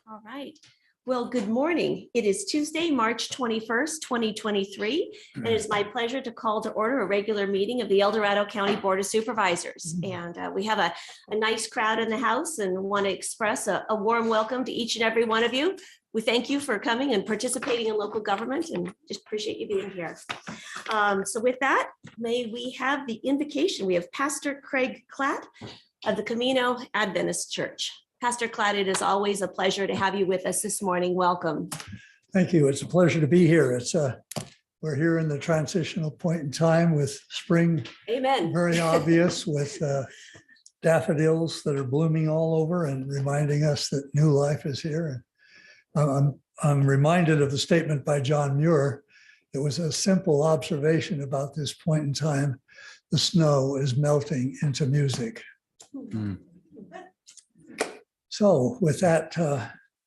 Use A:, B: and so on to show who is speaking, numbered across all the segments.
A: All right. Well, good morning. It is Tuesday, March 21st, 2023. And it is my pleasure to call to order a regular meeting of the El Dorado County Board of Supervisors. And we have a nice crowd in the house and want to express a warm welcome to each and every one of you. We thank you for coming and participating in local government and just appreciate you being here. So with that, may we have the invocation. We have Pastor Craig Klatt of the Camino Adventist Church. Pastor Klatt, it is always a pleasure to have you with us this morning. Welcome.
B: Thank you. It's a pleasure to be here. We're here in the transitional point in time with spring.
A: Amen.
B: Very obvious with daffodils that are blooming all over and reminding us that new life is here. I'm reminded of the statement by John Muir. It was a simple observation about this point in time. The snow is melting into music. Mm. So with that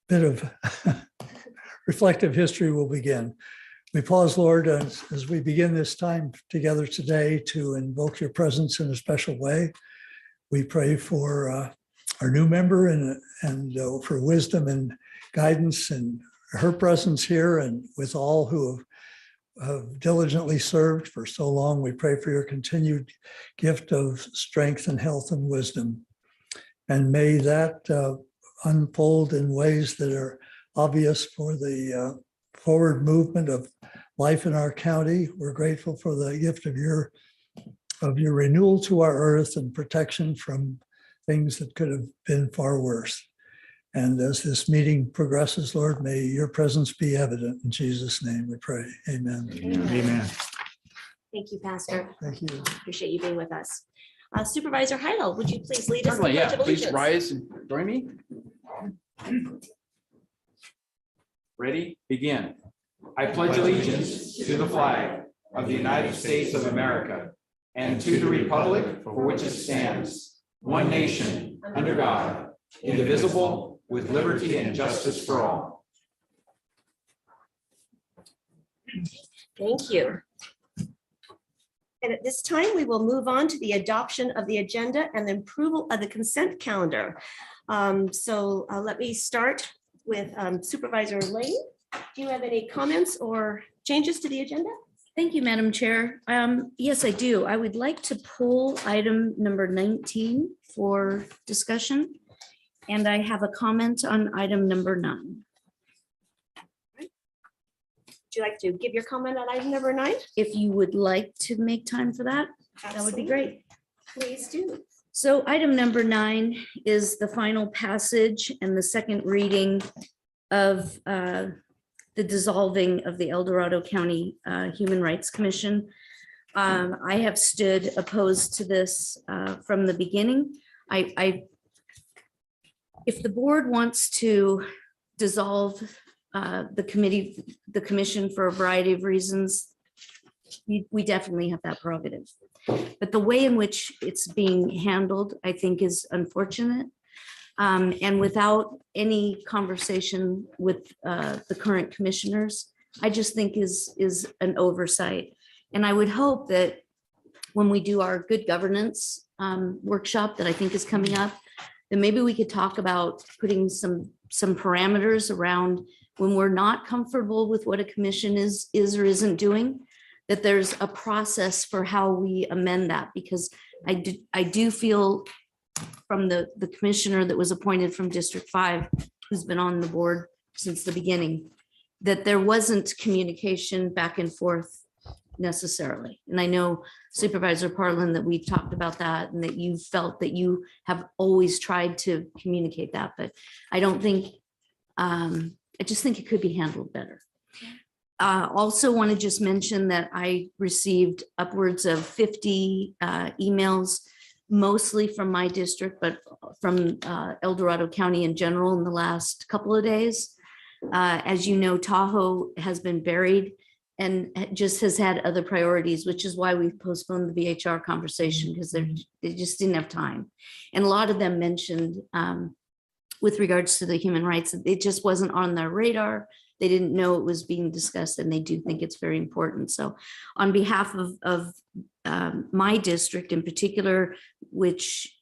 B: bit of reflective history, we'll begin. We pause, Lord, as we begin this time together today to invoke your presence in a special way. We pray for our new member and for wisdom and guidance and her presence here, and with all who have diligently served for so long. We pray for your continued gift of strength and health and wisdom. And may that unfold in ways that are obvious for the forward movement of life in our county. We're grateful for the gift of your renewal to our earth and protection from things that could have been far worse. And as this meeting progresses, Lord, may your presence be evident. In Jesus' name we pray. Amen.
A: Amen. Thank you, Pastor.
B: Thank you.
A: Appreciate you being with us. Supervisor Heidel, would you please lead us in the
C: Yeah,
A: Pledge of
C: please
A: Allegiance?
C: rise and join me. Ready? Begin. I pledge allegiance to the flag of the United States of America and to the republic for which it stands, one nation, under God, indivisible, with liberty and justice for all.
A: Thank you. And at this time, we will move on to the adoption of the agenda and the approval of the consent calendar. Let me start with Supervisor Lane. Do you have any comments or changes to the agenda?
D: Thank you, Madam Chair. Yes, I do. I would like to pull item number 19 for discussion. And I have a comment on item number 9.
A: Would you like to give your comment on item number 9?
D: If you would like to make time for that, that would be great.
A: Please do.
D: So item number 9 is the final passage and the second reading of the dissolving of the El Dorado County Human Rights Commission. I have stood opposed to this from the beginning. If the board wants to dissolve the commission for a variety of reasons, we definitely have that prerogative. But the way in which it's being handled, I think, is unfortunate. And without any conversation with the current commissioners, I just think is an oversight. And I would hope that when we do our good governance workshop that I think is coming up, then maybe we could talk about putting some parameters around when we're not comfortable with what a commission is or isn't doing, that there's a process for how we amend that, because I do feel from the commissioner that was appointed from District 5, who's been on the board since the beginning, that there wasn't communication back and forth necessarily. And I know Supervisor Parlin that we've talked about that and that you felt that you have always tried to communicate that, but I don't think, I just think it could be handled better. Also want to just mention that I received upwards of 50 emails, mostly from my district, but from El Dorado County in general in the last couple of days. As you know, Tahoe has been buried and just has had other priorities, which is why we've postponed the VHR conversation, because they just didn't have time. And a lot of them mentioned with regards to the human rights, it just wasn't on their radar. They didn't know it was being discussed, and they do think it's very important. So on behalf of my district in particular, which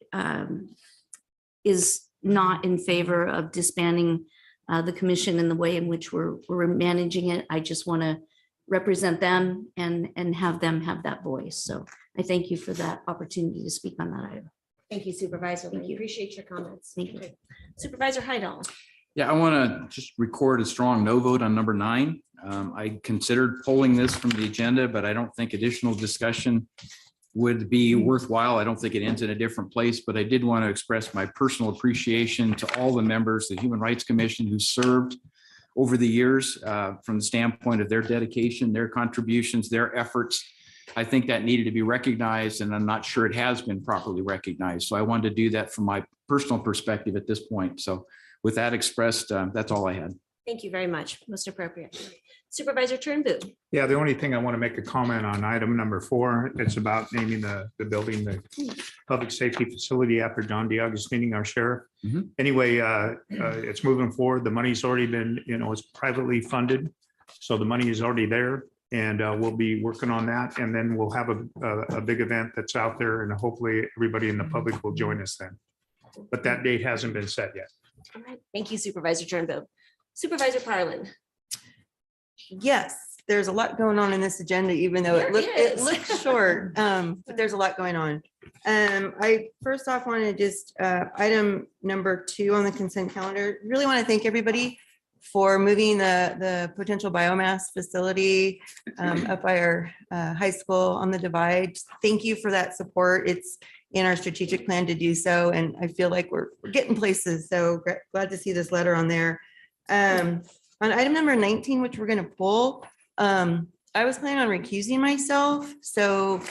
D: is not in favor of disbanding the commission in the way in which we're managing it. I just want to represent them and have them have that voice. So I thank you for that opportunity to speak on that item.
A: Thank you, Supervisor.
D: Thank
A: We
D: you.
A: appreciate your comments.
D: Thank you.
A: Supervisor Heidel.
C: Yeah, I want to just record a strong no vote on number 9. I considered pulling this from the agenda, but I don't think additional discussion would be worthwhile. I don't think it ends in a different place, but I did want to express my personal appreciation to all the members, the Human Rights Commission who served over the years from the standpoint of their dedication, their contributions, their efforts. I think that needed to be recognized, and I'm not sure it has been properly recognized. So I wanted to do that from my personal perspective at this point. So with that expressed, that's all I had.
A: Thank you very much. Most appropriate. Supervisor Turnbull.
E: Yeah, the only thing I want to make a comment on item number 4, it's about naming the building, the public safety facility after John DeAugustini, our sheriff.
C: Mhm.
E: Anyway, it's moving forward. The money's already been, it's privately funded. So the money is already there, and we'll be working on that. And then we'll have a big event that's out there, and hopefully everybody in the public will join us then. But that date hasn't been set yet.
A: All right. Thank you, Supervisor Turnbull. Supervisor Parlin.
F: Yes, there's a lot going on in this agenda, even though
A: There
F: it
A: is.
F: looks short, but there's a lot going on. I first off want to just, item number 2 on the consent calendar, really want to thank everybody for moving the potential biomass facility up by our high school on the divide. Thank you for that support. It's in our strategic plan to do so, and I feel like we're getting places. So glad to see this letter on there. On item number 19, which we're going to pull, I was planning on recusing myself. So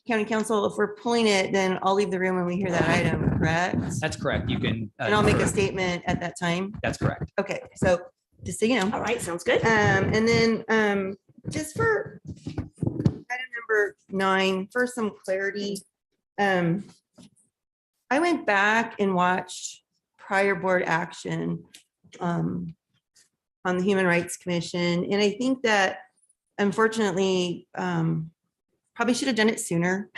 F: County Council, if we're pulling it, then I'll leave the room when we hear that item, correct?
G: That's correct. You can.
F: And I'll make a statement at that time.
G: That's correct.
F: Okay, so just so you know.
A: All right. Sounds good.
F: And then just for item number 9, for some clarity, I went back and watched prior board action on the Human Rights Commission. And I think that unfortunately, probably should have done it sooner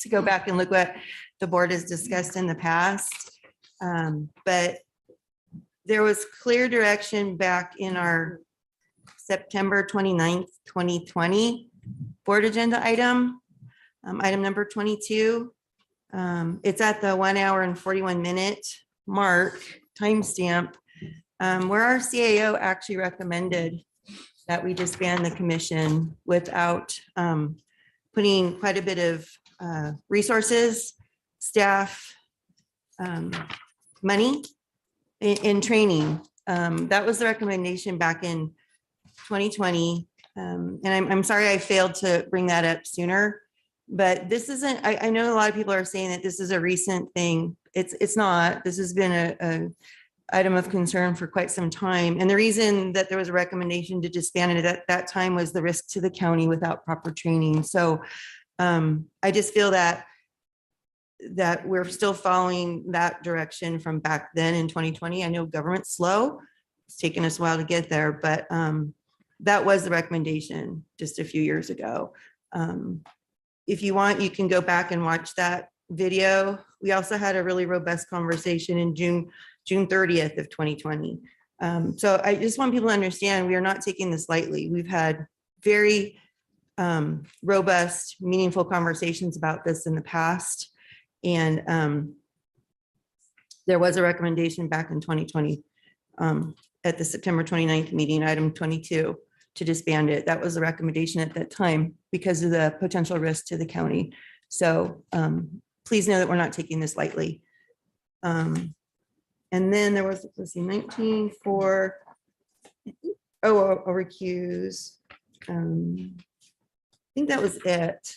F: to go back and look what the board has discussed in the past. But there was clear direction back in our September 29th, 2020 board agenda item, item number 22. It's at the 1 hour and 41 minute mark timestamp, where our CAO actually recommended that we disband the commission without putting quite a bit of resources, staff, money in training. That was the recommendation back in 2020. And I'm sorry I failed to bring that up sooner, but this isn't, I know a lot of people are saying that this is a recent thing. It's not. This has been a item of concern for quite some time. And the reason that there was a recommendation to disband it at that time was the risk to the county without proper training. So I just feel that we're still following that direction from back then in 2020. I know government's slow. It's taken us a while to get there, but that was the recommendation just a few years ago. If you want, you can go back and watch that video. We also had a really robust conversation in June 30th of 2020. So I just want people to understand we are not taking this lightly. We've had very robust, meaningful conversations about this in the past. And there was a recommendation back in 2020 at the September 29th meeting, item 22, to disband it. That was the recommendation at that time because of the potential risk to the county. So please know that we're not taking this lightly. And then there was, let's see, 19 for, I'll recuse. I think that was it.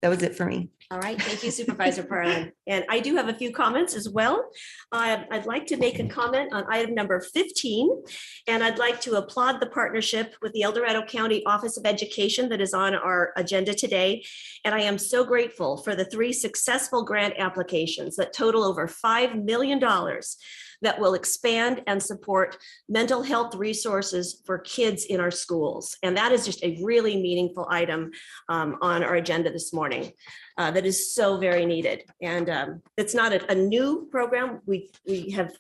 F: That was it for me.
A: All right, thank you, Supervisor Parlin. And I do have a few comments as well. I'd like to make a comment on item number 15, and I'd like to applaud the partnership with the El Dorado County Office of Education that is on our agenda today. And I am so grateful for the 3 successful grant applications that total over $5 million that will expand and support mental health resources for kids in our schools. And that is just a really meaningful item on our agenda this morning. that is so very needed. And it's not a new program. We have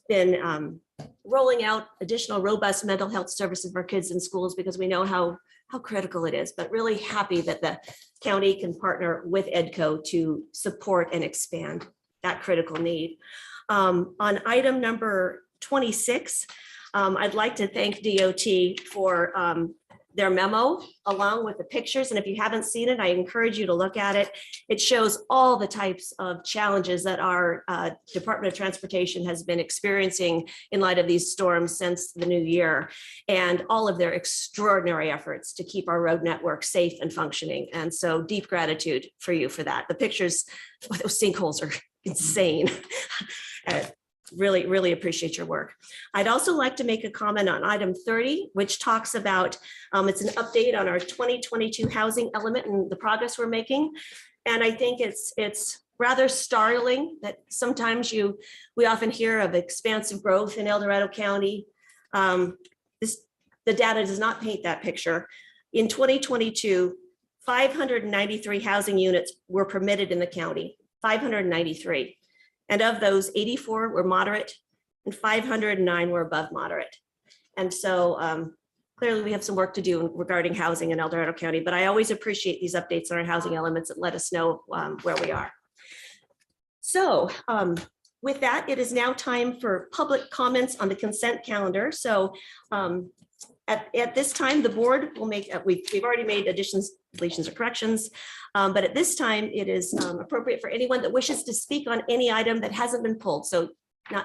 A: been rolling out additional robust mental health services for kids in schools because we know how critical it is, but really happy that the county can partner with EDCO to support and expand that critical need. On item number 26, I'd like to thank DOT for their memo along with the pictures. And if you haven't seen it, I encourage you to look at it. It shows all the types of challenges that our Department of Transportation has been experiencing in light of these storms since the new year, and all of their extraordinary efforts to keep our road network safe and functioning. And so deep gratitude for you for that. The pictures, those sinkholes are insane. Really, really appreciate your work. I'd also like to make a comment on item 30, which talks about, it's an update on our 2022 housing element and the progress we're making. And I think it's rather startling that sometimes we often hear of expansive growth in El Dorado County. The data does not paint that picture. In 2022, 593 housing units were permitted in the county, 593. And of those, 84 were moderate and 509 were above moderate. And so clearly we have some work to do regarding housing in El Dorado County, but I always appreciate these updates on our housing elements that let us know where we are. So with that, it is now time for public comments on the consent calendar. So at this time, the board will make, we've already made additions, deletions, or corrections. But at this time, it is appropriate for anyone that wishes to speak on any item that hasn't been pulled. So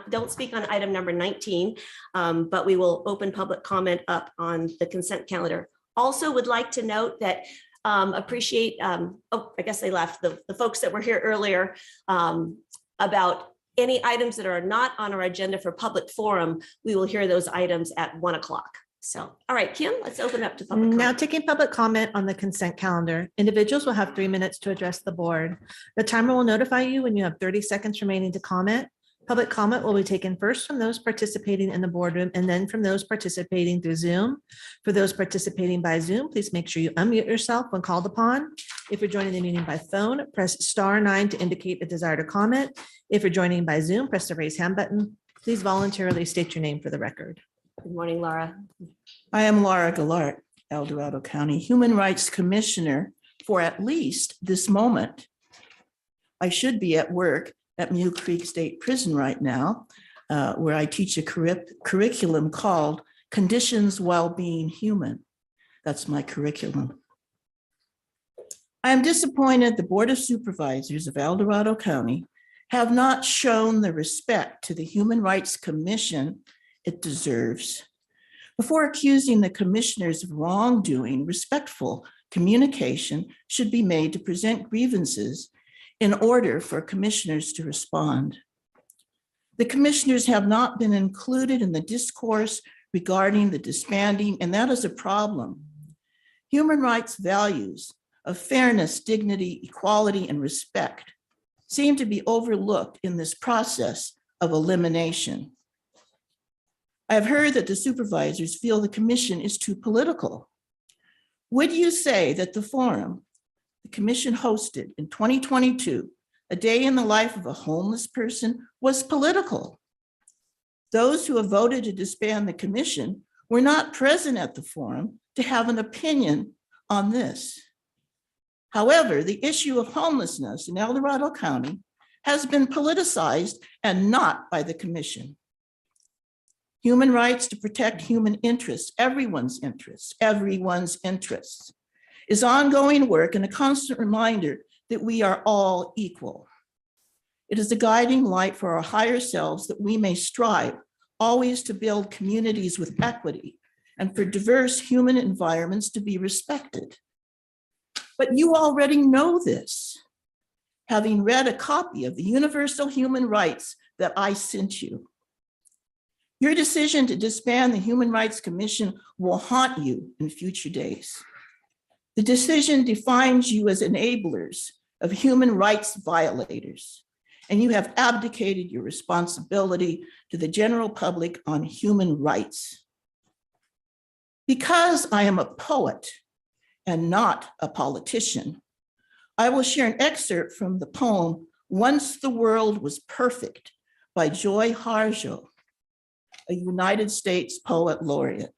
A: don't speak on item number 19, but we will open public comment up on the consent calendar. Also would like to note that appreciate, oh, I guess they left, the folks that were here earlier about any items that are not on our agenda for public forum. We will hear those items at 1 o'clock. So, all right, Kim, let's open up to public
G: Now
A: comment.
G: taking public comment on the consent calendar. Individuals will have 3 minutes to address the board. The timer will notify you when you have 30 seconds remaining to comment. Public comment will be taken first from those participating in the boardroom and then from those participating through Zoom. For those participating by Zoom, please make sure you unmute yourself when called upon. If you're joining the meeting by phone, press *9 to indicate a desire to comment. If you're joining by Zoom, press the raise hand button. Please voluntarily state your name for the record.
A: Good morning, Laura.
H: I am Laura Gillard, El Dorado County Human Rights Commissioner for at least this moment. I should be at work at Mule Creek State Prison right now, where I teach a curriculum called Conditions While Being Human. That's my curriculum. I am disappointed the Board of Supervisors of El Dorado County have not shown the respect to the Human Rights Commission it deserves. Before accusing the commissioners of wrongdoing, respectful communication should be made to present grievances in order for commissioners to respond. The commissioners have not been included in the discourse regarding the disbanding, and that is a problem. Human rights values of fairness, dignity, equality, and respect seem to be overlooked in this process of elimination. I have heard that the supervisors feel the commission is too political. Would you say that the forum the commission hosted in 2022, a day in the life of a homeless person, was political? Those who have voted to disband the commission were not present at the forum to have an opinion on this. However, the issue of homelessness in El Dorado County has been politicized and not by the commission. Human rights to protect human interests, everyone's interests, is ongoing work and a constant reminder that we are all equal. It is a guiding light for our higher selves that we may strive always to build communities with equity and for diverse human environments to be respected. But you already know this, having read a copy of the Universal Human Rights that I sent you. Your decision to disband the Human Rights Commission will haunt you in future days. The decision defines you as enablers of human rights violators, and you have abdicated your responsibility to the general public on human rights. Because I am a poet and not a politician, I will share an excerpt from the poem, Once the World Was Perfect by Joy Harjo, a United States poet laureate.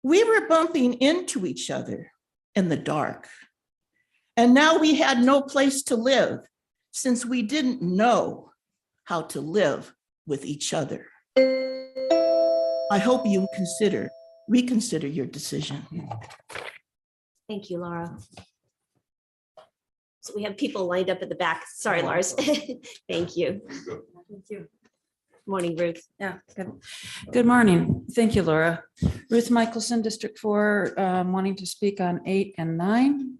H: We were bumping into each other in the dark, and now we had no place to live since we didn't know how to live with each other. I hope you reconsider your decision.
A: Thank you, Laura. So we have people lined up at the back. Sorry, Lars. Thank you.
I: Thank you.
A: Morning, Ruth.
I: Yeah, good morning. Thank you, Laura. Ruth Michelson, District 4, wanting to speak on 8 and 9.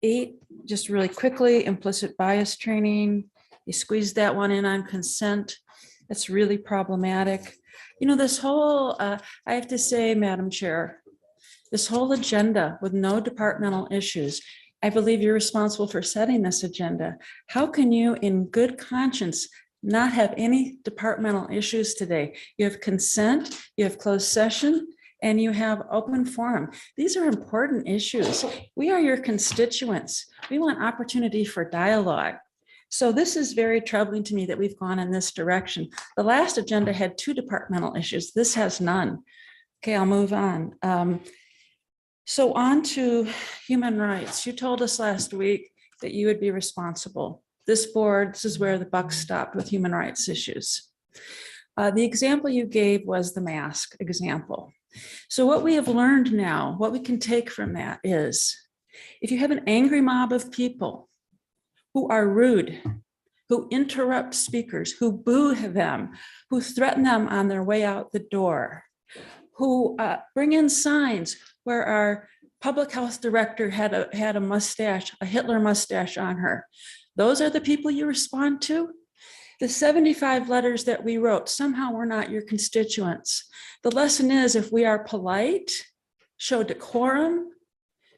I: 8, just really quickly, implicit bias training. You squeezed that one in on consent. That's really problematic. You know, this whole, I have to say, Madam Chair, this whole agenda with no departmental issues, I believe you're responsible for setting this agenda. How can you, in good conscience, not have any departmental issues today? You have consent, you have closed session, and you have open forum. These are important issues. We are your constituents. We want opportunity for dialogue. So this is very troubling to me that we've gone in this direction. The last agenda had 2 departmental issues. This has none. Okay, I'll move on. So on to human rights. You told us last week that you would be responsible. This board, this is where the buck stopped with human rights issues. The example you gave was the mask example. So what we have learned now, what we can take from that is, if you have an angry mob of people who are rude, who interrupt speakers, who boo them, who threaten them on their way out the door, who bring in signs where our public health director had a mustache, a Hitler mustache on her. Those are the people you respond to? The 75 letters that we wrote, somehow we're not your constituents. The lesson is, if we are polite, show decorum,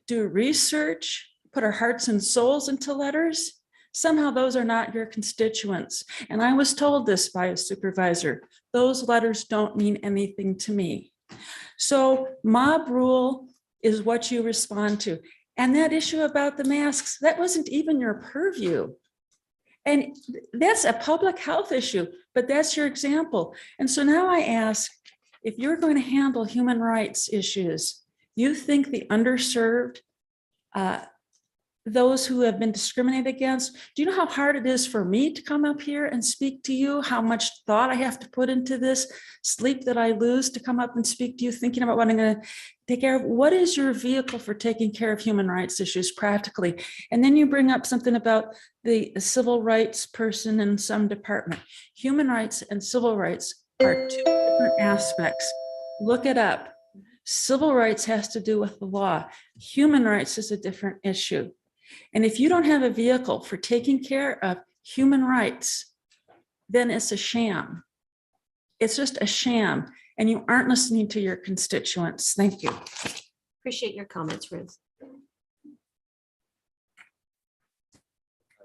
I: do research, put our hearts and souls into letters, somehow those are not your constituents. And I was told this by a supervisor, those letters don't mean anything to me. So mob rule is what you respond to. And that issue about the masks, that wasn't even your purview. And that's a public health issue, but that's your example. And so now I ask, if you're going to handle human rights issues, you think the underserved, those who have been discriminated against, do you know how hard it is for me to come up here and speak to you? How much thought I have to put into this, sleep that I lose to come up and speak to you, thinking about what I'm going to take care of? What is your vehicle for taking care of human rights issues practically? And then you bring up something about the civil rights person in some department. Human rights and civil rights are 2 different aspects. Look it up. Civil rights has to do with the law. Human rights is a different issue. And if you don't have a vehicle for taking care of human rights, then it's a sham. It's just a sham, and you aren't listening to your constituents. Thank you.
A: Appreciate your comments, Ruth.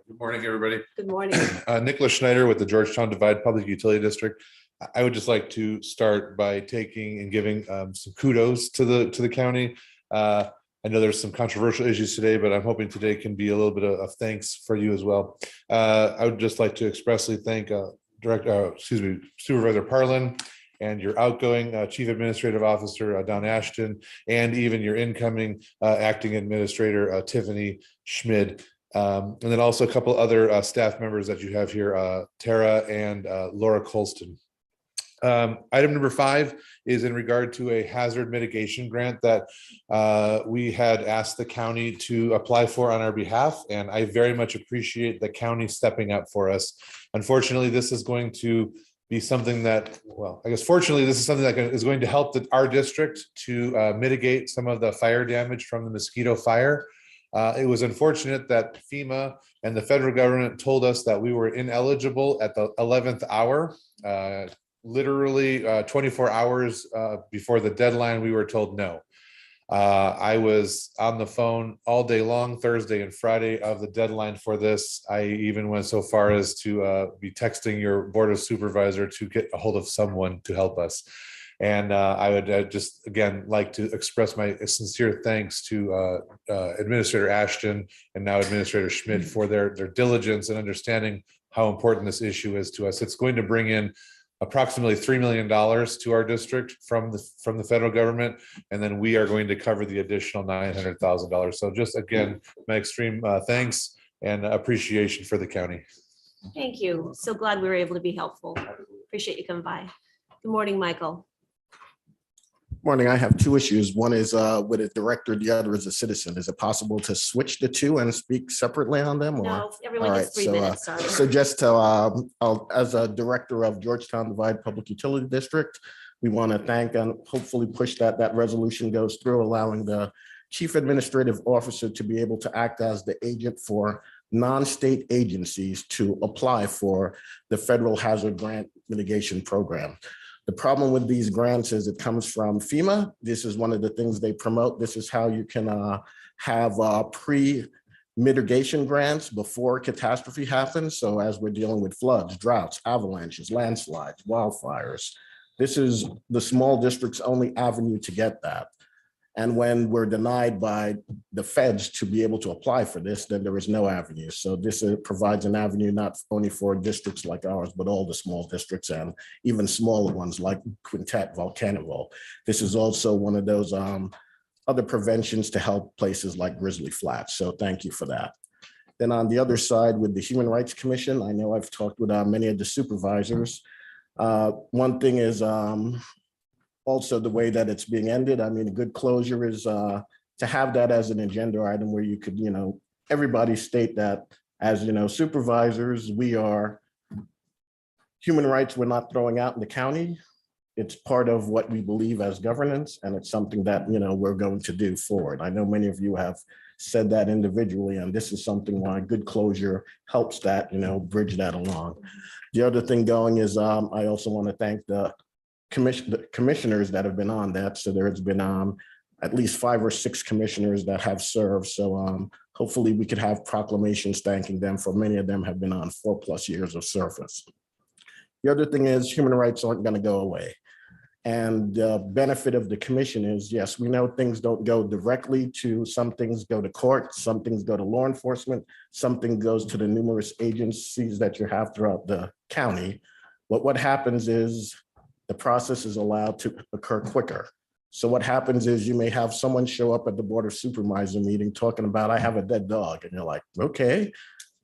J: Good morning, everybody.
A: Good morning.
J: Nicholas Schneider with the Georgetown Divide Public Utility District. I would just like to start by taking and giving some kudos to the county. I know there's some controversial issues today, but I'm hoping today can be a little bit of thanks for you as well. I would just like to expressly thank Supervisor Parlin and your outgoing Chief Administrative Officer, Don Ashton, and even your incoming Acting Administrator, Tiffany Schmid. And then also a couple other staff members that you have here, Tara and Laura Colston. Item number 5 is in regard to a hazard mitigation grant that we had asked the county to apply for on our behalf, and I very much appreciate the county stepping up for us. Unfortunately, this is going to be something that, well, I guess fortunately, this is something that is going to help our district to mitigate some of the fire damage from the mosquito fire. It was unfortunate that FEMA and the federal government told us that we were ineligible at the 11th hour. Literally 24 hours before the deadline, we were told no. I was on the phone all day long, Thursday and Friday of the deadline for this. I even went so far as to be texting your board of supervisor to get a hold of someone to help us. And I would just again like to express my sincere thanks to Administrator Ashton and now Administrator Schmidt for their diligence and understanding how important this issue is to us. It's going to bring in approximately $3 million to our district from the federal government, and then we are going to cover the additional $900,000. So just again, my extreme thanks and appreciation for the county.
A: Thank you. So glad we were able to be helpful. Appreciate you coming by. Good morning, Michael.
K: Morning. I have two issues. One is with a director, the other is a citizen. Is it possible to switch the two and speak separately on them? Or?
A: No, everyone
K: All
A: gets
K: right,
A: 3 minutes. Sorry.
K: So just to, as a director of Georgetown Divide Public Utility District, we want to thank and hopefully push that resolution goes through, allowing the chief administrative officer to be able to act as the agent for non-state agencies to apply for the federal hazard grant mitigation program. The problem with these grants is it comes from FEMA. This is one of the things they promote. This is how you can have pre-mitigation grants before catastrophe happens. So as we're dealing with floods, droughts, avalanches, landslides, wildfires, this is the small district's only avenue to get that. And when we're denied by the feds to be able to apply for this, then there is no avenue. So this provides an avenue not only for districts like ours, but all the small districts and even smaller ones like Quintet, Volcanovo. This is also one of those other preventions to help places like Grizzly Flats. So thank you for that. Then on the other side with the Human Rights Commission, I know I've talked with many of the supervisors. One thing is, also the way that it's being ended. I mean, a good closure is to have that as an agenda item where you could, everybody state that as, supervisors, we are human rights we're not throwing out in the county. It's part of what we believe as governance, and it's something that, we're going to do forward. I know many of you have said that individually, and this is something why good closure helps that, bridge that along. The other thing going is I also want to thank the commissioners that have been on that. So there has been at least 5 or 6 commissioners that have served. So hopefully we could have proclamations thanking them, for many of them have been on 4+ years of service. The other thing is human rights aren't going to go away. And the benefit of the commission is, yes, we know things don't go directly to, some things go to court, some things go to law enforcement, something goes to the numerous agencies that you have throughout the county. But what happens is, the process is allowed to occur quicker. So what happens is you may have someone show up at the Board of Supervisor meeting talking about, I have a dead dog. And you're like, okay.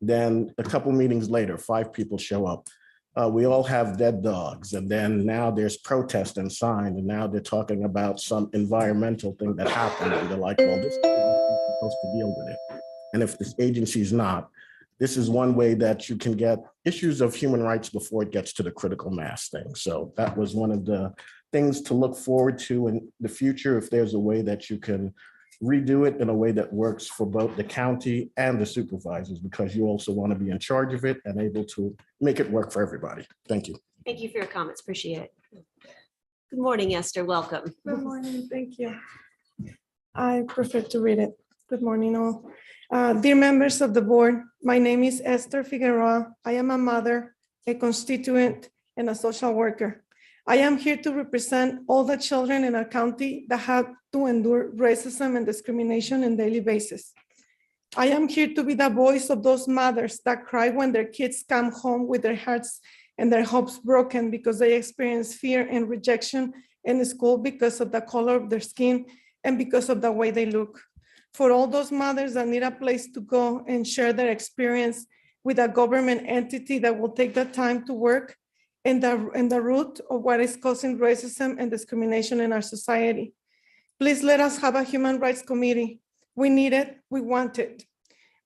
K: Then a couple meetings later, 5 people show up. We all have dead dogs. And then now there's protest and sign. And now they're talking about some environmental thing that happened. And they're like, well, this is supposed to deal with it. And if this agency is not, this is one way that you can get issues of human rights before it gets to the critical mass thing. So that was one of the things to look forward to in the future, if there's a way that you can redo it in a way that works for both the county and the supervisors, because you also want to be in charge of it and able to make it work for everybody. Thank you.
A: Thank you for your comments. Appreciate it. Good morning, Esther. Welcome.
L: Good morning. Thank you. I prefer to read it. Good morning, all. Dear members of the board, my name is Esther Figueroa. I am a mother, a constituent, and a social worker. I am here to represent all the children in our county that have to endure racism and discrimination on a daily basis. I am here to be the voice of those mothers that cry when their kids come home with their hearts and their hopes broken because they experience fear and rejection in school because of the color of their skin and because of the way they look. For all those mothers that need a place to go and share their experience with a government entity that will take the time to work in the root of what is causing racism and discrimination in our society. Please let us have a human rights committee. We need it, we want it.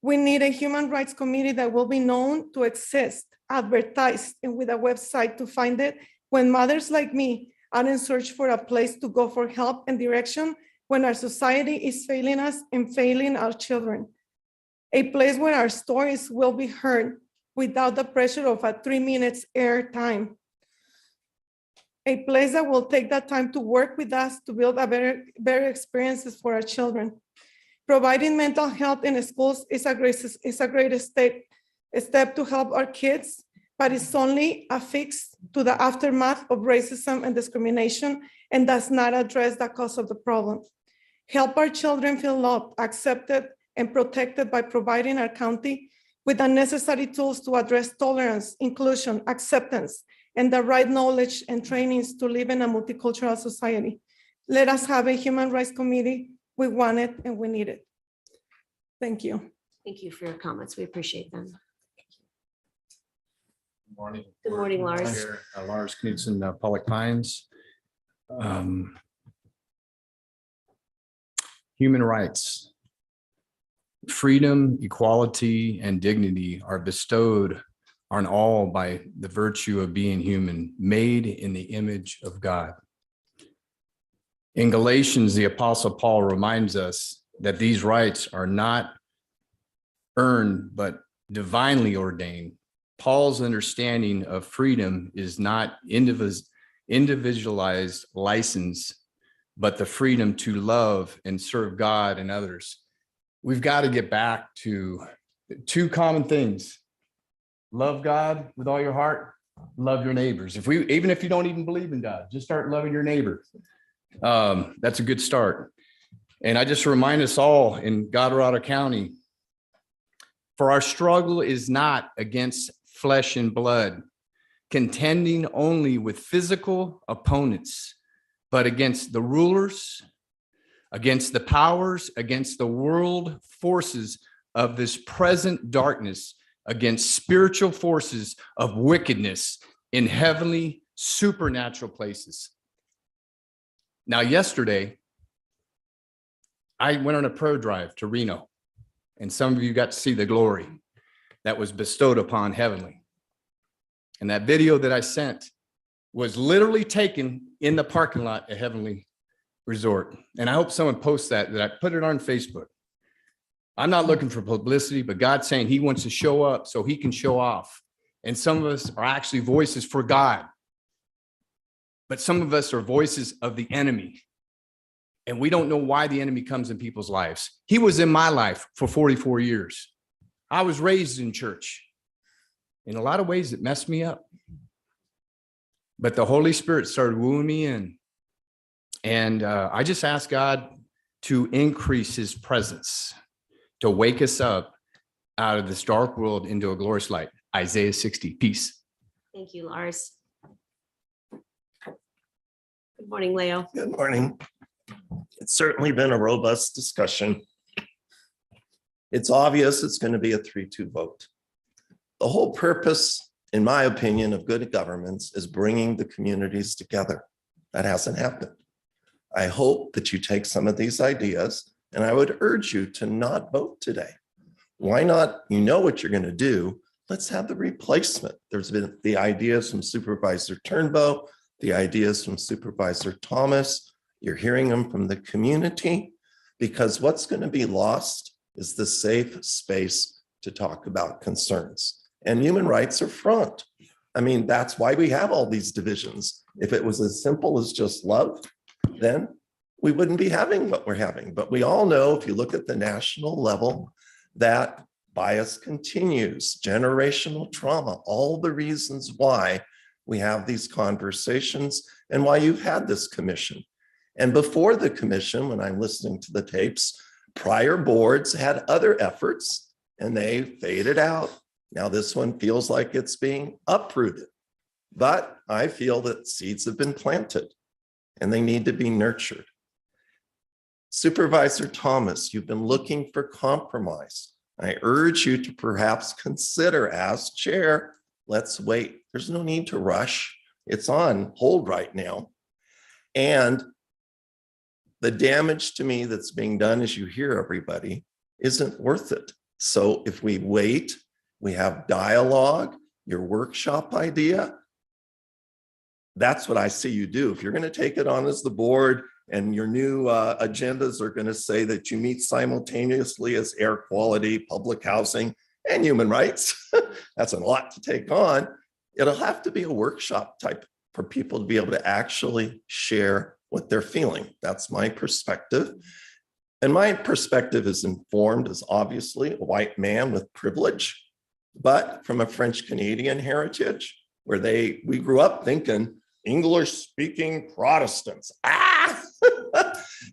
L: We need a human rights committee that will be known to exist, advertised, and with a website to find it when mothers like me are in search for a place to go for help and direction when our society is failing us and failing our children. A place where our stories will be heard without the pressure of a 3 minutes air time. A place that will take that time to work with us to build a better experiences for our children. Providing mental health in schools is a great step to help our kids, but is only affixed to the aftermath of racism and discrimination and does not address the cause of the problem. Help our children feel loved, accepted, and protected by providing our county with the necessary tools to address tolerance, inclusion, acceptance, and the right knowledge and trainings to live in a multicultural society. Let us have a human rights committee. We want it and we need it. Thank you.
A: Thank you for your comments. We appreciate them.
M: Morning.
A: Good morning, Lars.
M: Chair, Lars Knudsen, Public Pines. Human rights, freedom, equality, and dignity are bestowed on all by the virtue of being human, made in the image of God. In Galatians, the Apostle Paul reminds us that these rights are not earned, but divinely ordained. Paul's understanding of freedom is not individualized license, but the freedom to love and serve God and others. We've got to get back to two common things. Love God with all your heart, love your neighbors. Even if you don't even believe in God, just start loving your neighbor. That's a good start. And I just remind us all in Colorado County, for our struggle is not against flesh and blood, contending only with physical opponents, but against the rulers, against the powers, against the world forces of this present darkness, against spiritual forces of wickedness in heavenly supernatural places. Now, yesterday, I went on a prayer drive to Reno, and some of you got to see the glory that was bestowed upon heavenly. And that video that I sent was literally taken in the parking lot at Heavenly Resort. And I hope someone posts that I put it on Facebook. I'm not looking for publicity, but God's saying he wants to show up so he can show off. And some of us are actually voices for God, but some of us are voices of the enemy. And we don't know why the enemy comes in people's lives. He was in my life for 44 years. I was raised in church. In a lot of ways, it messed me up. But the Holy Spirit started wooing me in. And I just asked God to increase his presence, to wake us up out of this dark world into a glorious light. Isaiah 60, peace.
A: Thank you, Lars. Good morning, Leo.
N: Good morning. It's certainly been a robust discussion. It's obvious it's going to be a 3-2 vote. The whole purpose, in my opinion, of good governments is bringing the communities together. That hasn't happened. I hope that you take some of these ideas, and I would urge you to not vote today. Why not? You know what you're going to do. Let's have the replacement. There's been the ideas from Supervisor Turnbow, the ideas from Supervisor Thomas. You're hearing them from the community, because what's going to be lost is the safe space to talk about concerns. And human rights are front. I mean, that's why we have all these divisions. If it was as simple as just love, then we wouldn't be having what we're having. But we all know, if you look at the national level, that bias continues, generational trauma, all the reasons why we have these conversations and why you've had this commission. And before the commission, when I'm listening to the tapes, prior boards had other efforts and they faded out. Now this one feels like it's being uprooted, but I feel that seeds have been planted and they need to be nurtured. Supervisor Thomas, you've been looking for compromise. I urge you to perhaps consider, as chair, let's wait. There's no need to rush. It's on hold right now. And the damage to me that's being done, as you hear everybody, isn't worth it. So if we wait, we have dialogue, your workshop idea, that's what I see you do. If you're going to take it on as the board and your new agendas are going to say that you meet simultaneously as air quality, public housing, and human rights, that's a lot to take on. It'll have to be a workshop type for people to be able to actually share what they're feeling. That's my perspective. And my perspective is informed as obviously a white man with privilege. but from a French Canadian heritage where we grew up thinking English speaking Protestants.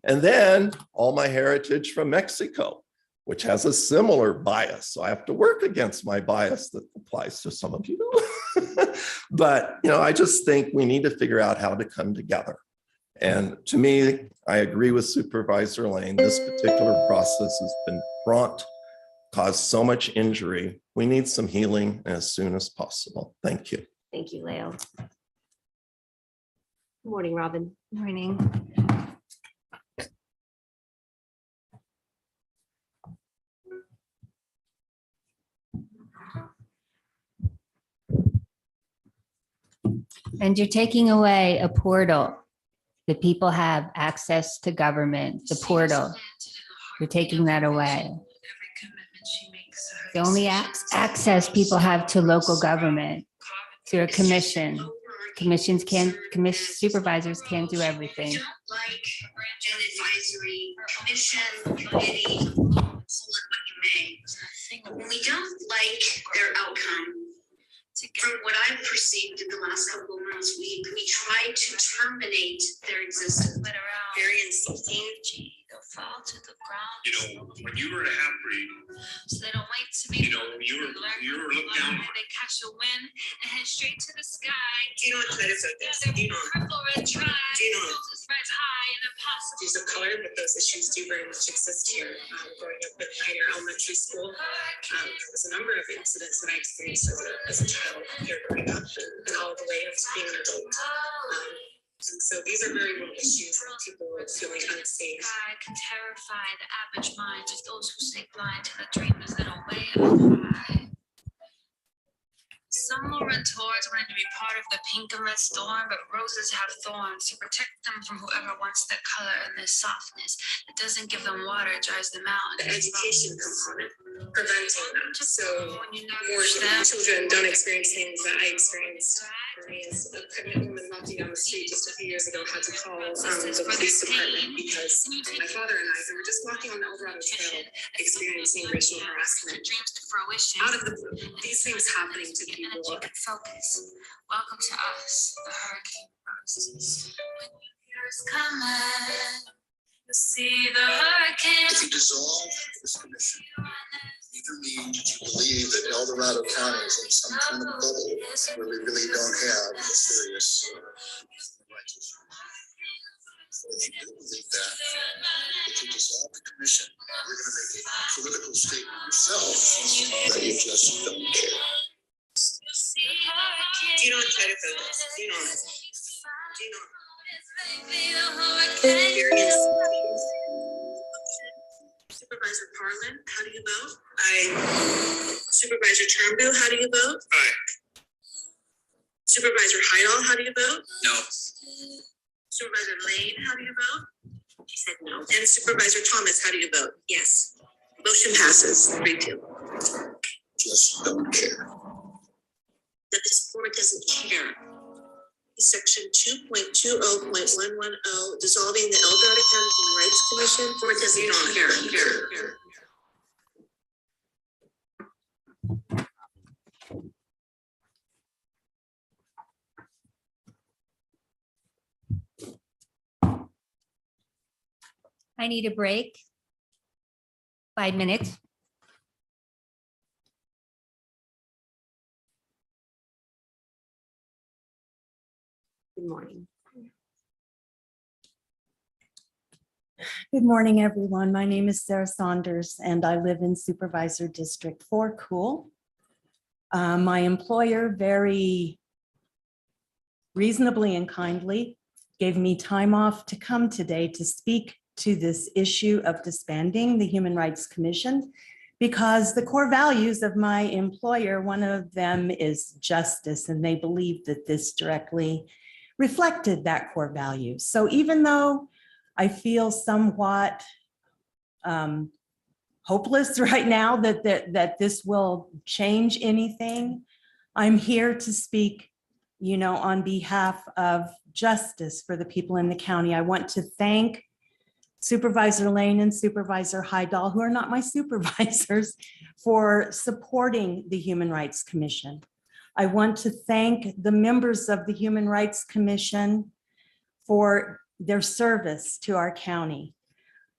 N: And then all my heritage from Mexico, which has a similar bias. So I have to work against my bias that applies to some of you. But, I just think we need to figure out how to come together. And to me, I agree with Supervisor Lane. This particular process has been fraught, caused so much injury. We need some healing as soon as possible. Thank you.
A: Thank you, Leo. Good morning, Robin.
D: Morning.
O: And you're taking away a portal that people have access to government, the portal. You're taking that away. The only access people have to local government through a commission. Supervisors can't do everything.
P: Like an advisory commission, committee, call it what you may. When we don't like their outcome, from what I've perceived in the last couple of months, we try to terminate their existence. Very insulting. They'll fall to the ground.
Q: When you were a half breed,
P: So they don't wait to be.
Q: you were looked down on.
P: They catch a wind and head straight to the sky.
R: Do you know what credits are this? Do you know?
P: Purple red tribe.
R: Do you know?
P: Rise high and impossible.
R: Use of color, but those issues do very much exist here. Growing up at Pioneer Elementary School, there was a number of incidents that I experienced as a child here growing up and all the way up to being an adult. And so these are very real issues that people are feeling unsafe.
P: Can terrify the average mind, just those who stay blind to the dreamers that are way up high. Some will run towards wanting to be part of the pink and red storm, but roses have thorns to protect them from whoever wants their color and their softness. It doesn't give them water, it dries them out.
R: The education component, preventing them. So
P: When you
R: more
P: nourish them,
R: children don't experience things that I experienced. For me, as a pregnant woman walking down the street just a few years ago, had to call the police department because my father and I, were just walking on the Eldorado Trail, experiencing racial harassment.
P: dreams to fruition.
R: Out of the blue, these things happening to people.
P: Energy and focus. Welcome to us, the hurricane roses. When you hear us coming, you'll see the hurricane.
S: If you dissolve this commission, either mean that you believe that El Dorado County is in some kind of bubble where we really don't have a serious rights issue. If you do believe that, if you dissolve the commission, you're going to make a political statement yourself that you just don't care.
R: Do you know what credit is? Do you know it? Do you know it? Supervisor Parlin, how do you vote? Aye. Supervisor Turnbull, how do you vote?
Q: Aye.
R: Supervisor Heidel, how do you vote?
Q: No.
R: Supervisor Lane, how do you vote? She said no. And Supervisor Thomas, how do you vote? Yes. Motion passes 3-2.
S: Just don't care.
R: That this board doesn't care. Section 2.20.110, dissolving the El Dorado County Human Rights Commission. Board doesn't care.
O: I need a break. 5 minutes.
A: Good morning.
T: Good morning, everyone. My name is Sarah Saunders, and I live in Supervisor District 4, Cool. My employer very reasonably and kindly gave me time off to come today to speak to this issue of disbanding the Human Rights Commission, because the core values of my employer, one of them is justice, and they believe that this directly reflected that core value. So even though I feel somewhat hopeless right now that this will change anything, I'm here to speak, on behalf of justice for the people in the county. I want to thank Supervisor Lane and Supervisor Hydal, who are not my supervisors, for supporting the Human Rights Commission. I want to thank the members of the Human Rights Commission for their service to our county.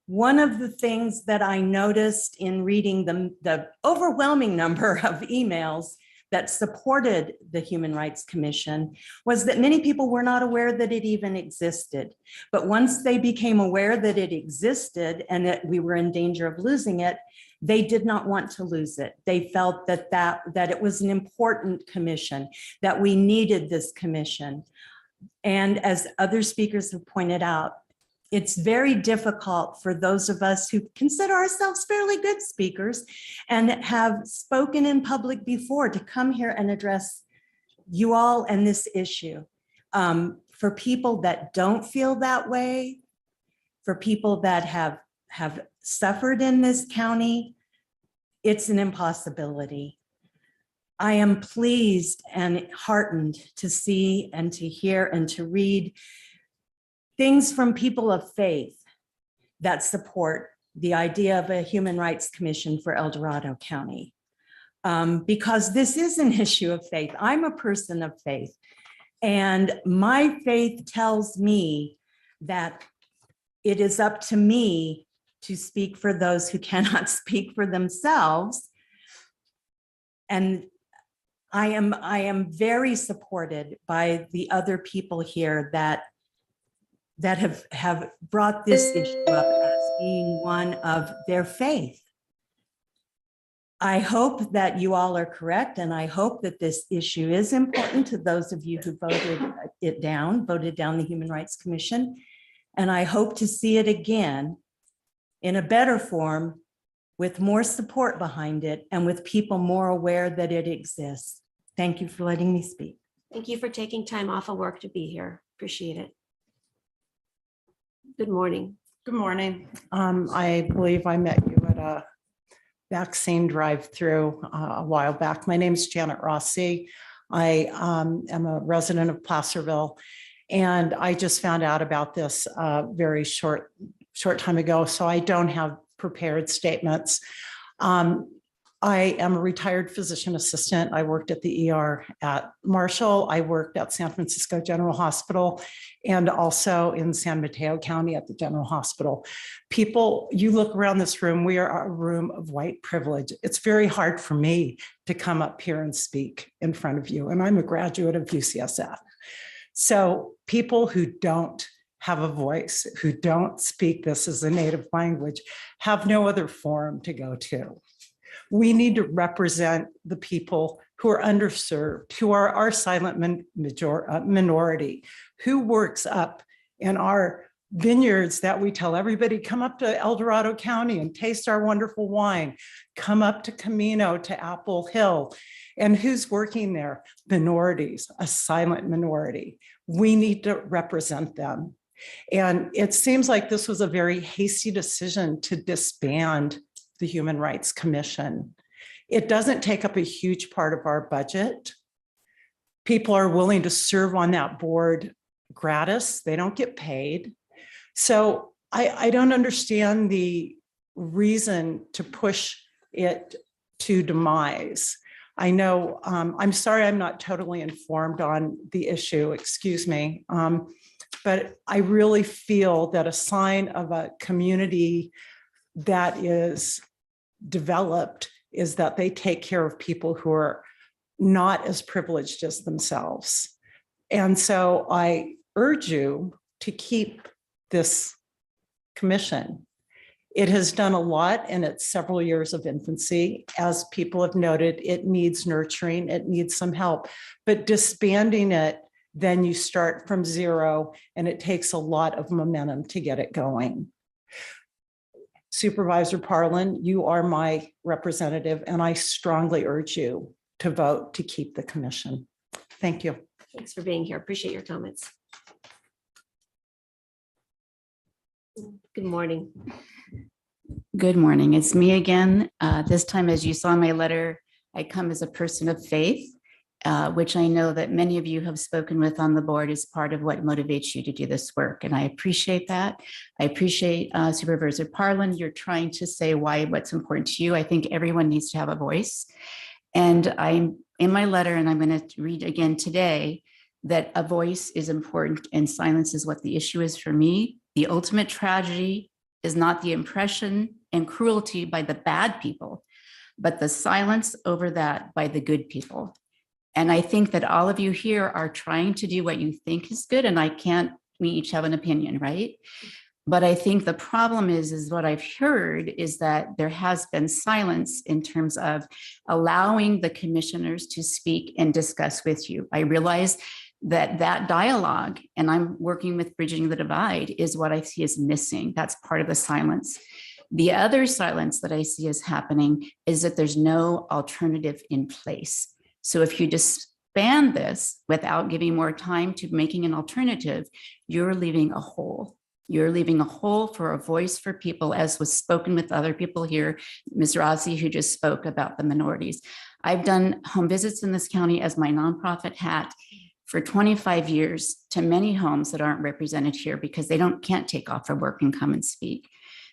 T: One of the things that I noticed in reading the overwhelming number of emails that supported the Human Rights Commission was that many people were not aware that it even existed. But once they became aware that it existed and that we were in danger of losing it, they did not want to lose it. They felt that it was an important commission, that we needed this commission. And as other speakers have pointed out, it's very difficult for those of us who consider ourselves fairly good speakers and have spoken in public before to come here and address you all and this issue. For people that don't feel that way, for people that have suffered in this county, it's an impossibility. I am pleased and heartened to see and to hear and to read things from people of faith that support the idea of a Human Rights Commission for El Dorado County. Because this is an issue of faith. I'm a person of faith, and my faith tells me that it is up to me to speak for those who cannot speak for themselves. And I am very supported by the other people here that have brought this issue up as being one of their faith. I hope that you all are correct, and I hope that this issue is important to those of you who voted down the Human Rights Commission. And I hope to see it again in a better form with more support behind it and with people more aware that it exists. Thank you for letting me speak.
A: Thank you for taking time off of work to be here. Appreciate it. Good morning.
U: Good morning. I believe I met you at a vaccine drive-through a while back. My name is Janet Rossi. I am a resident of Placerville, and I just found out about this very short time ago, so I don't have prepared statements. I am a retired physician assistant. I worked at the ER at Marshall. I worked at San Francisco General Hospital and also in San Mateo County at the General Hospital. People, you look around this room, we are a room of white privilege. It's very hard for me to come up here and speak in front of you, and I'm a graduate of UCSF. So people who don't have a voice, who don't speak this as a native language, have no other forum to go to. We need to represent the people who are underserved, who are our silent minority, who works up in our vineyards that we tell everybody, come up to El Dorado County and taste our wonderful wine, come up to Camino, to Apple Hill. And who's working there? Minorities, a silent minority. We need to represent them. And it seems like this was a very hasty decision to disband the Human Rights Commission. It doesn't take up a huge part of our budget. People are willing to serve on that board gratis. They don't get paid. So I don't understand the reason to push it to demise. I know, I'm sorry, I'm not totally informed on the issue, excuse me. But I really feel that a sign of a community that is developed is that they take care of people who are not as privileged as themselves. And so I urge you to keep this commission. It has done a lot in its several years of infancy. As people have noted, it needs nurturing, it needs some help, but disbanding it, then you start from zero, and it takes a lot of momentum to get it going. Supervisor Parlin, you are my representative, and I strongly urge you to vote to keep the commission. Thank you.
A: Thanks for being here. Appreciate your comments. Good morning.
V: Good morning. It's me again. This time, as you saw in my letter, I come as a person of faith. which I know that many of you have spoken with on the board, is part of what motivates you to do this work. And I appreciate that. I appreciate Supervisor Parlin, you're trying to say what's important to you. I think everyone needs to have a voice. And I'm in my letter, and I'm going to read again today, that a voice is important and silence is what the issue is for me. The ultimate tragedy is not the oppression and cruelty by the bad people, but the silence over that by the good people. And I think that all of you here are trying to do what you think is good, and we each have an opinion, right? But I think the problem is what I've heard is that there has been silence in terms of allowing the commissioners to speak and discuss with you. I realize that dialogue, and I'm working with Bridging the Divide, is what I see as missing. That's part of the silence. The other silence that I see is happening is that there's no alternative in place. So if you disband this without giving more time to making an alternative, you're leaving a hole. You're leaving a hole for a voice for people, as was spoken with other people here, Ms. Rossi, who just spoke about the minorities. I've done home visits in this county as my nonprofit hat for 25 years to many homes that aren't represented here because they can't take off for work and come and speak.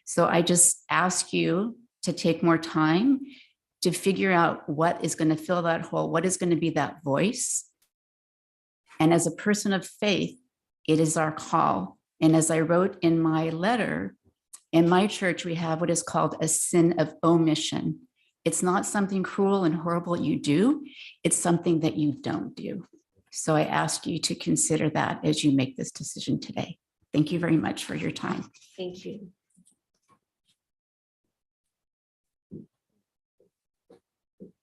V: So I just ask you to take more time to figure out what is going to fill that hole, what is going to be that voice. And as a person of faith, it is our call. And as I wrote in my letter, in my church, we have what is called a sin of omission. It's not something cruel and horrible you do, it's something that you don't do. So I ask you to consider that as you make this decision today. Thank you very much for your time.
A: Thank you.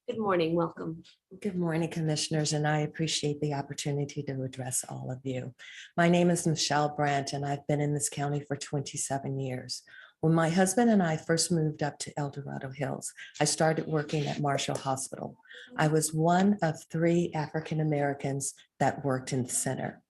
A: Good morning, welcome.
B: Good morning, commissioners, and I appreciate the opportunity to address all of you. My name is Michelle Brandt, and I've been in this county for 27 years. When my husband and I first moved up to El Dorado Hills, I started working at Marshall Hospital. I was one of 3 African Americans that worked in the center.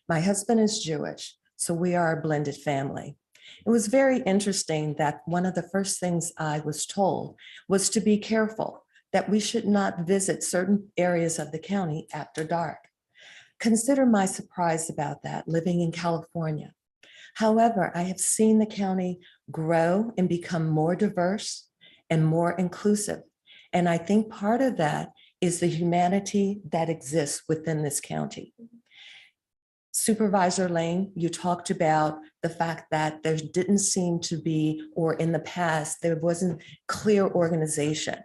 B: My husband is Jewish, so we are a blended family. It was very interesting that one of the first things I was told was to be careful, that we should not visit certain areas of the county after dark. Consider my surprise about that, living in California. However, I have seen the county grow and become more diverse and more inclusive. And I think part of that is the humanity that exists within this county. Supervisor Lane, you talked about the fact that there didn't seem to be, or in the past, there wasn't clear organization.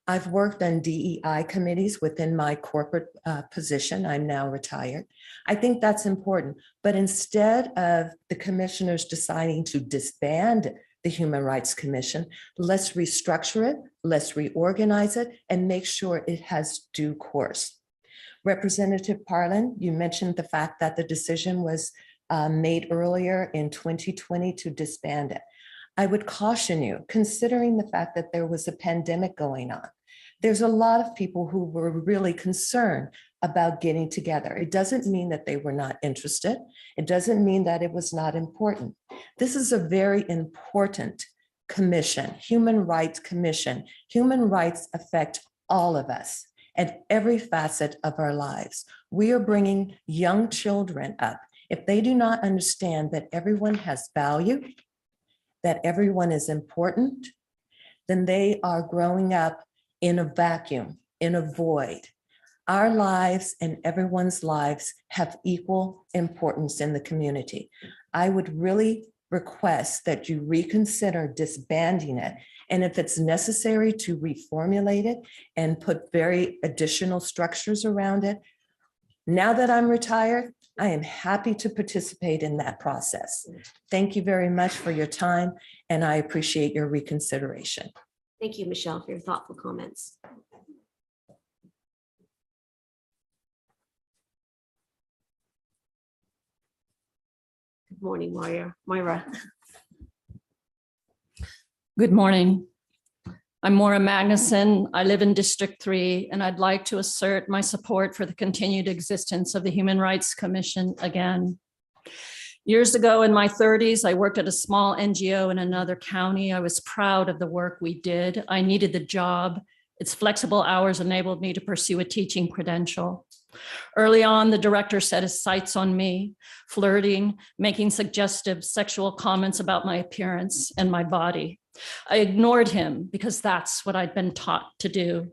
B: I've worked on DEI committees within my corporate position. I'm now retired. I think that's important. But instead of the commissioners deciding to disband the Human Rights Commission, let's restructure it, let's reorganize it, and make sure it has due course. Representative Parlin, you mentioned the fact that the decision was made earlier in 2020 to disband it. I would caution you, considering the fact that there was a pandemic going on, there's a lot of people who were really concerned about getting together. It doesn't mean that they were not interested. It doesn't mean that it was not important. This is a very important commission, Human Rights Commission. Human rights affect all of us at every facet of our lives. We are bringing young children up. If they do not understand that everyone has value, that everyone is important, then they are growing up in a vacuum, in a void. Our lives and everyone's lives have equal importance in the community. I would really request that you reconsider disbanding it. And if it's necessary to reformulate it and put very additional structures around it, now that I'm retired, I am happy to participate in that process. Thank you very much for your time, and I appreciate your reconsideration.
A: Thank you, Michelle, for your thoughtful comments. Good morning, Moira.
C: Good morning. I'm Maura Magnuson. I live in District 3, and I'd like to assert my support for the continued existence of the Human Rights Commission again. Years ago in my 30s, I worked at a small NGO in another county. I was proud of the work we did. I needed the job, Its flexible hours enabled me to pursue a teaching credential. Early on, the director set his sights on me, flirting, making suggestive sexual comments about my appearance and my body. I ignored him because that's what I'd been taught to do.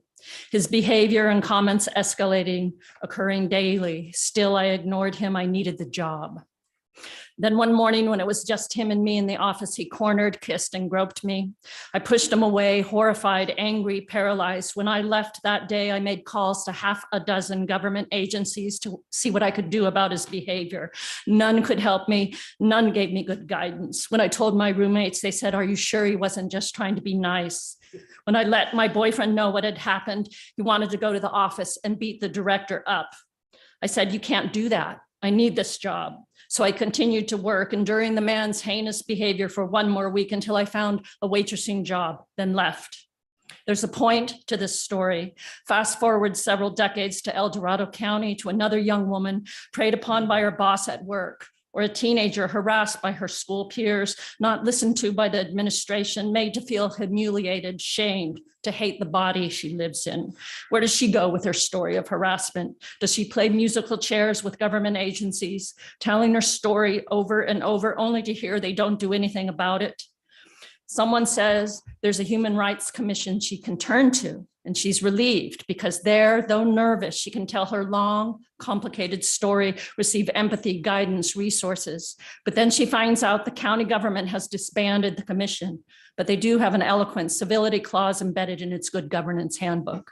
C: His behavior and comments escalating, occurring daily. Still, I ignored him. I needed the job. Then one morning when it was just him and me in the office, he cornered, kissed, and groped me. I pushed him away, horrified, angry, paralyzed. When I left that day, I made calls to half a dozen government agencies to see what I could do about his behavior. None could help me. None gave me good guidance. When I told my roommates, they said, "Are you sure he wasn't just trying to be nice?" When I let my boyfriend know what had happened, he wanted to go to the office and beat the director up. I said, "You can't do that. I need this job." So I continued to work, enduring the man's heinous behavior for one more week until I found a waitressing job, then left. There's a point to this story. Fast forward several decades to El Dorado County, to another young woman preyed upon by her boss at work, or a teenager harassed by her school peers, not listened to by the administration, made to feel humiliated, shamed, to hate the body she lives in. Where does she go with her story of harassment? Does she play musical chairs with government agencies, telling her story over and over, only to hear they don't do anything about it? Someone says there's a Human Rights Commission she can turn to, and she's relieved because there, though nervous, she can tell her long, complicated story, receive empathy, guidance, resources. But then she finds out the county government has disbanded the commission, but they do have an eloquent civility clause embedded in its good governance handbook.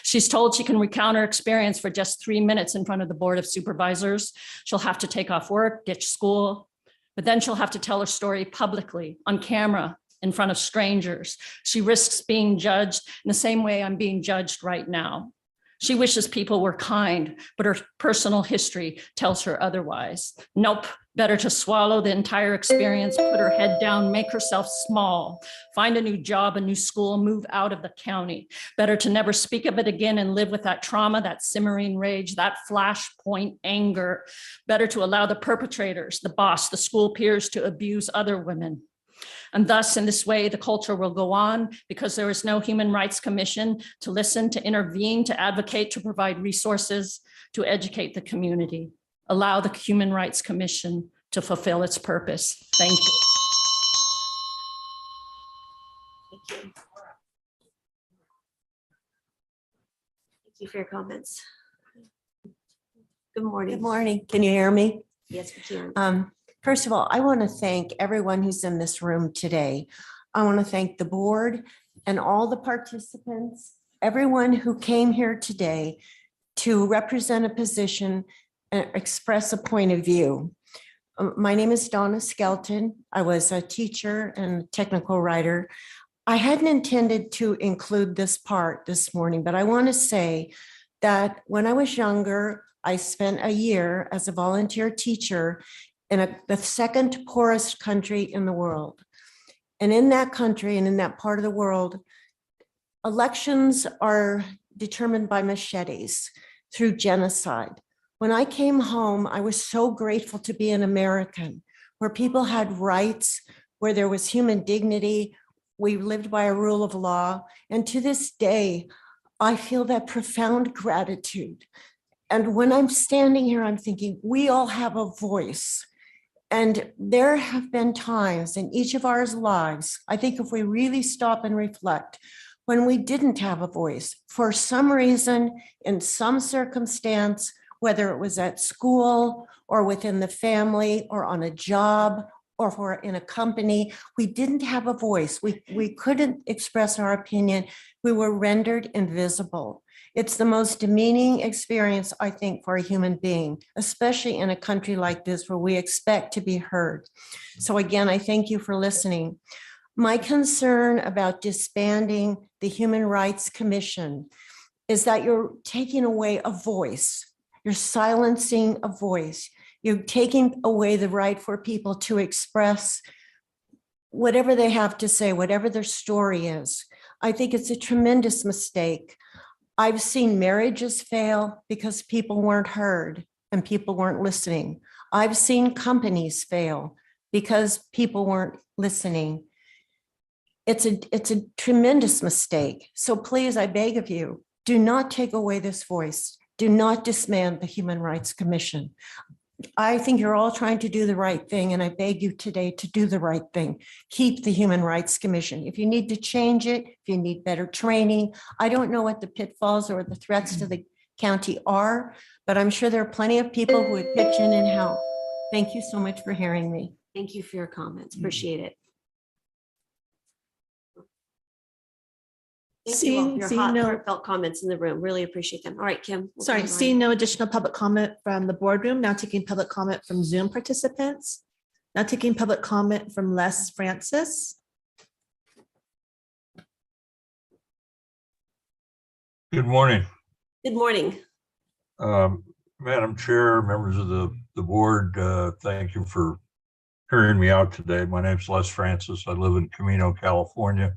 C: She's told she can recount her experience for just 3 minutes in front of the Board of Supervisors. She'll have to take off work, ditch school, but then she'll have to tell her story publicly, on camera, in front of strangers. She risks being judged in the same way I'm being judged right now. She wishes people were kind, but her personal history tells her otherwise. Nope, better to swallow the entire experience, put her head down, make herself small, find a new job, a new school, move out of the county. Better to never speak of it again and live with that trauma, that simmering rage, that flashpoint anger. Better to allow the perpetrators, the boss, the school peers to abuse other women. And thus, in this way, the culture will go on because there is no Human Rights Commission to listen, to intervene, to advocate, to provide resources, to educate the community. Allow the Human Rights Commission to fulfill its purpose. Thank you.
A: Thank you. Thank you for your comments. Good morning.
B: Good morning. Can you hear me?
A: Yes, we can.
B: First of all, I want to thank everyone who's in this room today. I want to thank the board and all the participants, everyone who came here today to represent a position and express a point of view. My name is Donna Skelton. I was a teacher and technical writer. I hadn't intended to include this part this morning, but I want to say that when I was younger, I spent a year as a volunteer teacher in the second poorest country in the world. And in that country and in that part of the world, elections are determined by machetes through genocide. When I came home, I was so grateful to be an American, where people had rights, where there was human dignity. We lived by a rule of law. And to this day, I feel that profound gratitude. And when I'm standing here, I'm thinking, we all have a voice. And there have been times in each of our lives, I think if we really stop and reflect, when we didn't have a voice for some reason, in some circumstance, whether it was at school or within the family or on a job or if we're in a company, we didn't have a voice. We couldn't express our opinion. We were rendered invisible. It's the most demeaning experience, I think, for a human being, especially in a country like this where we expect to be heard. So again, I thank you for listening. My concern about disbanding the Human Rights Commission is that you're taking away a voice. You're silencing a voice. You're taking away the right for people to express whatever they have to say, whatever their story is. I think it's a tremendous mistake. I've seen marriages fail because people weren't heard and people weren't listening. I've seen companies fail because people weren't listening.
E: It's a tremendous mistake. So please, I beg of you, do not take away this voice. Do not disband the Human Rights Commission. I think you're all trying to do the right thing, and I beg you today to do the right thing. Keep the Human Rights Commission. If you need to change it, if you need better training, I don't know what the pitfalls or the threats to the county are, but I'm sure there are plenty of people who would pitch in and help. Thank you so much for hearing me.
A: Thank you for your comments. Appreciate it. Thank you all for your heartfelt comments in the room. Really appreciate them. All right, Kim. we'll
G: Sorry,
A: come to
G: seeing
A: Ryan.
G: no additional public comment from the boardroom, now taking public comment from Zoom participants. Now taking public comment from Les Francis.
F: Good morning.
A: Good morning.
F: Madam Chair, members of the board, thank you for hearing me out today. My name's Les Francis. I live in Camino, California.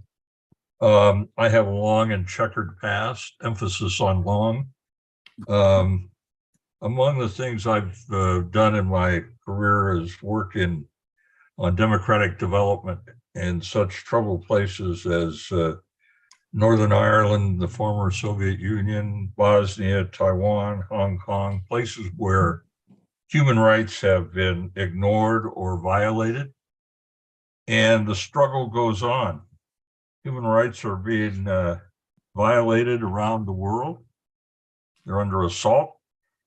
F: I have a long and checkered past, emphasis on long. Among the things I've done in my career is work on democratic development in such troubled places as Northern Ireland, the former Soviet Union, Bosnia, Taiwan, Hong Kong, places where human rights have been ignored or violated. And the struggle goes on. Human rights are being violated around the world. They're under assault.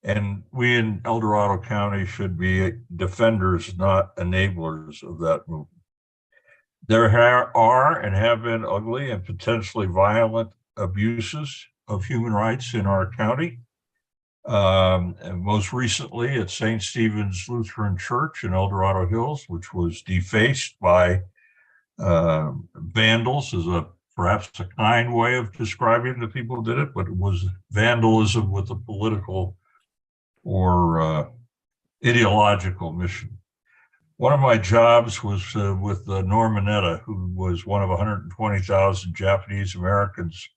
F: And we in El Dorado County should be defenders, not enablers of that movement. There are and have been ugly and potentially violent abuses of human rights in our county. And most recently at St. Stephen's Lutheran Church in El Dorado Hills, which was defaced by vandals, is perhaps a kind way of describing the people who did it, but it was vandalism with a political or ideological mission. One of my jobs was with Norm Mineta, who was one of 120,000 Japanese Americans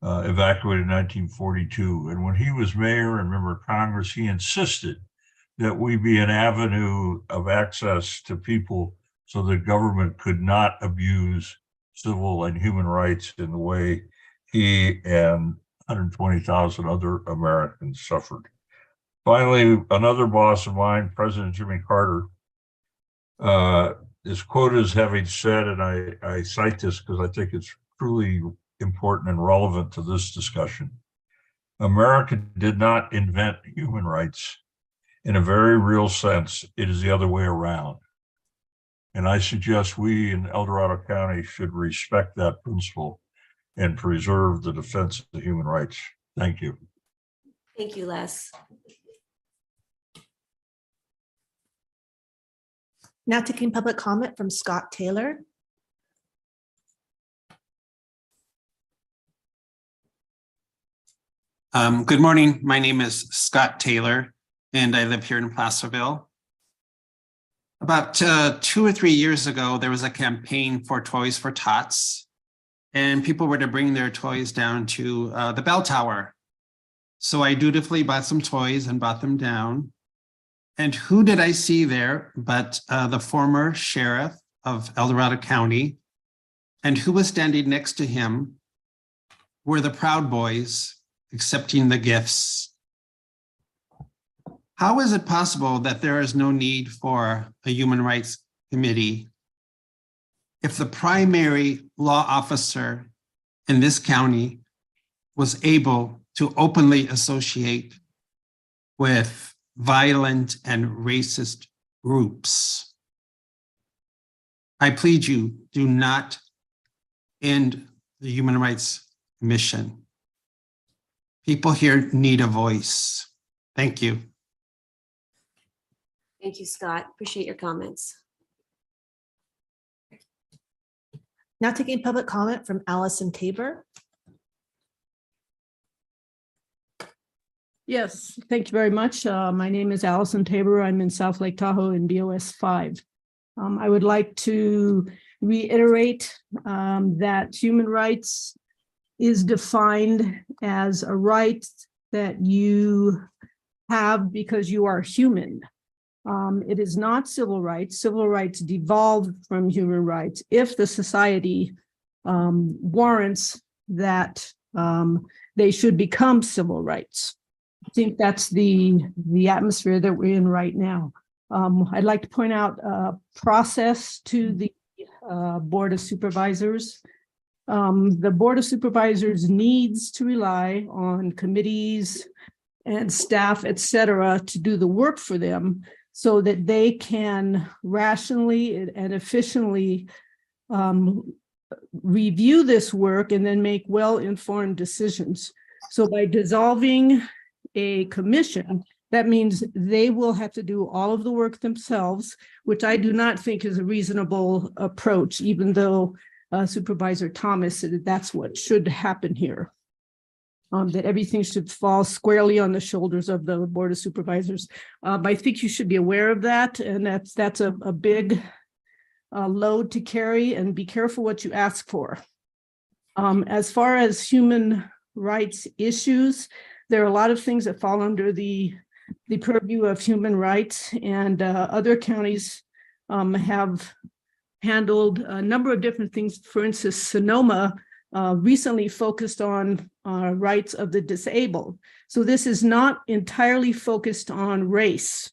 F: evacuated in 1942. And when he was mayor and member of Congress, he insisted that we be an avenue of access to people so that government could not abuse civil and human rights in the way he and 120,000 other Americans suffered. Finally, another boss of mine, President Jimmy Carter, is quoted as having said, and I cite this because I think it's truly important and relevant to this discussion: America did not invent human rights. In a very real sense, it is the other way around. And I suggest we in El Dorado County should respect that principle and preserve the defense of human rights. Thank you.
A: Thank you, Les.
G: Now taking public comment from Scott Taylor.
W: Good morning. My name is Scott Taylor, and I live here in Placerville. About 2 or 3 years ago, there was a campaign for Toys for Tots, and people were to bring their toys down to the bell tower. So I dutifully bought some toys and brought them down. And who did I see there but the former sheriff of El Dorado County? And who was standing next to him were the Proud Boys accepting the gifts. How is it possible that there is no need for a human rights committee if the primary law officer in this county was able to openly associate with violent and racist groups? I plead you, do not end the Human Rights Commission. People here need a voice. Thank you.
A: Thank you, Scott. Appreciate your comments.
G: Now taking public comment from Allison Tabor.
X: Yes, thank you very much. My name is Allison Tabor. I'm in South Lake Tahoe in BOS 5. I would like to reiterate that human rights is defined as a right that you have because you are human. It is not civil rights. Civil rights devolved from human rights if the society warrants that they should become civil rights. I think that's the atmosphere that we're in right now. I'd like to point out a process to the Board of Supervisors. The Board of Supervisors needs to rely on committees and staff, et cetera, to do the work for them so that they can rationally and efficiently review this work and then make well-informed decisions. So by dissolving a commission, that means they will have to do all of the work themselves, which I do not think is a reasonable approach, even though Supervisor Thomas said that that's what should happen here. That everything should fall squarely on the shoulders of the Board of Supervisors. I think you should be aware of that, and that's a big load to carry, and be careful what you ask for. As far as human rights issues, there are a lot of things that fall under the purview of human rights, and other counties have handled a number of different things. For instance, Sonoma recently focused on rights of the disabled. So this is not entirely focused on race.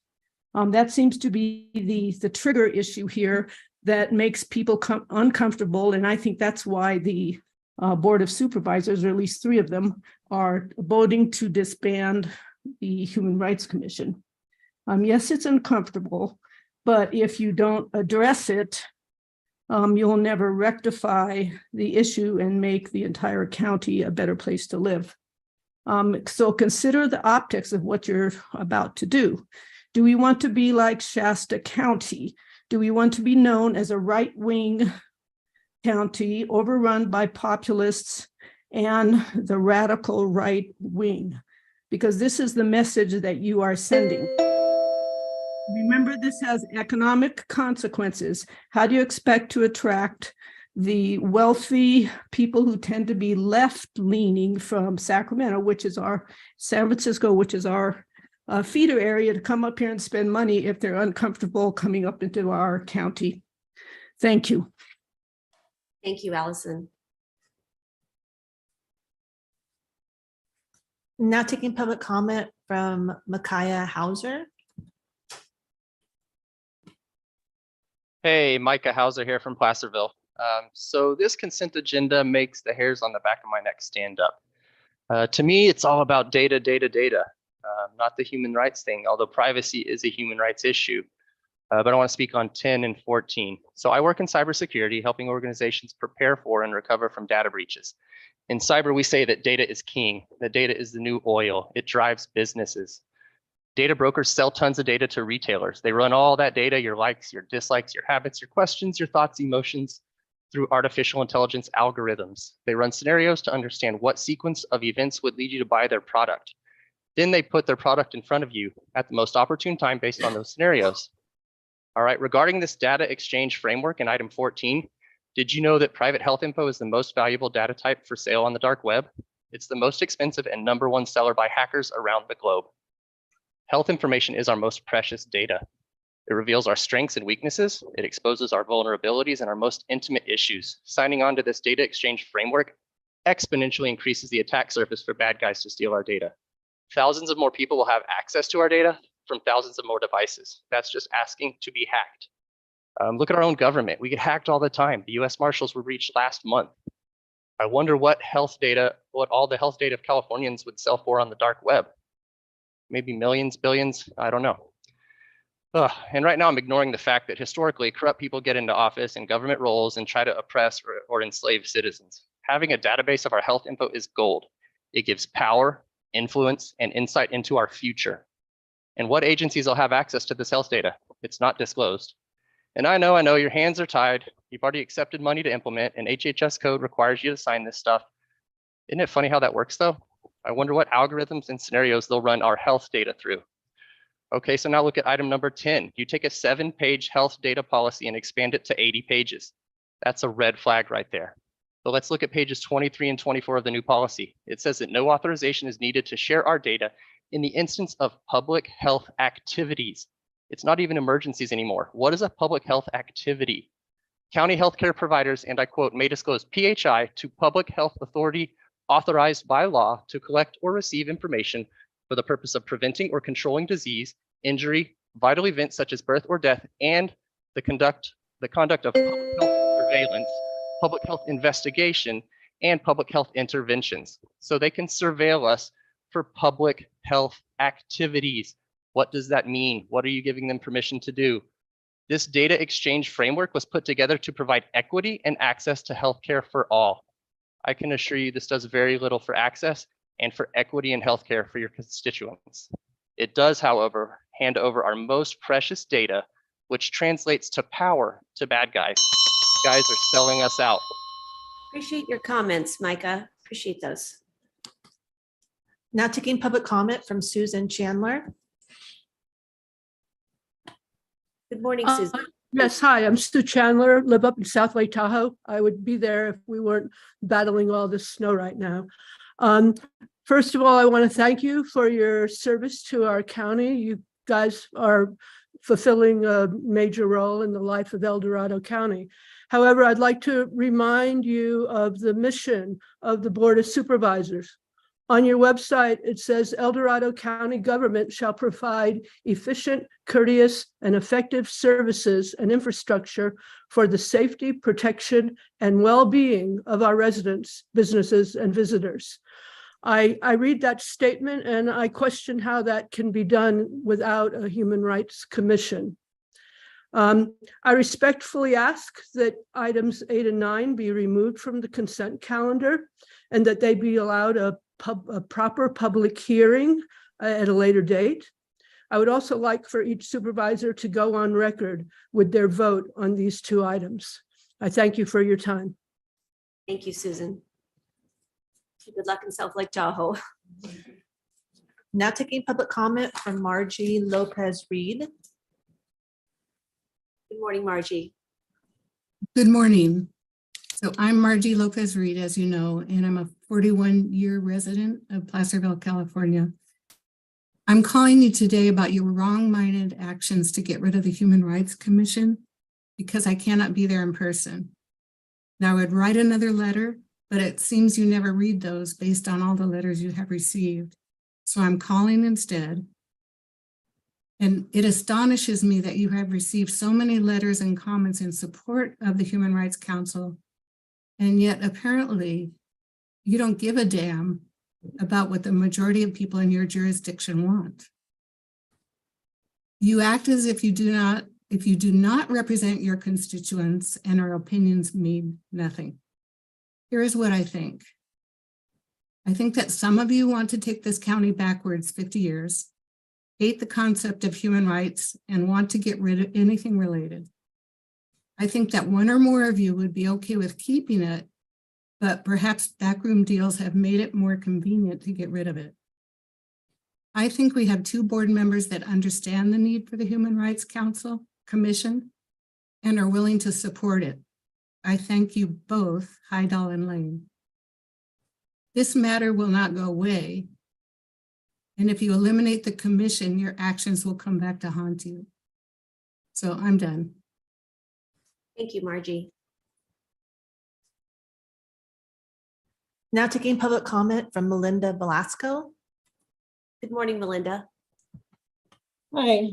X: That seems to be the trigger issue here that makes people uncomfortable. And I think that's why the Board of Supervisors, or at least 3 of them, are voting to disband the Human Rights Commission. Yes, it's uncomfortable, but if you don't address it, you'll never rectify the issue and make the entire county a better place to live. So consider the optics of what you're about to do. Do we want to be like Shasta County? Do we want to be known as a right-wing county overrun by populists and the radical right wing? Because this is the message that you are sending. Remember, this has economic consequences. How do you expect to attract the wealthy people who tend to be left-leaning from Sacramento, which is our San Francisco, which is our feeder area, to come up here and spend money if they're uncomfortable coming up into our county? Thank you.
A: Thank you, Allison.
G: Now taking public comment from Micaiah Hauser.
H: Hey, Micah Hauser here from Placerville. So this consent agenda makes the hairs on the back of my neck stand up. To me, it's all about data, not the human rights thing, although privacy is a human rights issue. But I want to speak on 10 and 14. So I work in cybersecurity, helping organizations prepare for and recover from data breaches. In cyber, we say that data is king, that data is the new oil. It drives businesses. Data brokers sell tons of data to retailers. They run all that data, your likes, your dislikes, your habits, your questions, your thoughts, emotions, through artificial intelligence algorithms. They run scenarios to understand what sequence of events would lead you to buy their product. Then they put their product in front of you at the most opportune time based on those scenarios. All right, regarding this data exchange framework in item 14, did you know that private health info is the most valuable data type for sale on the dark web? It's the most expensive and #1 seller by hackers around the globe. Health information is our most precious data. It reveals our strengths and weaknesses. It exposes our vulnerabilities and our most intimate issues. Signing on to this data exchange framework exponentially increases the attack surface for bad guys to steal our data. Thousands of more people will have access to our data from thousands of more devices. That's just asking to be hacked. Look at our own government. We get hacked all the time. The US Marshals were breached last month. I wonder what all the health data of Californians would sell for on the dark web. Maybe millions, billions, I don't know. And right now I'm ignoring the fact that historically corrupt people get into office and government roles and try to oppress or enslave citizens. Having a database of our health info is gold. It gives power, influence, and insight into our future. And what agencies will have access to this health data? It's not disclosed. And I know your hands are tied. You've already accepted money to implement, and HHS code requires you to sign this stuff. Isn't it funny how that works though? I wonder what algorithms and scenarios they'll run our health data through. Okay, so now look at item number 10. You take a 7-page health data policy and expand it to 80 pages. That's a red flag right there. So let's look at pages 23 and 24 of the new policy. It says that no authorization is needed to share our data in the instance of public health activities. It's not even emergencies anymore. What is a public health activity? County healthcare providers, and I quote, may disclose PHI to public health authority authorized by law to collect or receive information for the purpose of preventing or controlling disease, injury, vital events such as birth or death, and the conduct of public health surveillance, public health investigation, and public health interventions. So they can surveil us for public health activities. What does that mean? What are you giving them permission to do? This data exchange framework was put together to provide equity and access to healthcare for all. I can assure you this does very little for access and for equity in healthcare for your constituents. It does, however, hand over our most precious data, which translates to power to bad guys. Guys are selling us out.
A: Appreciate your comments, Micah. Appreciate those.
G: Now taking public comment from Susan Chandler.
A: Good morning, Susan.
X: Yes, hi, I'm Sue Chandler, live up in South Lake Tahoe. I would be there if we weren't battling all this snow right now. First of all, I want to thank you for your service to our county. You guys are fulfilling a major role in the life of El Dorado County. However, I'd like to remind you of the mission of the Board of Supervisors. On your website, it says El Dorado County government shall provide efficient, courteous, and effective services and infrastructure for the safety, protection, and well-being of our residents, businesses, and visitors. I read that statement and I question how that can be done without a Human Rights Commission. I respectfully ask that items 8 and 9 be removed from the consent calendar and that they be allowed a proper public hearing at a later date. I would also like for each supervisor to go on record with their vote on these 2 items. I thank you for your time.
A: Thank you, Susan. Good luck in South Lake Tahoe.
G: Now taking public comment from Margie Lopez Reed.
A: Good morning, Margie.
I: Good morning. So I'm Margie Lopez Reed, as you know, and I'm a 41-year resident of Placerville, California. I'm calling you today about your wrong-minded actions to get rid of the Human Rights Commission because I cannot be there in person. Now, I would write another letter, but it seems you never read those based on all the letters you have received. So I'm calling instead. And it astonishes me that you have received so many letters and comments in support of the Human Rights Council, and yet apparently you don't give a damn about what the majority of people in your jurisdiction want. You act as if you do not represent your constituents and our opinions mean nothing. Here is what I think. I think that some of you want to take this county backwards 50 years, hate the concept of human rights, and want to get rid of anything related. I think that one or more of you would be okay with keeping it, but perhaps backroom deals have made it more convenient to get rid of it. I think we have 2 board members that understand the need for the Human Rights Commission and are willing to support it. I thank you both, Hydal and Lane. This matter will not go away. And if you eliminate the commission, your actions will come back to haunt you. So I'm done.
A: Thank you, Margie.
G: Now taking public comment from Melinda Velasco.
A: Good morning, Melinda.
J: Hi,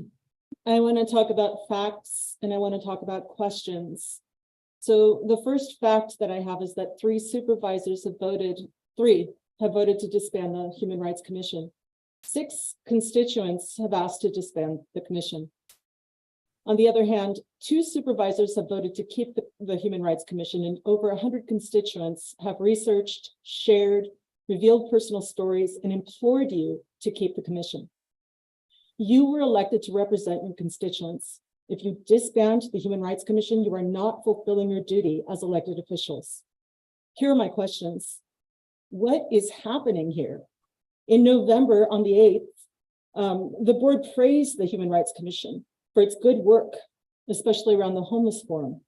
J: I want to talk about facts and I want to talk about questions. So the first fact that I have is that 3 supervisors have voted, 3 have voted to disband the Human Rights Commission. 6 constituents have asked to disband the commission. On the other hand, 2 supervisors have voted to keep the Human Rights Commission, and over 100 constituents have researched, shared, revealed personal stories, and implored you to keep the commission. You were elected to represent your constituents. If you disband the Human Rights Commission, you are not fulfilling your duty as elected officials. Here are my questions. What is happening here? In November, on the 8th, the board praised the Human Rights Commission for its good work, especially around the homeless forum.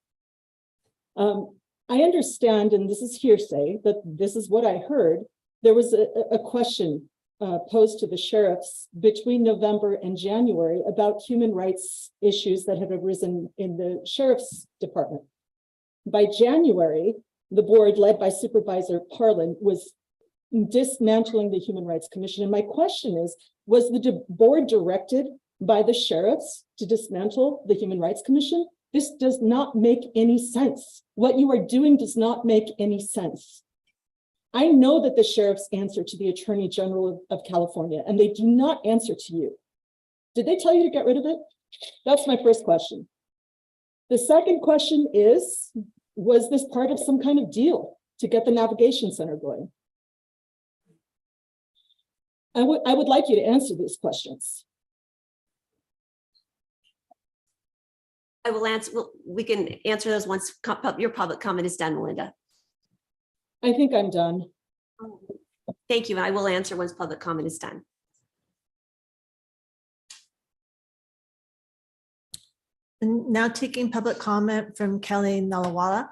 J: I understand, and this is hearsay, that this is what I heard. There was a question posed to the sheriffs between November and January about human rights issues that had arisen in the sheriff's department. By January, the board led by Supervisor Parlin was dismantling the Human Rights Commission. And my question is, was the board directed by the sheriffs to dismantle the Human Rights Commission? This does not make any sense. What you are doing does not make any sense. I know that the sheriffs answer to the Attorney General of California, and they do not answer to you. Did they tell you to get rid of it? That's my first question. The second question is, was this part of some kind of deal to get the navigation center going? I would like you to answer these questions.
A: I will answer. We can answer those once your public comment is done, Melinda.
J: I think I'm done.
A: Thank you. And I will answer once public comment is done.
G: And now taking public comment from Kelly Nalawala.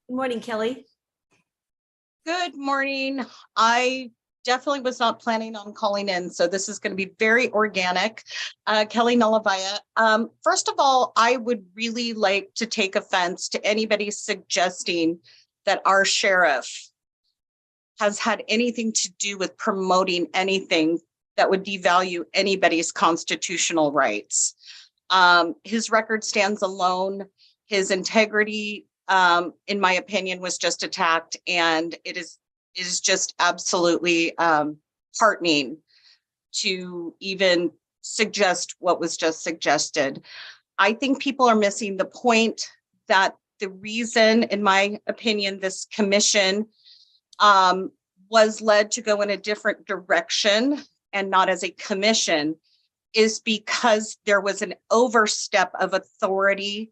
A: Good morning, Kelly.
K: Good morning. I definitely was not planning on calling in, so this is going to be very organic. Kelly Nullabaya. First of all, I would really like to take offense to anybody suggesting that our sheriff has had anything to do with promoting anything that would devalue anybody's constitutional rights. His record stands alone. His integrity, in my opinion, was just attacked, and it is just absolutely heartening to even suggest what was just suggested. I think people are missing the point that the reason, in my opinion, this commission was led to go in a different direction and not as a commission is because there was an overstep of authority,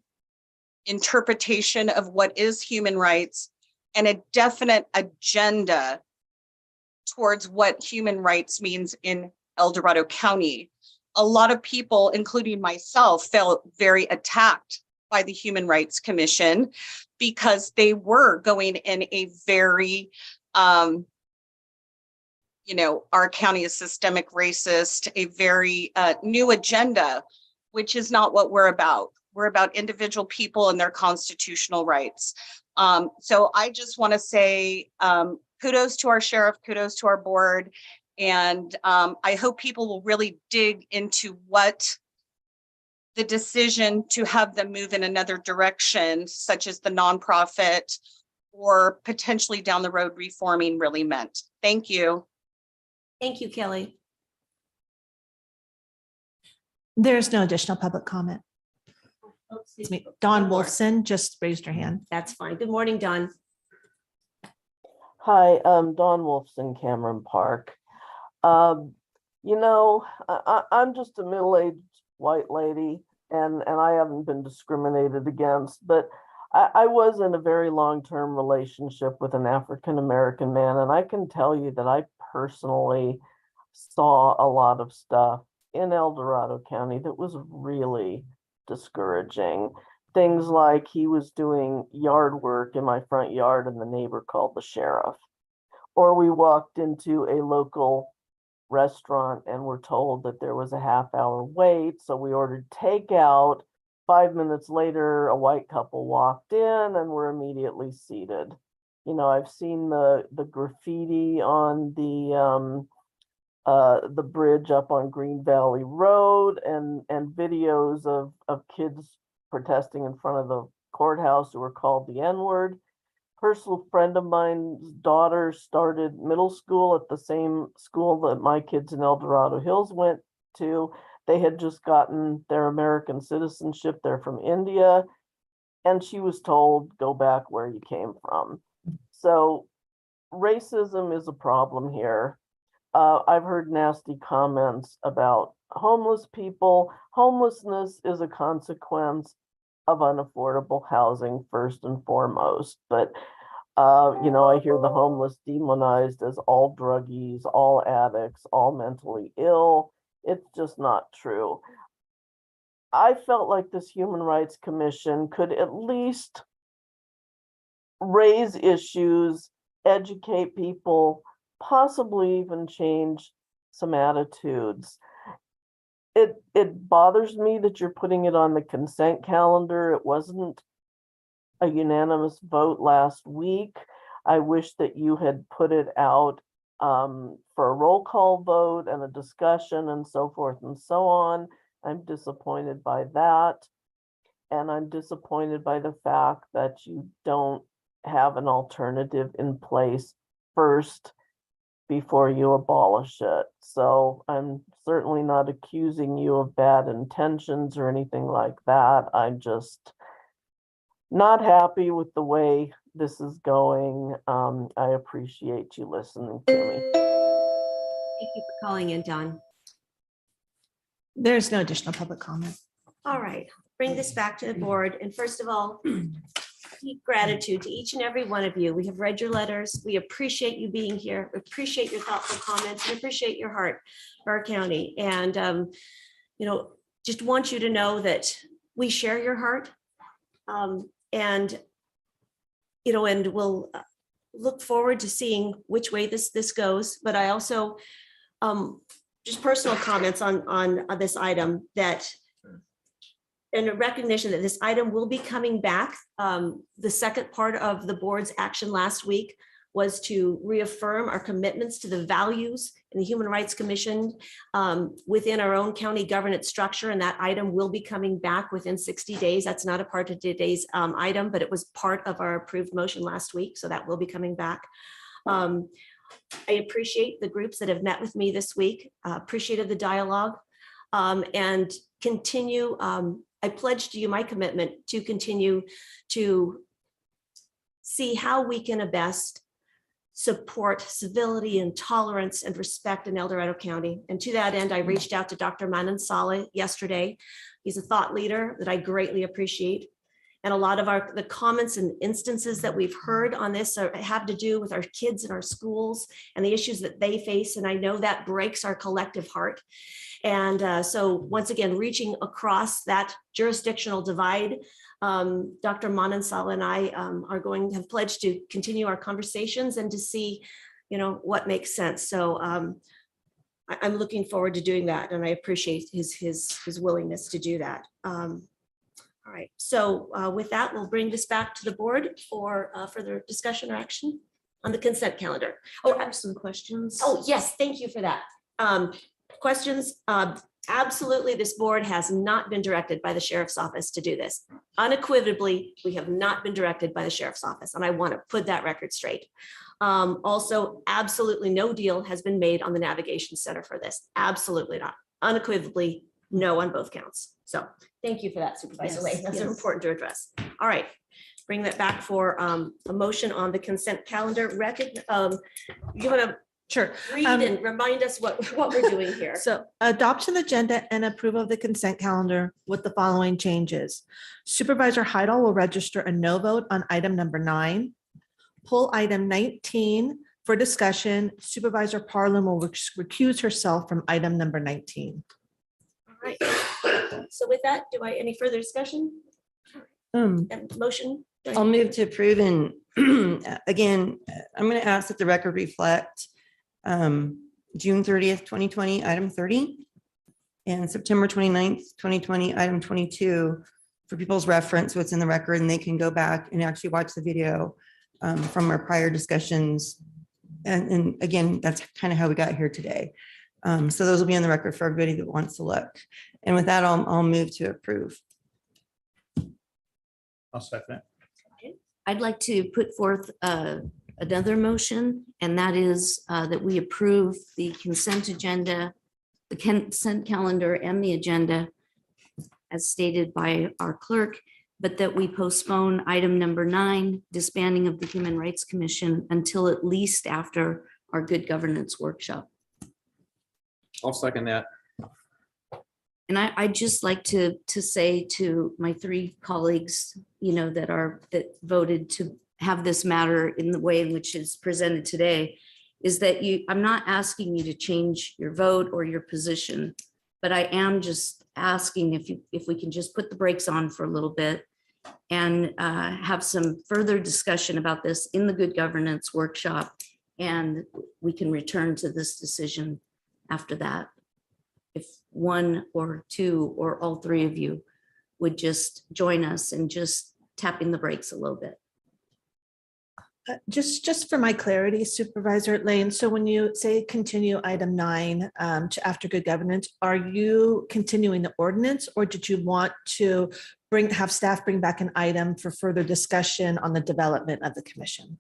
K: interpretation of what is human rights, and a definite agenda towards what human rights means in El Dorado County. A lot of people, including myself, felt very attacked by the Human Rights Commission because they were going in a very, our county is systemic racist, a very new agenda, which is not what we're about. We're about individual people and their constitutional rights. So I just want to say kudos to our sheriff, kudos to our board. And I hope people will really dig into what the decision to have them move in another direction, such as the nonprofit or potentially down the road reforming, really meant. Thank you.
A: Thank you, Kelly.
G: There's no additional public comment. Excuse me. Dawn Wolfson just raised her hand.
A: That's fine. Good morning, Dawn.
L: Hi, Dawn Wolfson, Cameron Park. I'm just a middle-aged white lady, and I haven't been discriminated against, but I was in a very long-term relationship with an African-American man, and I can tell you that I personally saw a lot of stuff in El Dorado County that was really discouraging. Things like he was doing yard work in my front yard and the neighbor called the sheriff. Or we walked into a local restaurant and were told that there was a half-hour wait, so we ordered takeout. 5 minutes later, a white couple walked in and were immediately seated. I've seen the graffiti on the bridge up on Green Valley Road and videos of kids protesting in front of the courthouse who were called the N-word. Personal friend of mine's daughter started middle school at the same school that my kids in El Dorado Hills went to. They had just gotten their American citizenship. They're from India. And she was told, go back where you came from. So racism is a problem here. I've heard nasty comments about homeless people. Homelessness is a consequence of unaffordable housing first and foremost. But, I hear the homeless demonized as all druggies, all addicts, all mentally ill. It's just not true. I felt like this Human Rights Commission could at least raise issues, educate people, possibly even change some attitudes. it bothers me that you're putting it on the consent calendar. It wasn't a unanimous vote last week. I wish that you had put it out for a roll call vote and a discussion and so forth and so on. I'm disappointed by that. And I'm disappointed by the fact that you don't have an alternative in place first before you abolish it. So I'm certainly not accusing you of bad intentions or anything like that. I'm just not happy with the way this is going. I appreciate you listening to me.
A: Thank you for calling in, Don.
G: There's no additional public comment.
A: All right, bring this back to the board. And first of all, deep gratitude to each and every one of you. We have read your letters. We appreciate you being here. We appreciate your thoughtful comments. We appreciate your heart for our county. And, just want you to know that we share your heart. And we'll look forward to seeing which way this goes. But I also, just personal comments on this item that, in a recognition that this item will be coming back. The second part of the board's action last week was to reaffirm our commitments to the values in the Human Rights Commission within our own county governance structure. And that item will be coming back within 60 days. That's not a part of today's item, but it was part of our approved motion last week. So that will be coming back. I appreciate the groups that have met with me this week, appreciated the dialogue, and continue. I pledge to you my commitment to continue to see how we can best support civility and tolerance and respect in El Dorado County. And to that end, I reached out to Dr. Manan Saleh yesterday. He's a thought leader that I greatly appreciate. And a lot of the comments and instances that we've heard on this have to do with our kids in our schools and the issues that they face. And I know that breaks our collective heart. And so once again, reaching across that jurisdictional divide, Dr. Manan Saleh and I have pledged to continue our conversations and to see, what makes sense. So I'm looking forward to doing that. And I appreciate his willingness to do that. All right, so with that, we'll bring this back to the board for further discussion or action on the consent calendar. Oh, I have some questions. Oh, yes, thank you for that. Questions? Absolutely, this board has not been directed by the sheriff's office to do this. Unequivocally, we have not been directed by the sheriff's office, and I want to put that record straight. Also, absolutely no deal has been made on the navigation center for this. Absolutely not. Unequivocally, no on both counts. So thank you for that, Supervisor Lay. That's important to address. All right, bring that back for a motion on the consent calendar. You want to read and remind us what we're doing here.
G: So adoption agenda and approval of the consent calendar with the following changes. Supervisor Heidel will register a no vote on item number 9. Pull item 19 for discussion. Supervisor Parlin will recuse herself from item number 19.
A: All right. So with that, any further discussion? And motion?
D: I'll move to approve. And again, I'm going to ask that the record reflect June 30th, 2020, item 30, and September 29th, 2020, item 22, for people's reference, what's in the record, and they can go back and actually watch the video from our prior discussions. And again, that's kind of how we got here today. So those will be on the record for everybody that wants to look. And with that, I'll move to approve.
M: I'll second it.
N: I'd like to put forth another motion, and that is that we approve the consent agenda, the consent calendar and the agenda as stated by our clerk, but that we postpone item number 9, disbanding of the Human Rights Commission, until at least after our good governance workshop.
M: I'll second that.
N: And I'd just like to say to my 3 colleagues, that voted to have this matter in the way in which it's presented today, is that I'm not asking you to change your vote or your position, but I am just asking if we can just put the brakes on for a little bit and have some further discussion about this in the good governance workshop, and we can return to this decision after that. if one or two or all three of you would just join us and just tapping the brakes a little bit.
G: Just for my clarity, Supervisor Lane, so when you say continue item 9 to after good governance, are you continuing the ordinance, or did you want to have staff bring back an item for further discussion on the development of the commission?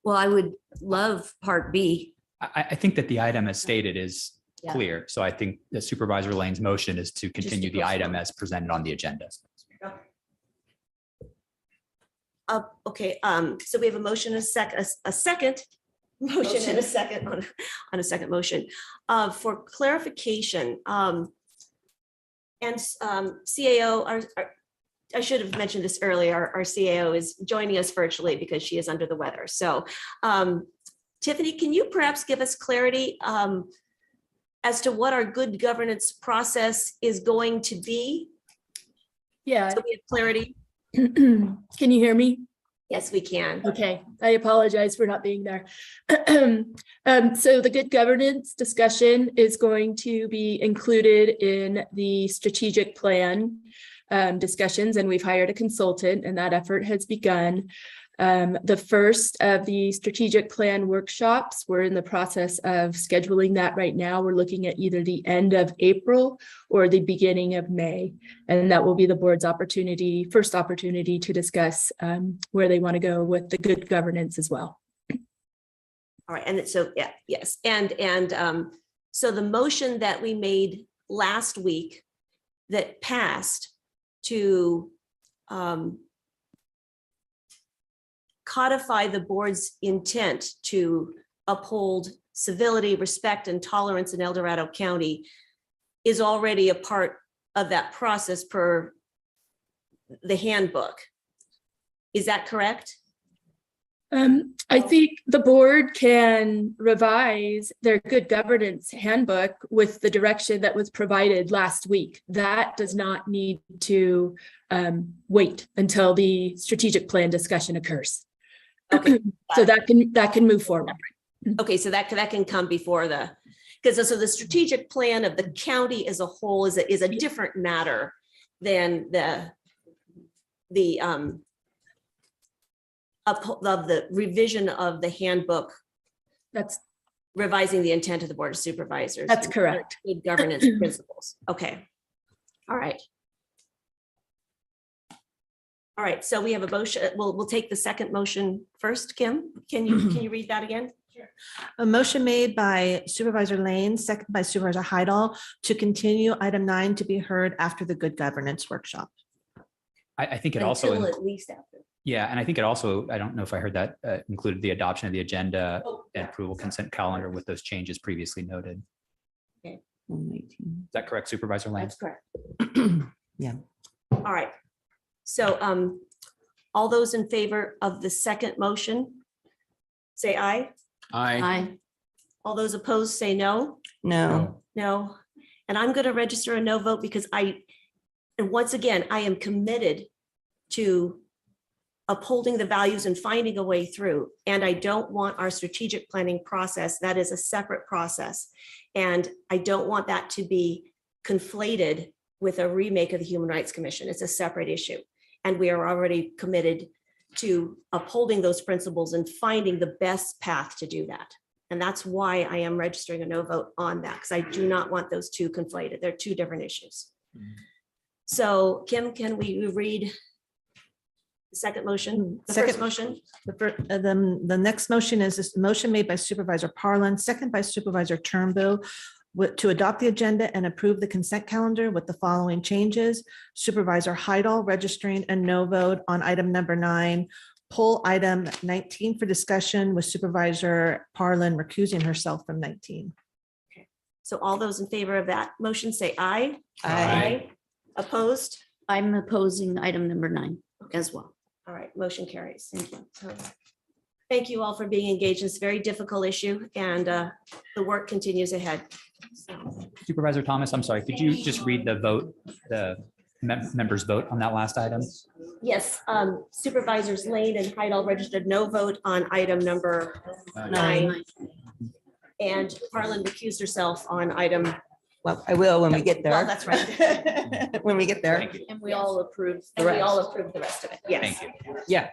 N: Well, I would love part B.
P: I think that the item as stated is
N: Yeah.
P: clear. So I think the Supervisor Lane's motion is to continue the
N: go
P: item
N: forward.
P: as presented on the agenda.
A: Okay, so we have a motion, a second motion and a second on a second motion. For clarification, and CAO, I should have mentioned this earlier, our CAO is joining us virtually because she is under the weather. So Tiffany, can you perhaps give us clarity as to what our good governance process is going to be?
Q: Yeah.
A: So we have clarity.
Q: Can you hear me?
A: Yes, we can.
Q: Okay, I apologize for not being there. So the good governance discussion is going to be included in the strategic plan discussions, and we've hired a consultant, and that effort has begun. The first of the strategic plan workshops, we're in the process of scheduling that right now. We're looking at either the end of April or the beginning of May. And that will be the board's first opportunity to discuss where they want to go with the good governance as well.
A: All right, and so, yeah, yes, and so the motion that we made last week that passed to codify the board's intent to uphold civility, respect, and tolerance in El Dorado County is already a part of that process per the handbook. Is that correct?
Q: I think the board can revise their good governance handbook with the direction that was provided last week. That does not need to wait until the strategic plan discussion occurs.
A: Okay.
Q: So that can move forward.
A: Okay, so that can come before because so the strategic plan of the county as a whole is a different matter than the of the revision of the handbook.
Q: That's
A: revising the intent of the Board of Supervisors.
Q: That's correct.
A: Good governance principles. Okay. All right. All right, so we have a motion. We'll take the second motion first. Kim, can you read that again?
G: Sure. A motion made by Supervisor Lane, second by Supervisor Heidel, to continue item 9 to be heard after the good governance workshop.
P: I think it also,
A: Until at least after.
P: yeah, and I think it also, I don't know if I heard that included the adoption of the agenda and approval consent calendar with those changes previously noted.
A: Okay.
P: Is that correct, Supervisor Lane?
A: That's correct.
D: Yeah.
A: All right. So all those in favor of the second motion, say aye.
P: Aye.
A: All those opposed, say no.
D: No.
A: No. And I'm going to register a no vote because and once again, I am committed to upholding the values and finding a way through. And I don't want our strategic planning process, that is a separate process. And I don't want that to be conflated with a remake of the Human Rights Commission. It's a separate issue. And we are already committed to upholding those principles and finding the best path to do that. And that's why I am registering a no vote on that, because I do not want those two conflated. They're two different issues. So Kim, can we read the second motion? The first motion?
G: The next motion is this motion made by Supervisor Parlin, second by Supervisor Turnbull, to adopt the agenda and approve the consent calendar with the following changes. Supervisor Heidel registering a no vote on item number 9, pull item 19 for discussion with Supervisor Parlin recusing herself from 19.
A: Okay. So all those in favor of that motion say aye.
D: Aye.
A: Opposed?
N: I'm opposing item number 9 as well.
A: All right, motion carries. Thank you. Thank you all for being engaged in this very difficult issue, and the work continues ahead.
P: Supervisor Thomas, I'm sorry, could you just read the vote, the members' vote on that last item?
A: Yes, Supervisors Lane and Heidel registered no vote on item number 9. And Harlan recused herself on item.
D: Well, I will when we get there.
A: Well, that's right.
D: When we get there.
A: And we all approved,
D: The
A: the rest of it. Yes.
D: Yeah.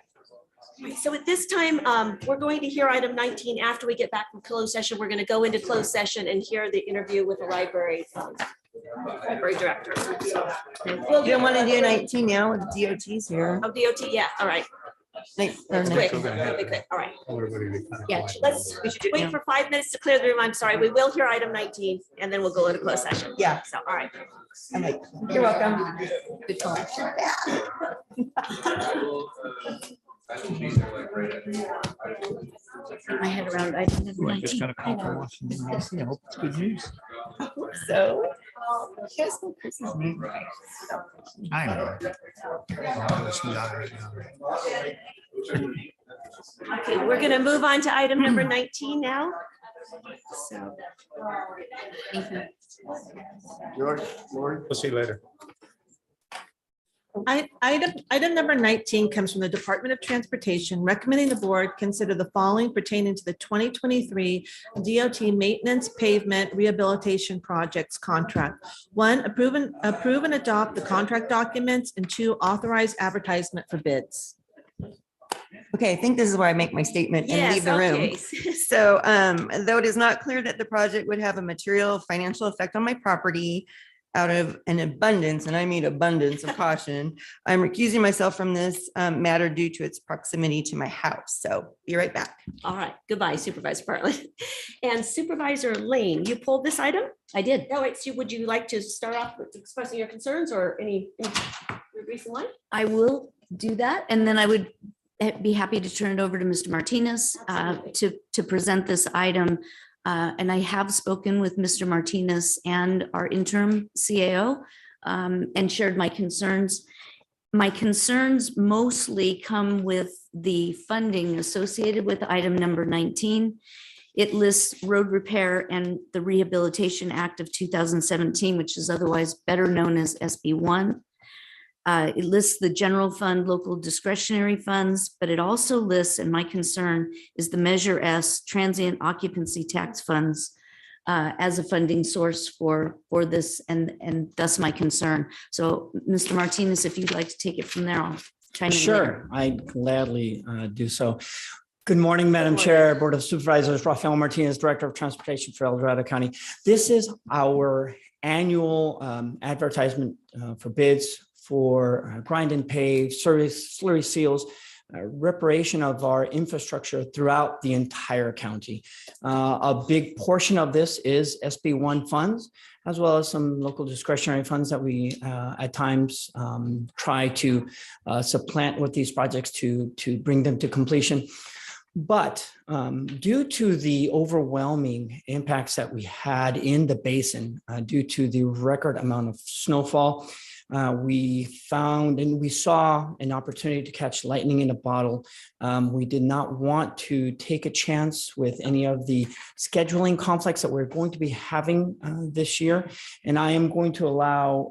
A: So at this time, we're going to hear item 19. After we get back from closed session, we're going to go into closed session and hear the interview with the library director.
D: You don't want to do 19 now with the DOTs here.
A: Oh, DOT, yeah, all right.
D: Quick.
A: All right. Yeah, we should wait for 5 minutes to clear the room. I'm sorry. We will hear item 19 and then we'll go into closed session.
D: Yeah.
A: So, all right.
D: You're welcome.
A: Good talk.
N: My head around item number 19.
F: I hope it's good news.
D: So.
F: I know.
A: Okay, we're going to move on to item number 19 now. So, thank you.
M: George, we'll see you later.
G: Item number 19 comes from the Department of Transportation, recommending the board consider the following pertaining to the 2023 DOT Maintenance Pavement Rehabilitation Projects Contract. 1, approve and adopt the contract documents, and 2, authorize advertisement for bids.
D: Okay, I think this is where I make my statement and
A: Yes,
D: leave the room.
A: okay.
D: So though it is not clear that the project would have a material financial effect on my property, out of an abundance, and I mean abundance of caution, I'm recusing myself from this matter due to its proximity to my house. So be right back.
A: All right, goodbye Supervisor Bartlett. And Supervisor Lane, you pulled this item?
N: I did.
A: No, wait, so would you like to start off with expressing your concerns or any reason why?
N: I will do that. And then I would be happy to turn it over to Mr. Martinez to present this item. And I have spoken with Mr. Martinez and our interim CAO and shared my concerns. My concerns mostly come with the funding associated with item number 19. It lists road repair and the Rehabilitation Act of 2017, which is otherwise better known as SB1. It lists the general fund, local discretionary funds, but it also lists, and my concern is the Measure S transient occupancy tax funds as a funding source for this, and thus my concern. So, Mr. Martinez, if you'd like to take it from there, I'll chime in later.
O: Sure, I'd gladly do so. Good morning, Madam Chair, Board of Supervisors, Rafael Martinez, Director of Transportation for El Dorado County. This is our annual advertisement for bids for grind and pave, slurry seals, reparation of our infrastructure throughout the entire county. A big portion of this is SB1 funds, as well as some local discretionary funds that we at times try to supplant with these projects to bring them to completion. But due to the overwhelming impacts that we had in the basin, due to the record amount of snowfall, we found and we saw an opportunity to catch lightning in a bottle. We did not want to take a chance with any of the scheduling conflicts that we're going to be having this year. And I am going to allow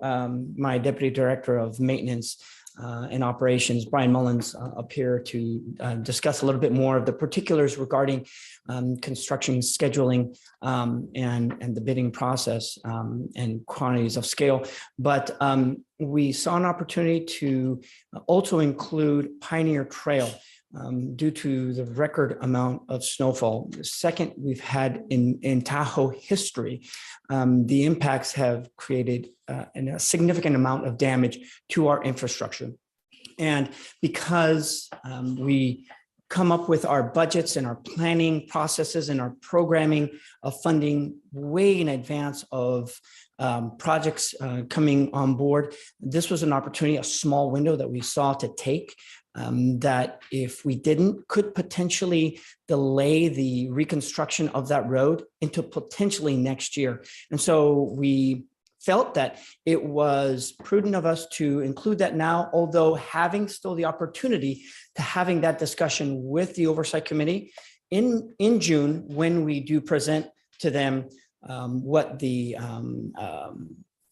O: my Deputy Director of Maintenance and Operations, Brian Mullins, up here to discuss a little bit more of the particulars regarding construction scheduling and the bidding process and quantities of scale. But we saw an opportunity to also include Pioneer Trail due to the record amount of snowfall. The second we've had in Tahoe history, the impacts have created a significant amount of damage to our infrastructure. And because we come up with our budgets and our planning processes and our programming of funding way in advance of projects coming on board, this was an opportunity, a small window that we saw to take that if we didn't, could potentially delay the reconstruction of that road into potentially next year. And so we felt that it was prudent of us to include that now, although having still the opportunity to having that discussion with the Oversight Committee in June when we do present to them what the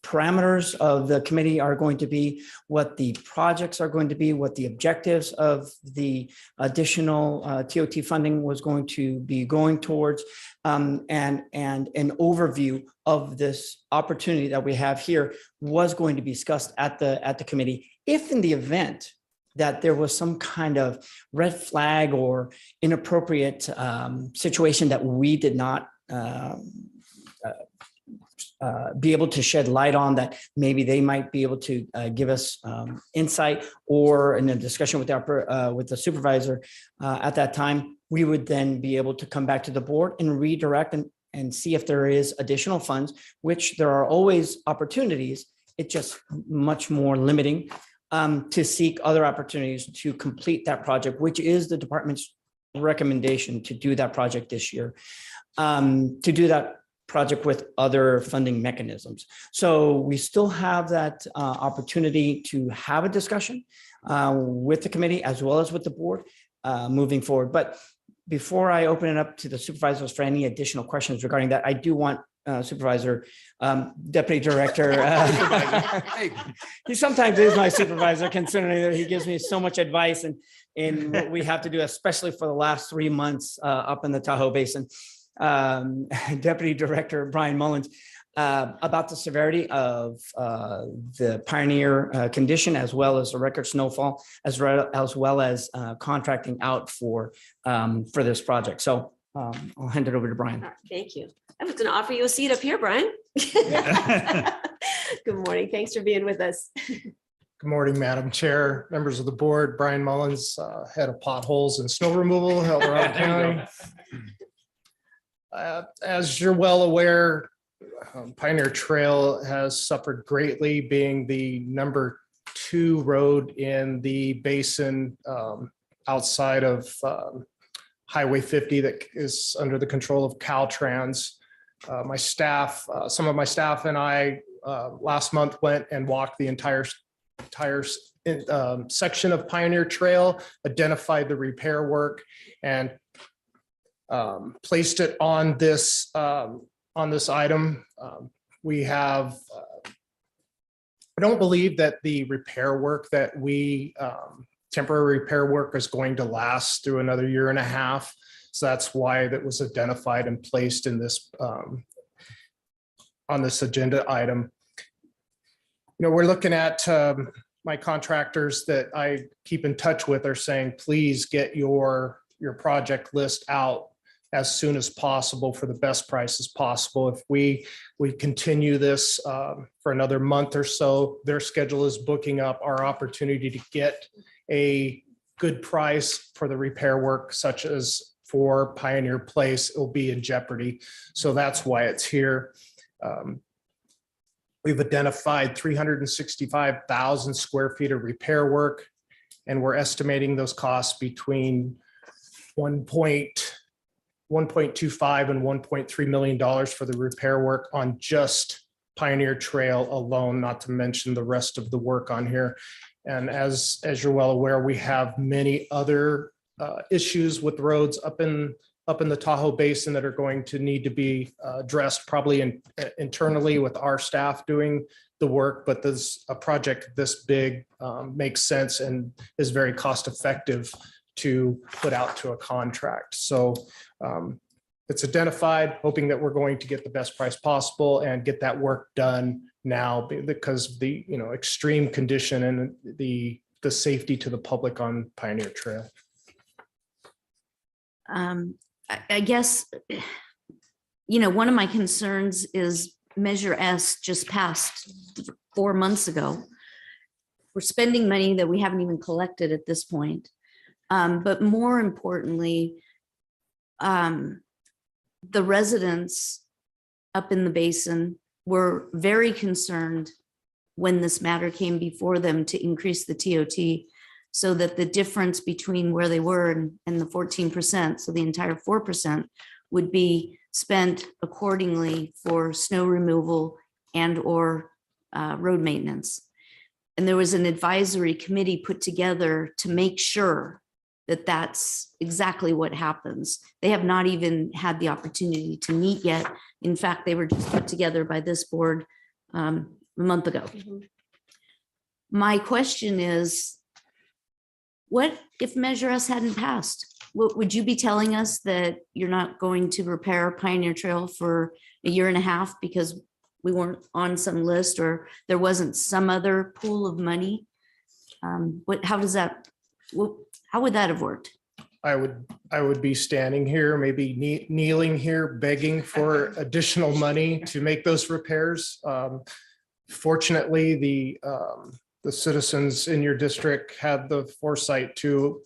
O: parameters of the committee are going to be, what the projects are going to be, what the objectives of the additional TOT funding was going to be going towards, and an overview of this opportunity that we have here was going to be discussed at the committee. If in the event that there was some kind of red flag or inappropriate situation that we did not be able to shed light on, that maybe they might be able to give us insight, or in a discussion with the supervisor at that time, we would then be able to come back to the board and redirect and see if there is additional funds, which there are always opportunities. It's just much more limiting to seek other opportunities to complete that project, which is the department's recommendation to do that project this year, to do that project with other funding mechanisms. So we still have that opportunity to have a discussion with the committee as well as with the board moving forward. But before I open it up to the supervisors for any additional questions regarding that, I do want Supervisor, Deputy Director. He sometimes is my supervisor, considering that he gives me so much advice in what we have to do, especially for the last 3 months up in the Tahoe Basin. Deputy Director Brian Mullins, about the severity of the Pioneer condition, as well as the record snowfall, as well as contracting out for this project. So I'll hand it over to Brian.
A: Thank you. I was going to offer you a seat up here, Brian. Good morning. Thanks for being with us.
M: Good morning, Madam Chair, members of the board. Brian Mullins, head of potholes and snow removal, El Dorado County. As you're well aware, Pioneer Trail has suffered greatly, being the #2 road in the basin outside of Highway 50 that is under the control of Caltrans. My staff, some of my staff and I last month went and walked the entire section of Pioneer Trail, identified the repair work, and placed it on this item. We have, I don't believe that the repair work that temporary repair work is going to last through another 1.5 years. So that's why that was identified and placed in this on this agenda item. You know, we're looking at my contractors that I keep in touch with are saying, please get your project list out as soon as possible for the best prices possible. If we continue this for another month or so, their schedule is booking up. Our opportunity to get a good price for the repair work, such as for Pioneer Place, will be in jeopardy. So that's why it's here. We've identified 365,000 square feet of repair work, and we're estimating those costs between $1.25 and $1.3 million for the repair work on just Pioneer Trail alone, not to mention the rest of the work on here. And as you're well aware, we have many other issues with roads up in the Tahoe Basin that are going to need to be addressed, probably internally with our staff doing the work. But a project this big makes sense and is very cost effective to put out to a contract. So it's identified, hoping that we're going to get the best price possible and get that work done now, because of the extreme condition and the safety to the public on Pioneer Trail.
N: I guess, one of my concerns is Measure S just passed 4 months ago. We're spending money that we haven't even collected at this point. But more importantly, the residents up in the basin were very concerned when this matter came before them to increase the TOT, so that the difference between where they were and the 14%, so the entire 4%, would be spent accordingly for snow removal and or road maintenance. And there was an advisory committee put together to make sure that that's exactly what happens. They have not even had the opportunity to meet yet. In fact, they were just put together by this board
V: a month ago. My question is, what if Measure S hadn't passed? Would you be telling us that you're not going to repair Pioneer Trail for a year and a half because we weren't on some list or there wasn't some other pool of money? How would that have worked?
M: I would be standing here, maybe kneeling here, begging for additional money to make those repairs. Fortunately, the citizens in your district had the foresight to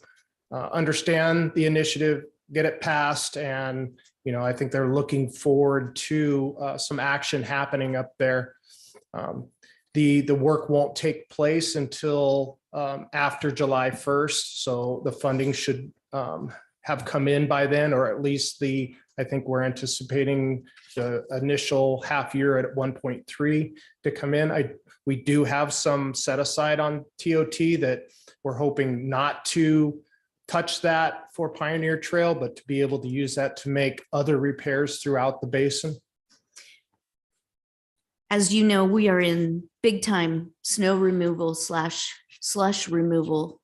M: understand the initiative, get it passed, and I think they're looking forward to some action happening up there. The work won't take place until after July 1st, so the funding should have come in by then, or at least I think we're anticipating the initial half year at 1.3 to come in. We do have some set aside on TOT that we're hoping not to touch that for Pioneer Trail, but to be able to use that to make other repairs throughout the basin.
V: As you know, we are in big time snow removal / slush removal.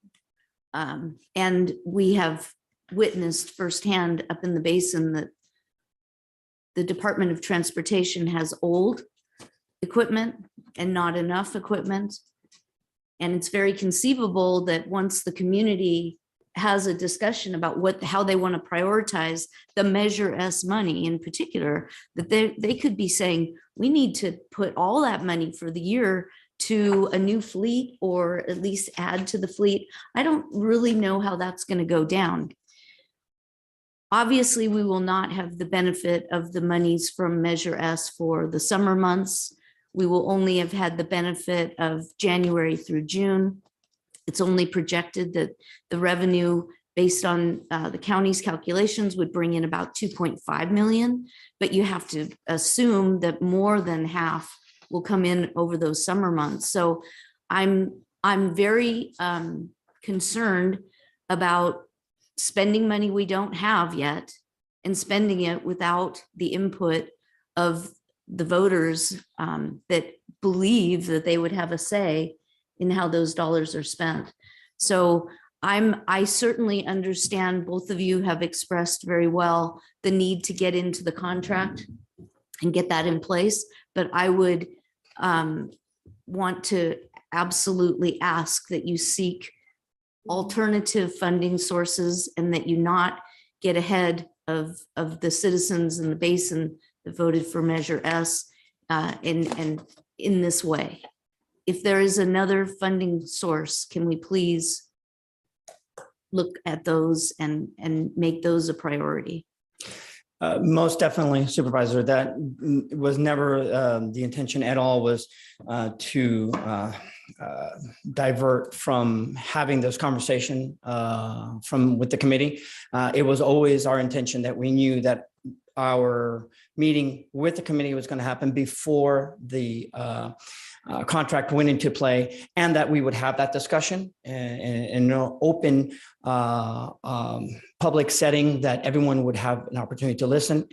V: And we have witnessed firsthand up in the basin that the Department of Transportation has old equipment and not enough equipment. And it's very conceivable that once the community has a discussion about how they want to prioritize the Measure S money in particular, that they could be saying, we need to put all that money for the year to a new fleet, or at least add to the fleet. I don't really know how that's going to go down. Obviously, we will not have the benefit of the monies from Measure S for the summer months. We will only have had the benefit of January through June. It's only projected that the revenue based on the county's calculations would bring in about 2.5 million, but you have to assume that more than half will come in over those summer months. So I'm very concerned about spending money we don't have yet and spending it without the input of the voters that believe that they would have a say in how those dollars are spent. So I certainly understand both of you have expressed very well the need to get into the contract and get that in place, but I would want to absolutely ask that you seek alternative funding sources and that you not get ahead of the citizens in the basin that voted for Measure S in this way. If there is another funding source, can we please look at those and make those a priority?
O: Most definitely, Supervisor. That was never the intention at all, was to divert from having this conversation with the committee. It was always our intention that we knew that our meeting with the committee was going to happen before the contract went into play, and that we would have that discussion in an open public setting, that everyone would have an opportunity to listen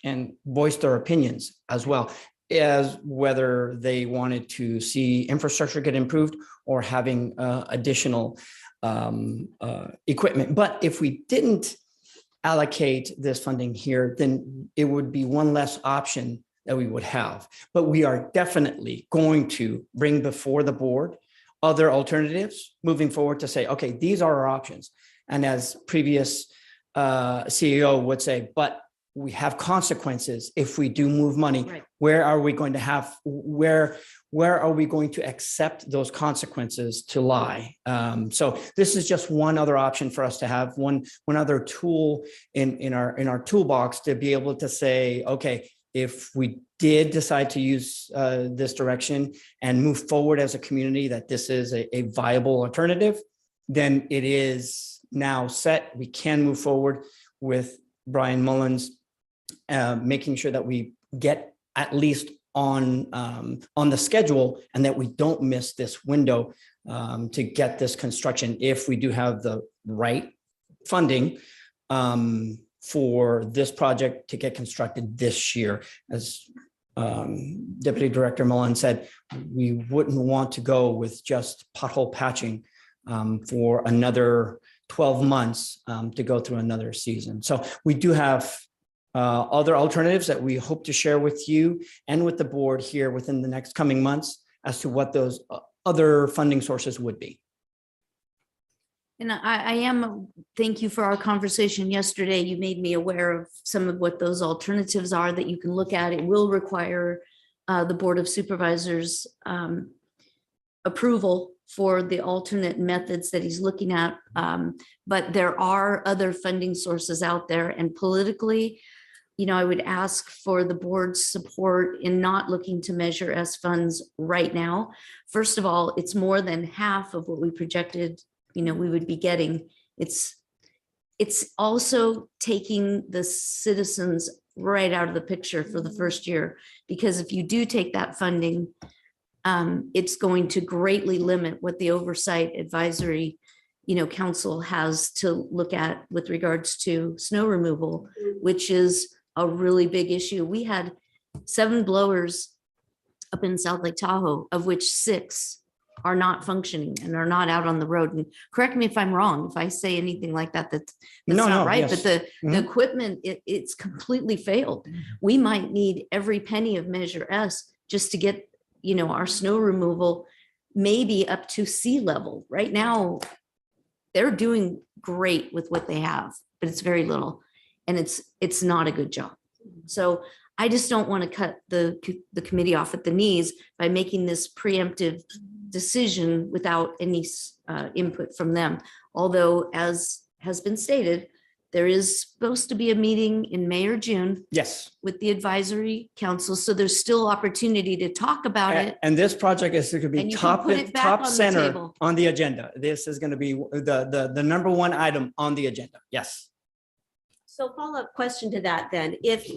O: and voice their opinions, as well as whether they wanted to see infrastructure get improved or having additional equipment. But if we didn't allocate this funding here, then it would be one less option that we would have. But we are definitely going to bring before the board other alternatives moving forward to say, okay, these are our options. And as previous CEO would say, but we have consequences if we do move money.
V: Right.
O: Where are we going to have, where are we going to accept those consequences to lie? So this is just one other option for us to have, one other tool in our toolbox to be able to say, okay, if we did decide to use this direction and move forward as a community, that this is a viable alternative, then it is now set. We can move forward with Brian Mullins, making sure that we get at least on the schedule, and that we don't miss this window to get this construction if we do have the right funding for this project to get constructed this year. As Deputy Director Mullen said, we wouldn't want to go with just pothole patching for another 12 months to go through another season. So we do have other alternatives that we hope to share with you and with the board here within the next coming months as to what those other funding sources would be.
V: And thank you for our conversation yesterday. You made me aware of some of what those alternatives are that you can look at. It will require the Board of Supervisors approval for the alternate methods that he's looking at. But there are other funding sources out there, and politically, I would ask for the board's support in not looking to Measure S funds right now. First of all, it's more than half of what we projected we would be getting. It's also taking the citizens right out of the picture for the first year, because if you do take that funding, it's going to greatly limit what the Oversight Advisory Council has to look at with regards to snow removal, which is a really big issue. We had 7 blowers up in South Lake Tahoe, of which 6 are not functioning and are not out on the road. And correct me if I'm wrong, if I say anything like that, that's not right.
O: Yes.
V: But the equipment, it's completely failed. We might need every penny of Measure S just to get, our snow removal maybe up to sea level. Right now, they're doing great with what they have, but it's very little, and it's not a good job. So I just don't want to cut the committee off at the knees by making this preemptive decision without any input from them. Although, as has been stated, there is supposed to be a meeting in May or June.
O: Yes.
V: With the advisory council. So there's still opportunity to talk about it.
O: And this project is going to be
V: And you can put it back
O: top
V: on the
O: center
V: table.
O: on the agenda. This is going to be the number one item on the agenda. Yes.
A: So follow-up question to that then, if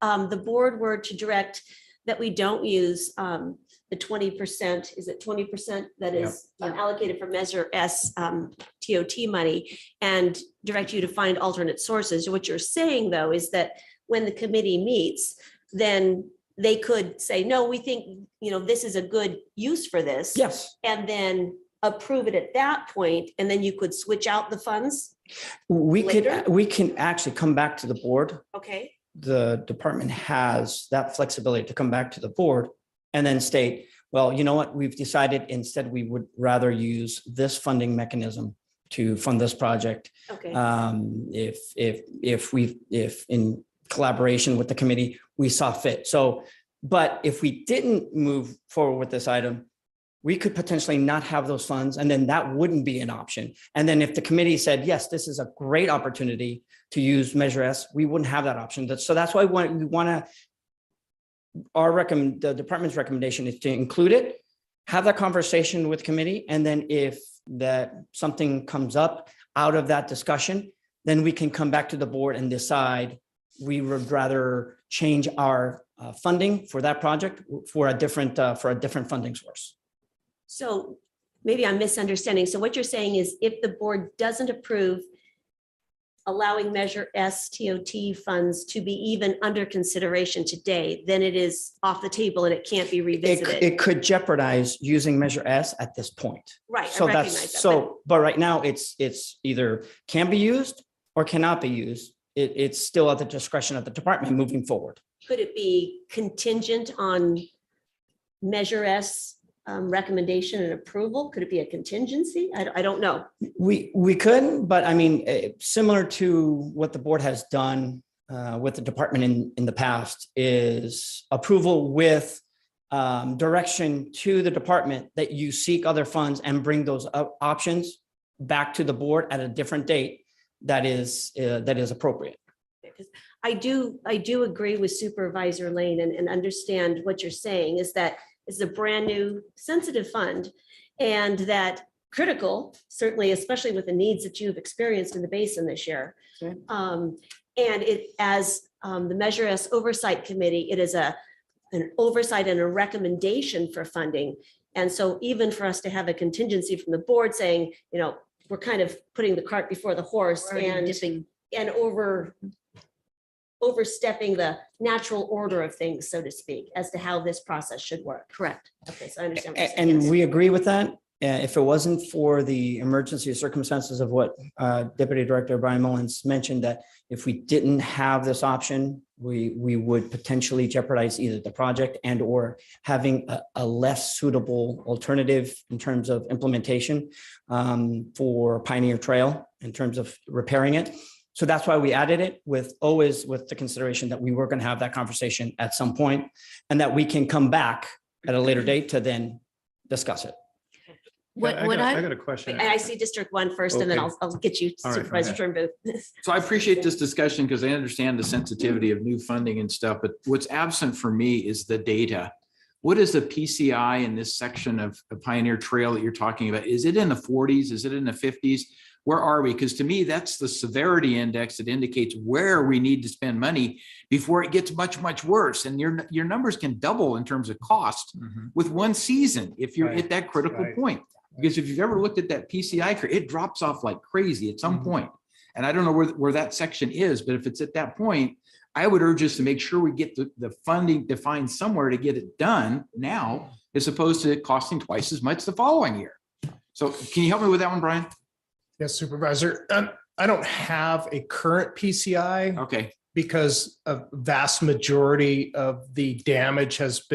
A: the board were to direct that we don't use the 20%, is it 20% that is allocated for Measure S TOT money, and direct you to find alternate sources, what you're saying though is that when the committee meets, then they could say, no, we think, this is a good use for this.
O: Yes.
A: And then approve it at that point, and then you could switch out the funds?
O: We
A: later?
O: can actually come back to the board.
A: Okay.
O: The department has that flexibility to come back to the board and then state, well, you know what, we've decided instead we would rather use this funding mechanism to fund this project.
A: Okay.
O: If in collaboration with the committee, we saw fit. So, but if we didn't move forward with this item, we could potentially not have those funds, and then that wouldn't be an option. And then if the committee said, yes, this is a great opportunity to use Measure S, we wouldn't have that option. So that's why we want to, the department's recommendation is to include it, have that conversation with committee, and then if something comes up out of that discussion, then we can come back to the board and decide we would rather change our funding for that project for a different funding source.
A: So maybe I'm misunderstanding. So what you're saying is if the board doesn't approve allowing Measure S TOT funds to be even under consideration today, then it is off the table and it can't be revisited.
O: It could jeopardize using Measure S at this point.
A: Right,
O: So
A: I recognize
O: that's
A: that.
O: but right now it's either can be used or cannot be used. It's still at the discretion of the department moving forward.
A: Could it be contingent on Measure S recommendation and approval? Could it be a contingency? I don't know.
O: We could, but I mean, similar to what the board has done with the department in the past is approval with direction to the department that you seek other funds and bring those options back to the board at a different date that is appropriate.
A: I do agree with Supervisor Lane and understand what you're saying is that it's a brand new sensitive fund, and that critical, certainly, especially with the needs that you've experienced in the basin this year.
V: Sure.
A: And it, as the Measure S Oversight Committee, it is an oversight and a recommendation for funding. And so even for us to have a contingency from the board saying, we're kind of putting the cart before the horse and over overstepping the natural order of things, so to speak, as to how this process should work.
N: Correct.
A: Okay, so I understand. what you're saying.
O: And
A: Yes.
O: we agree with that. If it wasn't for the emergency circumstances of what Deputy Director Brian Mullins mentioned, that if we didn't have this option, we would potentially jeopardize either the project and or having a less suitable alternative in terms of implementation for Pioneer Trail in terms of repairing it. So that's why we added it with always with the consideration that we were going to have that conversation at some point and that we can come back at a later date to then discuss it.
N: What
R: I got a question.
A: I see District 1 first, and then
R: Okay.
A: I'll get you
R: All right,
A: Supervisor Turnbull.
R: So I appreciate this discussion because I understand the sensitivity of new funding and stuff, but what's absent for me is the data. What is the PCI in this section of Pioneer Trail that you're talking about? Is it in the 40s? Is it in the 50s? Where are we? Because to me, that's the severity index that indicates where we need to spend money before it gets much, much worse. And your numbers can double in terms of cost with one season if you're at that critical point. Because if you've ever looked at that PCI curve, it drops off like crazy at some point. And I don't know where that section is, but if it's at that point, I would urge us to make sure we get the funding defined somewhere to get it done now, as opposed to it costing twice as much the following year. So can you help me with that one, Brian?
M: Yes, Supervisor. I don't have a current PCI.
R: Okay.
M: Because a vast majority of the damage has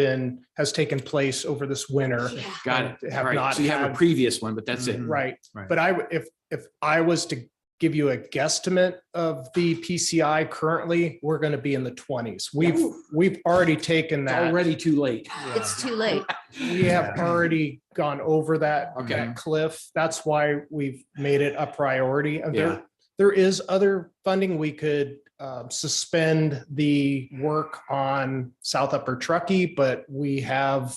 M: taken place over this winter.
R: Got it.
M: Have
R: Right.
M: not
R: So you have a
M: had-
R: previous one, but that's it.
M: Right.
R: Right.
M: But if I was to give you a guesstimate of the PCI currently, we're going to be in the 20s. We've already taken
R: It's
M: that.
R: already too late.
N: It's too late.
M: We have already gone over that cliff. That's why we've made it a priority. And
R: Yeah.
M: there is other funding. We could suspend the work on South Upper Truckee, but we have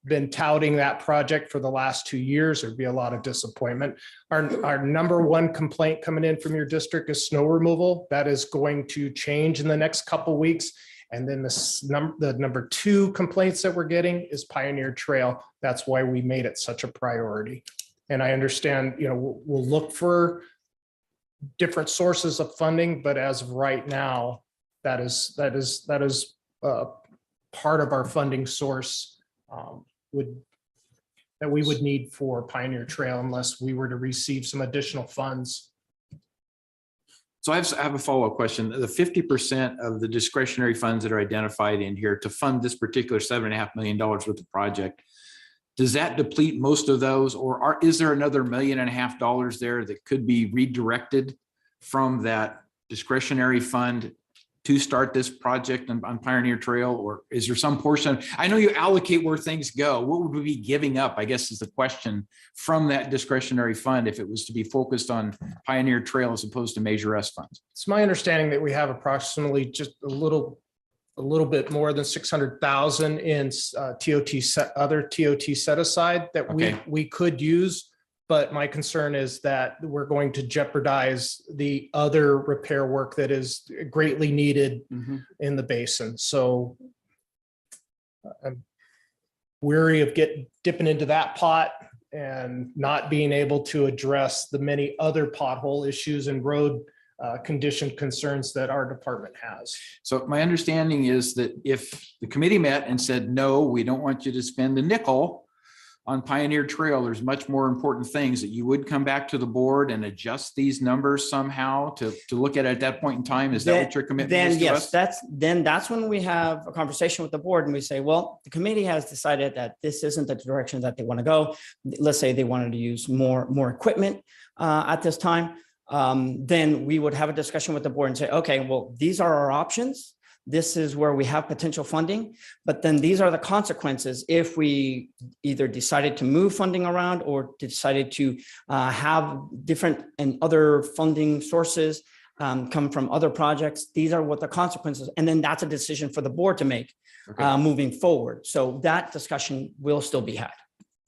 M: been touting that project for the last 2 years. There'd be a lot of disappointment. Our number one complaint coming in from your district is snow removal. That is going to change in the next couple of weeks. And then the number two complaints that we're getting is Pioneer Trail. That's why we made it such a priority. And I understand, we'll look for different sources of funding, but as of right now, that is part of our funding source that we would need for Pioneer Trail unless we were to receive some additional funds.
R: So I have a follow-up question. The 50% of the discretionary funds that are identified in here to fund this particular $7.5 million worth of project, does that deplete most of those, or is there another $1.5 million there that could be redirected from that discretionary fund to start this project on Pioneer Trail? Or is there some portion? I know you allocate where things go. What would we be giving up, I guess, is the question, from that discretionary fund if it was to be focused on Pioneer Trail as opposed to Measure S funds?
M: It's my understanding that we have approximately just a little bit more than 600,000 in other TOT set aside that we could use. But my concern is that we're going to jeopardize the other repair work that is greatly needed in the basin. So I'm weary of dipping into that pot and not being able to address the many other pothole issues and road condition concerns that our department has.
R: So my understanding is that if the committee met and said, no, we don't want you to spend a nickel on Pioneer Trail, there's much more important things, that you would come back to the board and adjust these numbers somehow to look at it at that point in time. Is that what your commitment is to us?
O: That's when we have a conversation with the board and we say, well, the committee has decided that this isn't the direction that they want to go. Let's say they wanted to use more equipment at this time. Then we would have a discussion with the board and say, okay, well, these are our options. This is where we have potential funding, but then these are the consequences if we either decided to move funding around or decided to have different and other funding sources come from other projects. These are what the consequences, and then that's a decision for the board to make moving forward. So that discussion will still be had.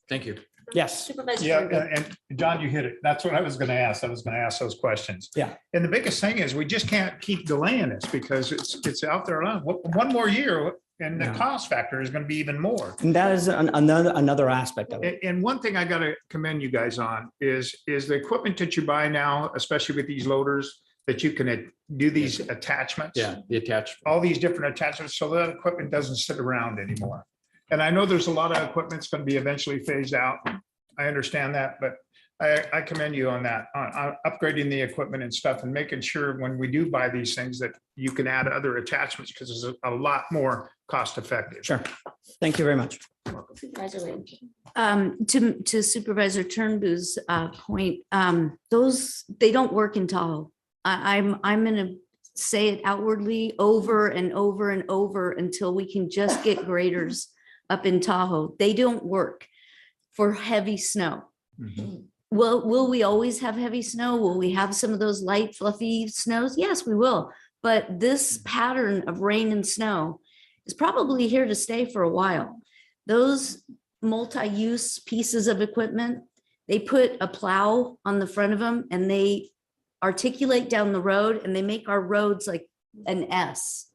R: Thank you.
O: Yes.
A: Supervisor
S: Yeah,
A: Turnbull.
S: and John, you hit it. That's what I was going to ask. I was going to ask those questions.
O: Yeah.
S: And the biggest thing is we just can't keep delaying this because it's out there alone. One more year and the cost factor is going to be even more.
O: And that is another aspect of it.
S: And one thing I got to commend you guys on is the equipment that you buy now, especially with these loaders, that you can do these attachments.
R: Yeah, the attachment.
S: All these different attachments, so that equipment doesn't sit around anymore. And I know there's a lot of equipment's going to be eventually phased out. I understand that, but I commend you on that, on upgrading the equipment and stuff and making sure when we do buy these things that you can add other attachments because it's a lot more cost effective.
O: Sure. Thank you very much.
N: To Supervisor Turnbull's point, those, they don't work in Tahoe. I'm gonna say it outwardly over and over and over until we can just get graders up in Tahoe. They don't work for heavy snow. Well, will we always have heavy snow? Will we have some of those light fluffy snows? Yes, we will. But this pattern of rain and snow is probably here to stay for a while. Those multi-use pieces of equipment, they put a plow on the front of them and they articulate down the road and they make our roads like an S.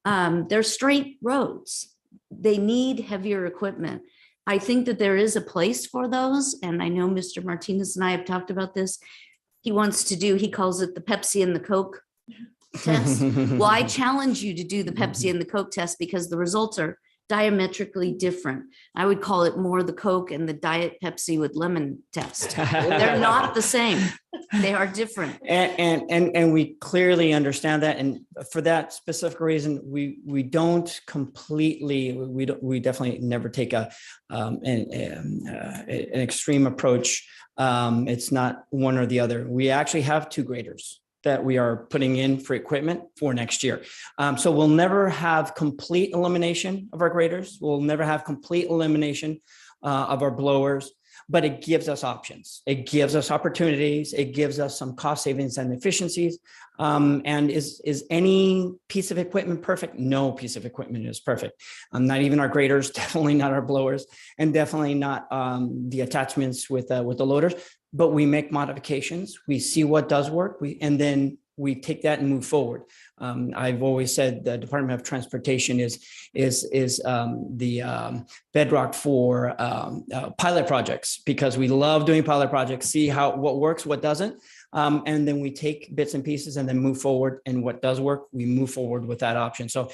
N: They're straight roads. They need heavier equipment. I think that there is a place for those. And I know Mr. Martinez and I have talked about this. He wants to do, he calls it the Pepsi and the Coke test. Well, I challenge you to do the Pepsi and the Coke test because the results are diametrically different. I would call it more the Coke and the Diet Pepsi with lemon test. They're not the same. They are different.
O: And we clearly understand that. And for that specific reason, we don't completely, we definitely never take an extreme approach. It's not one or the other. We actually have 2 graders that we are putting in for equipment for next year. So we'll never have complete elimination of our graders. We'll never have complete elimination of our blowers, but it gives us options. It gives us opportunities. It gives us some cost savings and efficiencies. And is any piece of equipment perfect? No piece of equipment is perfect. Not even our graders, definitely not our blowers, and definitely not the attachments with the loaders. But we make modifications. We see what does work, and then we take that and move forward. I've always said the Department of Transportation is the bedrock for pilot projects, because we love doing pilot projects, see what works, what doesn't. And then we take bits and pieces and then move forward. And what does work, we move forward with that option. So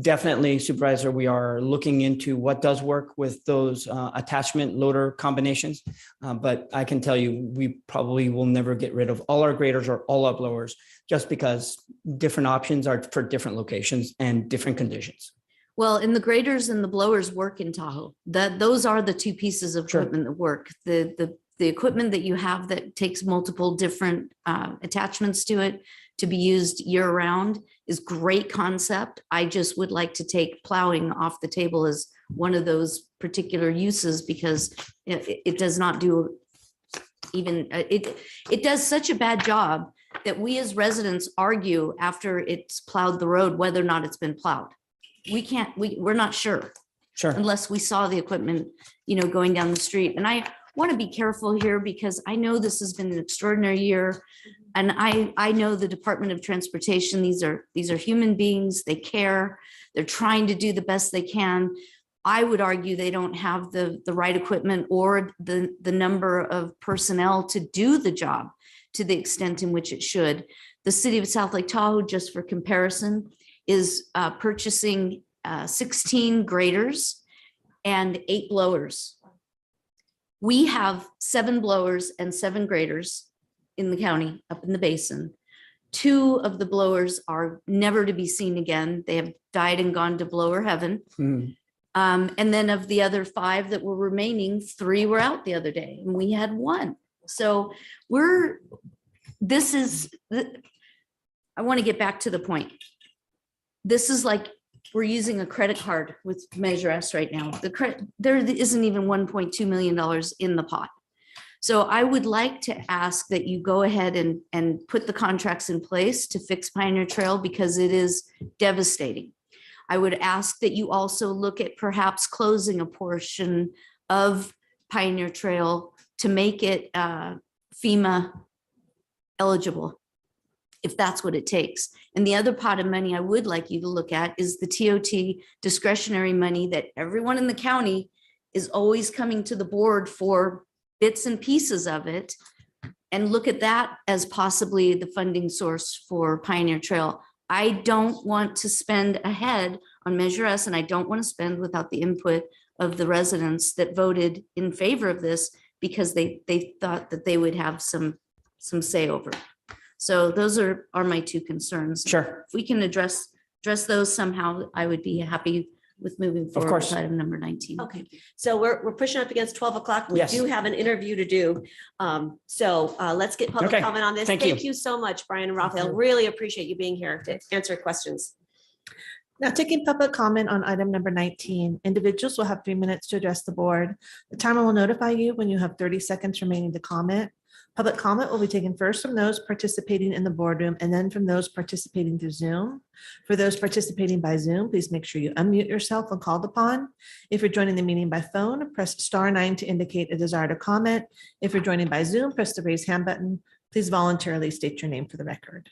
O: definitely, Supervisor, we are looking into what does work with those attachment loader combinations. But I can tell you, we probably will never get rid of all our graders or all our blowers, just because different options are for different locations and different conditions.
N: Well, and the graders and the blowers work in Tahoe. Those are the 2 pieces of equipment that work. The equipment that you have that takes multiple different attachments to it to be used year round is great concept. I just would like to take plowing off the table as one of those particular uses, because it does not do even, it does such a bad job that we as residents argue after it's plowed the road whether or not it's been plowed. We're not sure.
O: Sure.
N: Unless we saw the equipment, going down the street. And I want to be careful here because I know this has been an extraordinary year. And I know the Department of Transportation, these are human beings, they care, they're trying to do the best they can. I would argue they don't have the right equipment or the number of personnel to do the job to the extent in which it should. The city of South Lake Tahoe, just for comparison, is purchasing 16 graders and 8 blowers. We have 7 blowers and 7 graders in the county up in the basin. 2 of the blowers are never to be seen again. They have died and gone to blower heaven. And then of the other 5 that were remaining, 3 were out the other day and we had 1. So I want to get back to the point. This is like we're using a credit card with Measure S right now. There isn't even $1.2 million in the pot. So I would like to ask that you go ahead and put the contracts in place to fix Pioneer Trail, because it is devastating. I would ask that you also look at perhaps closing a portion of Pioneer Trail to make it FEMA eligible, if that's what it takes. And the other pot of money I would like you to look at is the TOT discretionary money that everyone in the county is always coming to the board for bits and pieces of it. and look at that as possibly the funding source for Pioneer Trail. I don't want to spend ahead on Measure S, and I don't want to spend without the input of the residents that voted in favor of this because they thought that they would have some say over it. So those are my two concerns.
O: Sure.
N: If we can address those somehow, I would be happy with moving forward
O: course.
N: with item number 19.
A: Okay, so we're pushing up against 12 o'clock. We
O: Yes.
A: do have an interview to do. So let's get public
O: Okay,
A: comment on this.
O: thank
A: Thank
O: you.
A: you so much, Brian and Raphael. Really appreciate you being here to answer questions.
G: Now taking public comment on item number 19, individuals will have 3 minutes to address the board. The timer will notify you when you have 30 seconds remaining to comment. Public comment will be taken first from those participating in the boardroom and then from those participating through Zoom. For those participating by Zoom, please make sure you unmute yourself when called upon. If you're joining the meeting by phone, press *9 to indicate a desire to comment. If you're joining by Zoom, press the raise hand button. Please voluntarily state your name for the record.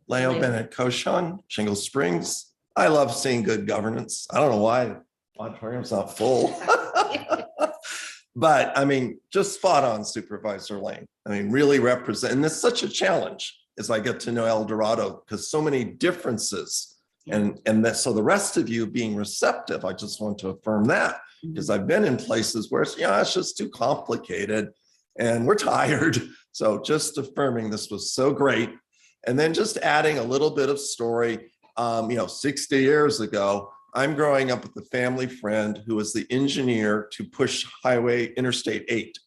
B: Leo Bennett Koshan, Shingle Springs. I love seeing good governance. I don't know why auditorium's not full. But I mean, just spot on, Supervisor Lane. I mean, really represent, and it's such a challenge as I get to know El Dorado because so many differences. And that, so the rest of you being receptive, I just want to affirm that because I've been in places where it's just too complicated and we're tired. So just affirming this was so great. And then just adding a little bit of story. 60 years ago, I'm growing up with a family friend who was the engineer to push Interstate 8.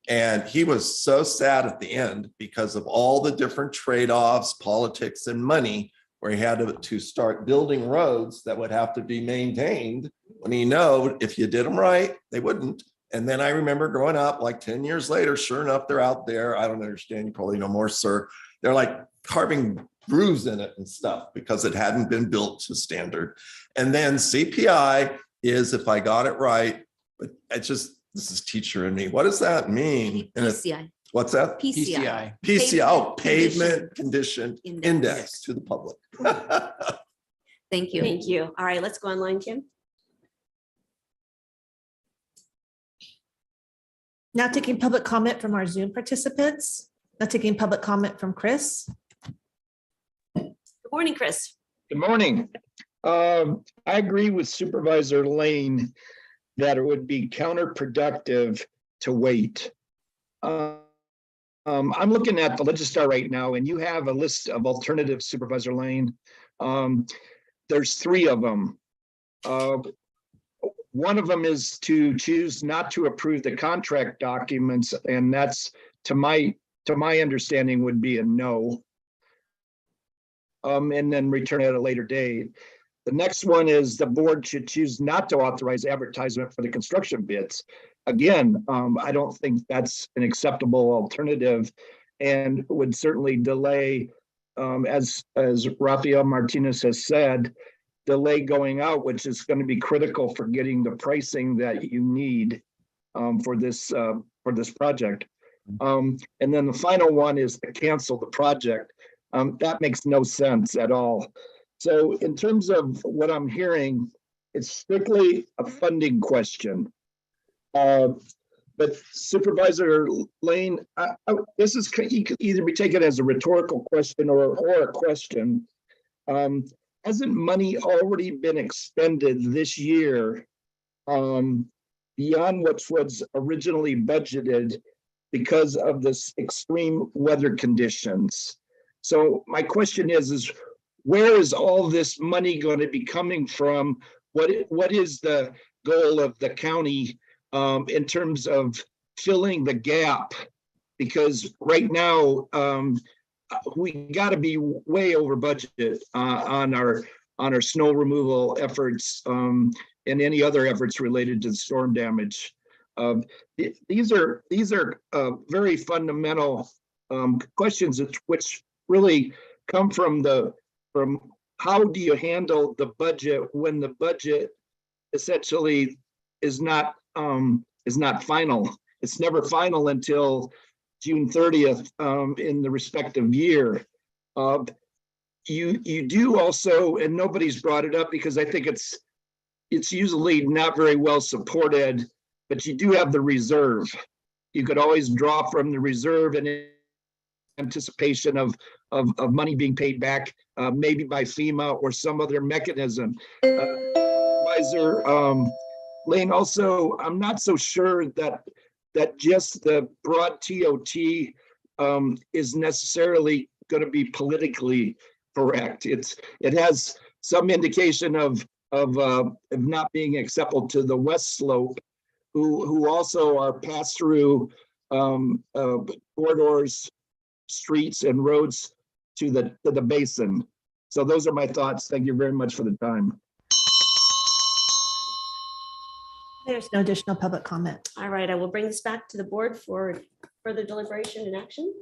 B: And he was so sad at the end because of all the different trade-offs, politics, and money, where he had to start building roads that would have to be maintained when he knew if you did them right, they wouldn't. And then I remember growing up like 10 years later, sure enough, they're out there. I don't understand. You probably know more, sir. They're like carving grooves in it and stuff because it hadn't been built to standard. And then CPI is, if I got it right, but this is teacher in me. What does that mean?
N: PCI.
B: What's that?
N: PCI.
B: PCI, Pavement Condition Index to the public.
N: Thank you.
A: Thank you. All right, let's go online, Kim.
G: Now taking public comment from our Zoom participants. Now taking public comment from Chris.
A: Good morning, Chris.
C: Good morning. I agree with Supervisor Lane that it would be counterproductive to wait. I'm looking at the Legistar right now, and you have a list of alternatives, Supervisor Lane. There's 3 of them. One of them is to choose not to approve the contract documents, and that's, to my understanding, would be a no. And then return at a later date. The next one is the board should choose not to authorize advertisement for the construction bids. Again, I don't think that's an acceptable alternative and would certainly delay, as Rafael Martinez has said, delay going out, which is going to be critical for getting the pricing that you need for this project. And then the final one is to cancel the project. That makes no sense at all. So in terms of what I'm hearing, it's strictly a funding question. But Supervisor Lane, this is, he could either be taken as a rhetorical question or a question. Hasn't money already been expended this year beyond what was originally budgeted because of this extreme weather conditions? So my question is where is all this money going to be coming from? What is the goal of the county in terms of filling the gap? Because right now we got to be way over budget on our snow removal efforts and any other efforts related to the storm damage. These are very fundamental questions which really come from how do you handle the budget when the budget essentially is not final. It's never final until June 30th in the respective year. You do also, and nobody's brought it up because I think it's usually not very well supported, but you do have the reserve. You could always draw from the reserve, and anticipation of money being paid back, maybe by FEMA or some other mechanism. Supervisor Lane, also, I'm not so sure that just the broad TOT is necessarily going to be politically correct. It has some indication of not being acceptable to the West Slope, who also are pass-through corridors, streets, and roads to the basin. So those are my thoughts. Thank you very much for the time.
G: There's no additional public comment.
A: All right, I will bring this back to the board for further deliberation and action.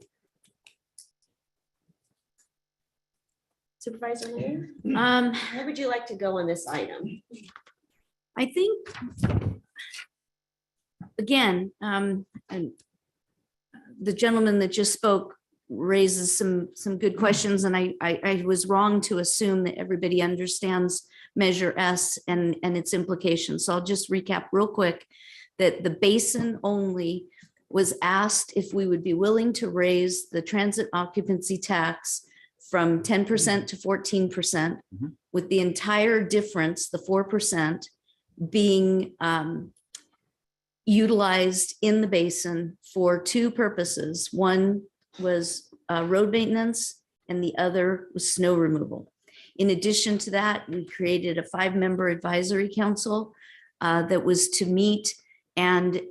A: Supervisor Lane, where would you like to go on this item?
N: I think, again, and the gentleman that just spoke raises some good questions, and I was wrong to assume that everybody understands Measure S and its implications. So I'll just recap real quick that the basin only was asked if we would be willing to raise the transit occupancy tax from 10% to 14%, with the entire difference, the 4%, being utilized in the basin for two purposes. One was road maintenance and the other was snow removal. In addition to that, we created a 5-member advisory council that was to meet and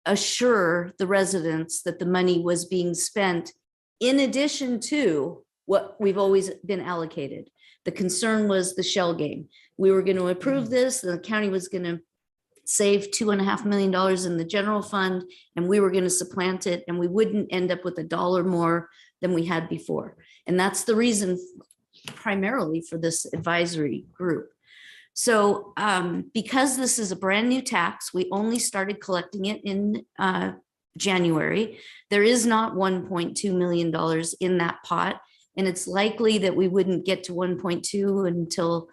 N: assure the residents that the money was being spent in addition to what we've always been allocated. The concern was the shell game. We were going to approve this, the county was going to save $2.5 million in the general fund, and we were going to supplant it, and we wouldn't end up with $1 more than we had before. And that's the reason primarily for this advisory group. So because this is a brand new tax, we only started collecting it in January. There is not $1.2 million in that pot, and it's likely that we wouldn't get to 1.2 until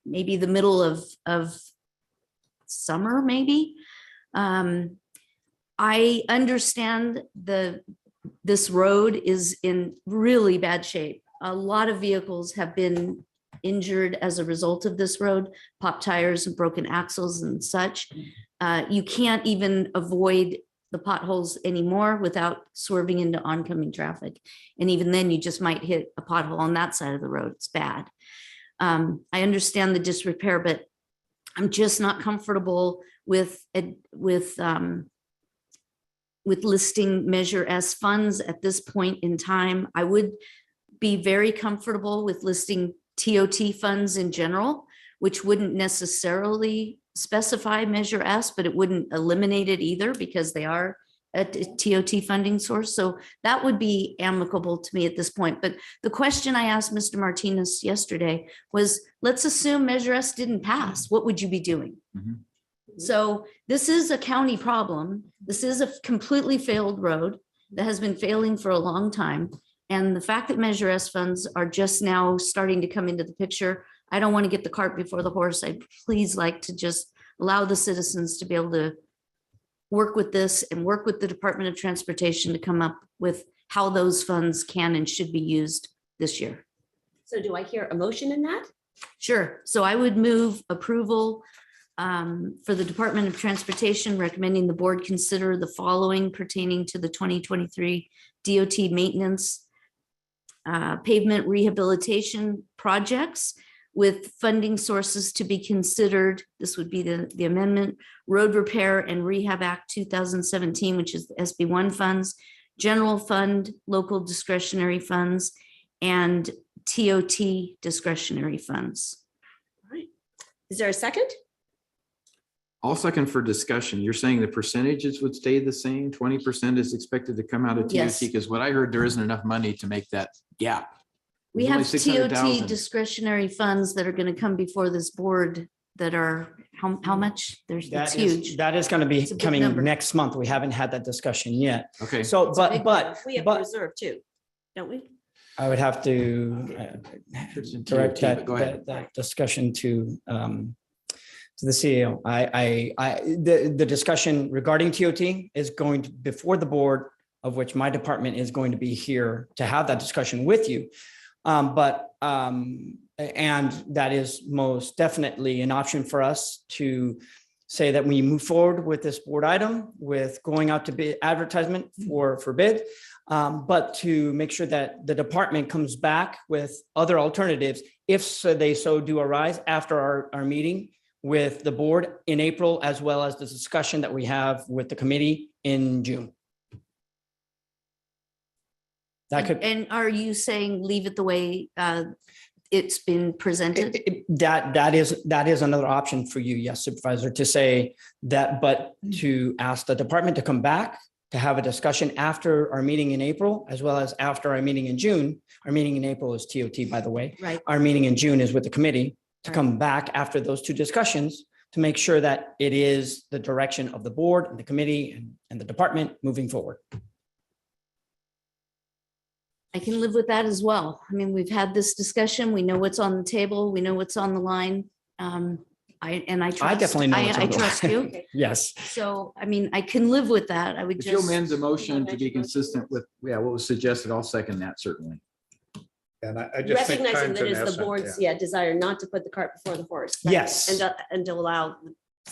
N: maybe the middle of summer, maybe. I understand this road is in really bad shape. A lot of vehicles have been injured as a result of this road, pop tires and broken axles and such. You can't even avoid the potholes anymore without swerving into oncoming traffic. And even then you just might hit a pothole on that side of the road. It's bad. I understand the disrepair, but I'm just not comfortable with listing Measure S funds at this point in time. I would be very comfortable with listing TOT funds in general, which wouldn't necessarily specify Measure S, but it wouldn't eliminate it either because they are a TOT funding source. So that would be amicable to me at this point. But the question I asked Mr. Martinez yesterday was, let's assume Measure S didn't pass. What would you be doing? So this is a county problem. This is a completely failed road that has been failing for a long time. And the fact that Measure S funds are just now starting to come into the picture, I don't want to get the cart before the horse. I'd please like to just allow the citizens to be able to work with this and work with the Department of Transportation to come up with how those funds can and should be used this year.
A: So do I hear a motion in that?
N: Sure. So I would move approval for the Department of Transportation, recommending the board consider the following pertaining to the 2023 DOT maintenance pavement rehabilitation projects with funding sources to be considered. This would be the amendment, Road Repair and Rehab Act 2017, which is the SB1 funds, general fund, local discretionary funds, and TOT discretionary funds.
A: All right. Is there a second?
R: I'll second for discussion. You're saying the percentages would stay the same? 20% is expected to come out of TOT?
N: Yes.
R: Because what I heard, there isn't enough money to make that gap.
N: We
R: There's only
N: have
R: 600,000.
N: TOT discretionary funds that are going to come before this board that are, how much? It's huge.
O: That is going to be
N: It's a big
O: coming
N: number.
O: next month. We haven't had that discussion yet.
R: Okay.
O: So, but
A: We have
O: but
A: reserve too, don't we?
O: I would have to
R: It's in
O: direct
R: TOT, but
O: that,
R: go ahead.
O: that discussion to the CEO. The discussion regarding TOT is going to before the board of which my department is going to be here to have that discussion with you. And that is most definitely an option for us to say that we move forward with this board item with going out to bid advertisement for bid, but to make sure that the department comes back with other alternatives if they so do arise after our meeting with the board in April, as well as the discussion that we have with the committee in June. That could.
N: And are you saying leave it the way it's been presented?
O: That is another option for you, yes, Supervisor, to say that, but to ask the department to come back to have a discussion after our meeting in April, as well as after our meeting in June. Our meeting in April is TOT, by the way.
N: Right.
O: Our meeting in June is with the committee to come back after those two discussions to make sure that it is the direction of the board and the committee and the department moving forward.
N: I can live with that as well. I mean, we've had this discussion. We know what's on the table. We know what's on the line. I
O: definitely know what's on
N: I
O: the
N: trust
O: line.
N: you.
O: Yes.
N: So, I mean, I can live with that. I would
R: If you'll
N: just.
R: amend the motion to be consistent with, what was suggested, I'll second that certainly.
S: And I just think
A: Recognizing
S: time's
A: that
S: an
A: is the
S: essence,
A: board's,
S: yeah.
A: desire not to put the cart before the horse. right?
O: Yes.
A: And to allow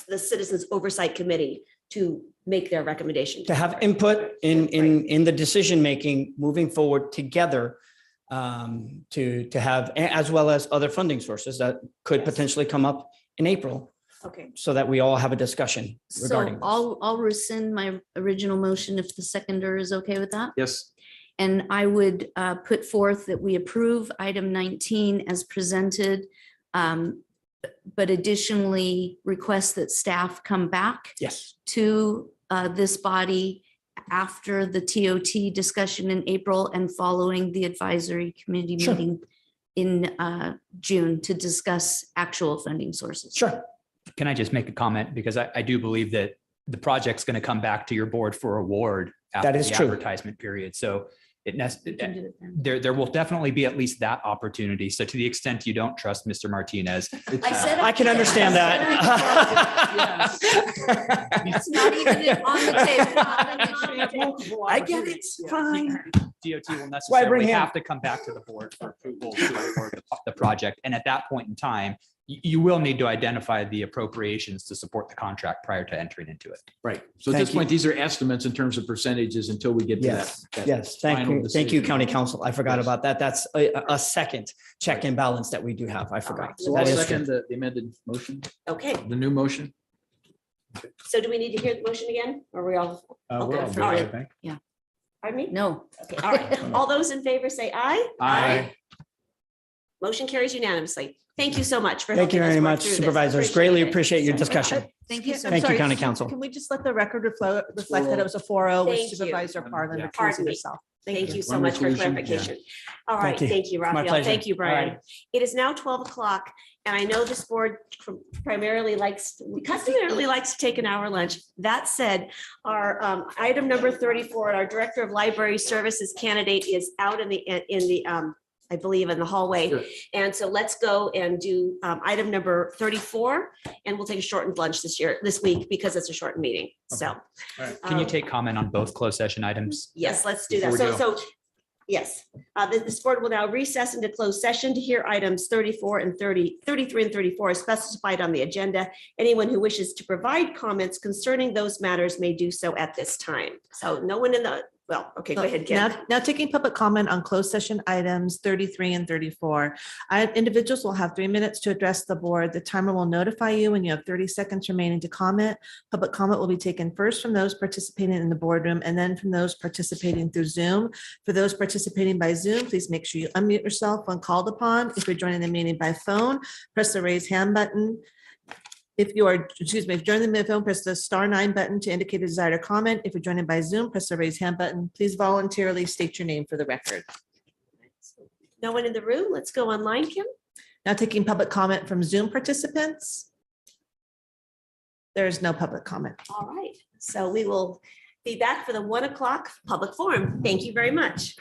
A: the Citizens Oversight Committee to make their recommendation.
O: To have input in the decision-making moving forward together, to have, as well as other funding sources that could potentially come up in April,
A: Okay.
O: so that we all have a discussion regarding.
N: So I'll rescind my original motion if the seconder is okay with that.
R: Yes.
N: And I would put forth that we approve item 19 as presented, but additionally request that staff come back
O: Yes.
N: to this body after the TOT discussion in April and following the advisory committee
O: Sure.
N: meeting in June to discuss actual funding sources.
O: Sure.
P: Can I just make a comment? Because I do believe that the project's going to come back to your board for award after
O: That is
P: the
O: true.
P: advertisement period. So
N: We can do it then.
P: there will definitely be at least that opportunity. So to the extent you don't trust Mr. Martinez.
N: I said
O: I can understand that.
N: It's not even on the table.
O: I get it. Fine.
P: DOT will
O: bring
P: necessarily
O: him.
P: have to come back to the board for approval to award the project. And at that point in time, you will need to identify the appropriations to support the contract prior to entering into it.
R: Right. So at
O: Thank
R: this point, these are estimates in terms of percentages until we get to
O: Yes,
R: that.
O: yes. Thank
R: final
O: you. Thank you,
R: decision.
O: County Council. I forgot
R: Yes.
O: about that. That's a second check and balance that we do have. I forgot.
R: So
O: That
R: I'll
O: is
R: second
O: true.
R: the amended motion,
A: Okay,
R: the new motion.
A: so do we need to hear the motion again? Or are we all?
S: We're all
A: Okay,
S: good,
A: all
S: I
A: right.
S: think.
A: Pardon me?
N: No.
A: Okay, all right. All those in favor say aye.
R: Aye.
A: Motion carries unanimously. Thank you so much for
O: Thank you
A: helping us
O: very
A: work
O: much,
A: through this.
O: Supervisors. Greatly
A: it.
O: appreciate your discussion.
N: Thank you so
O: Thank
N: much.
O: you, County Council.
G: Can we just let the record reflect that it was a 4-0 with
A: Thank you.
G: Supervisor Parlin
R: Yeah.
G: recusing herself?
A: Thank you so
R: One
A: much for
R: reclusion, yeah.
A: clarification. All right,
O: Thank you.
A: thank you,
O: My
A: Raphael.
O: pleasure.
A: Thank you,
O: All
A: Brian.
O: right.
A: It is now 12 o'clock, and I know this board customarily likes to take an hour lunch. That said, our item number 34, our Director of Library Services candidate is out in the I believe in the hallway.
R: Sure.
A: And so let's go and do item number 34, and we'll take a shortened lunch this week because it's a shortened meeting. So.
P: Can you take comment on both closed session items?
A: Yes, let's do that.
P: Before we
A: So, yes, this board will now recess into closed session to hear items 34 and 33 and 34 as specified on the agenda. Anyone who wishes to provide comments concerning those matters may do so at this time. So no one okay, go ahead, Kim.
G: Now taking public comment on closed session items 33 and 34. Individuals will have 3 minutes to address the board. The timer will notify you when you have 30 seconds remaining to comment. Public comment will be taken first from those participating in the boardroom and then from those participating through Zoom. For those participating by Zoom, please make sure you unmute yourself when called upon. If you're joining the meeting by phone, press the raise hand button. If you're joining the phone, press the *9 button to indicate a desire to comment. If you're joining by Zoom, press the raise hand button. Please voluntarily state your name for the record.
A: No one in the room. Let's go online, Kim.
G: Now taking public comment from Zoom participants. There is no public comment.
A: All right, so we will be back for the 1 o'clock public forum. Thank you very much.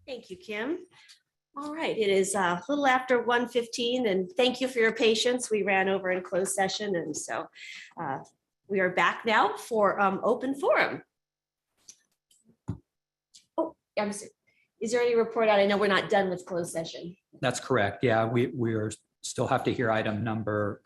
A: Thank you, Kim. All right, it is a little after 1:15, and thank you for your patience. We ran over in closed session, and so we are back now for open forum. Oh, is there any report out? I know we're not done with closed session.
P: That's correct. Yeah, we are still have to hear item number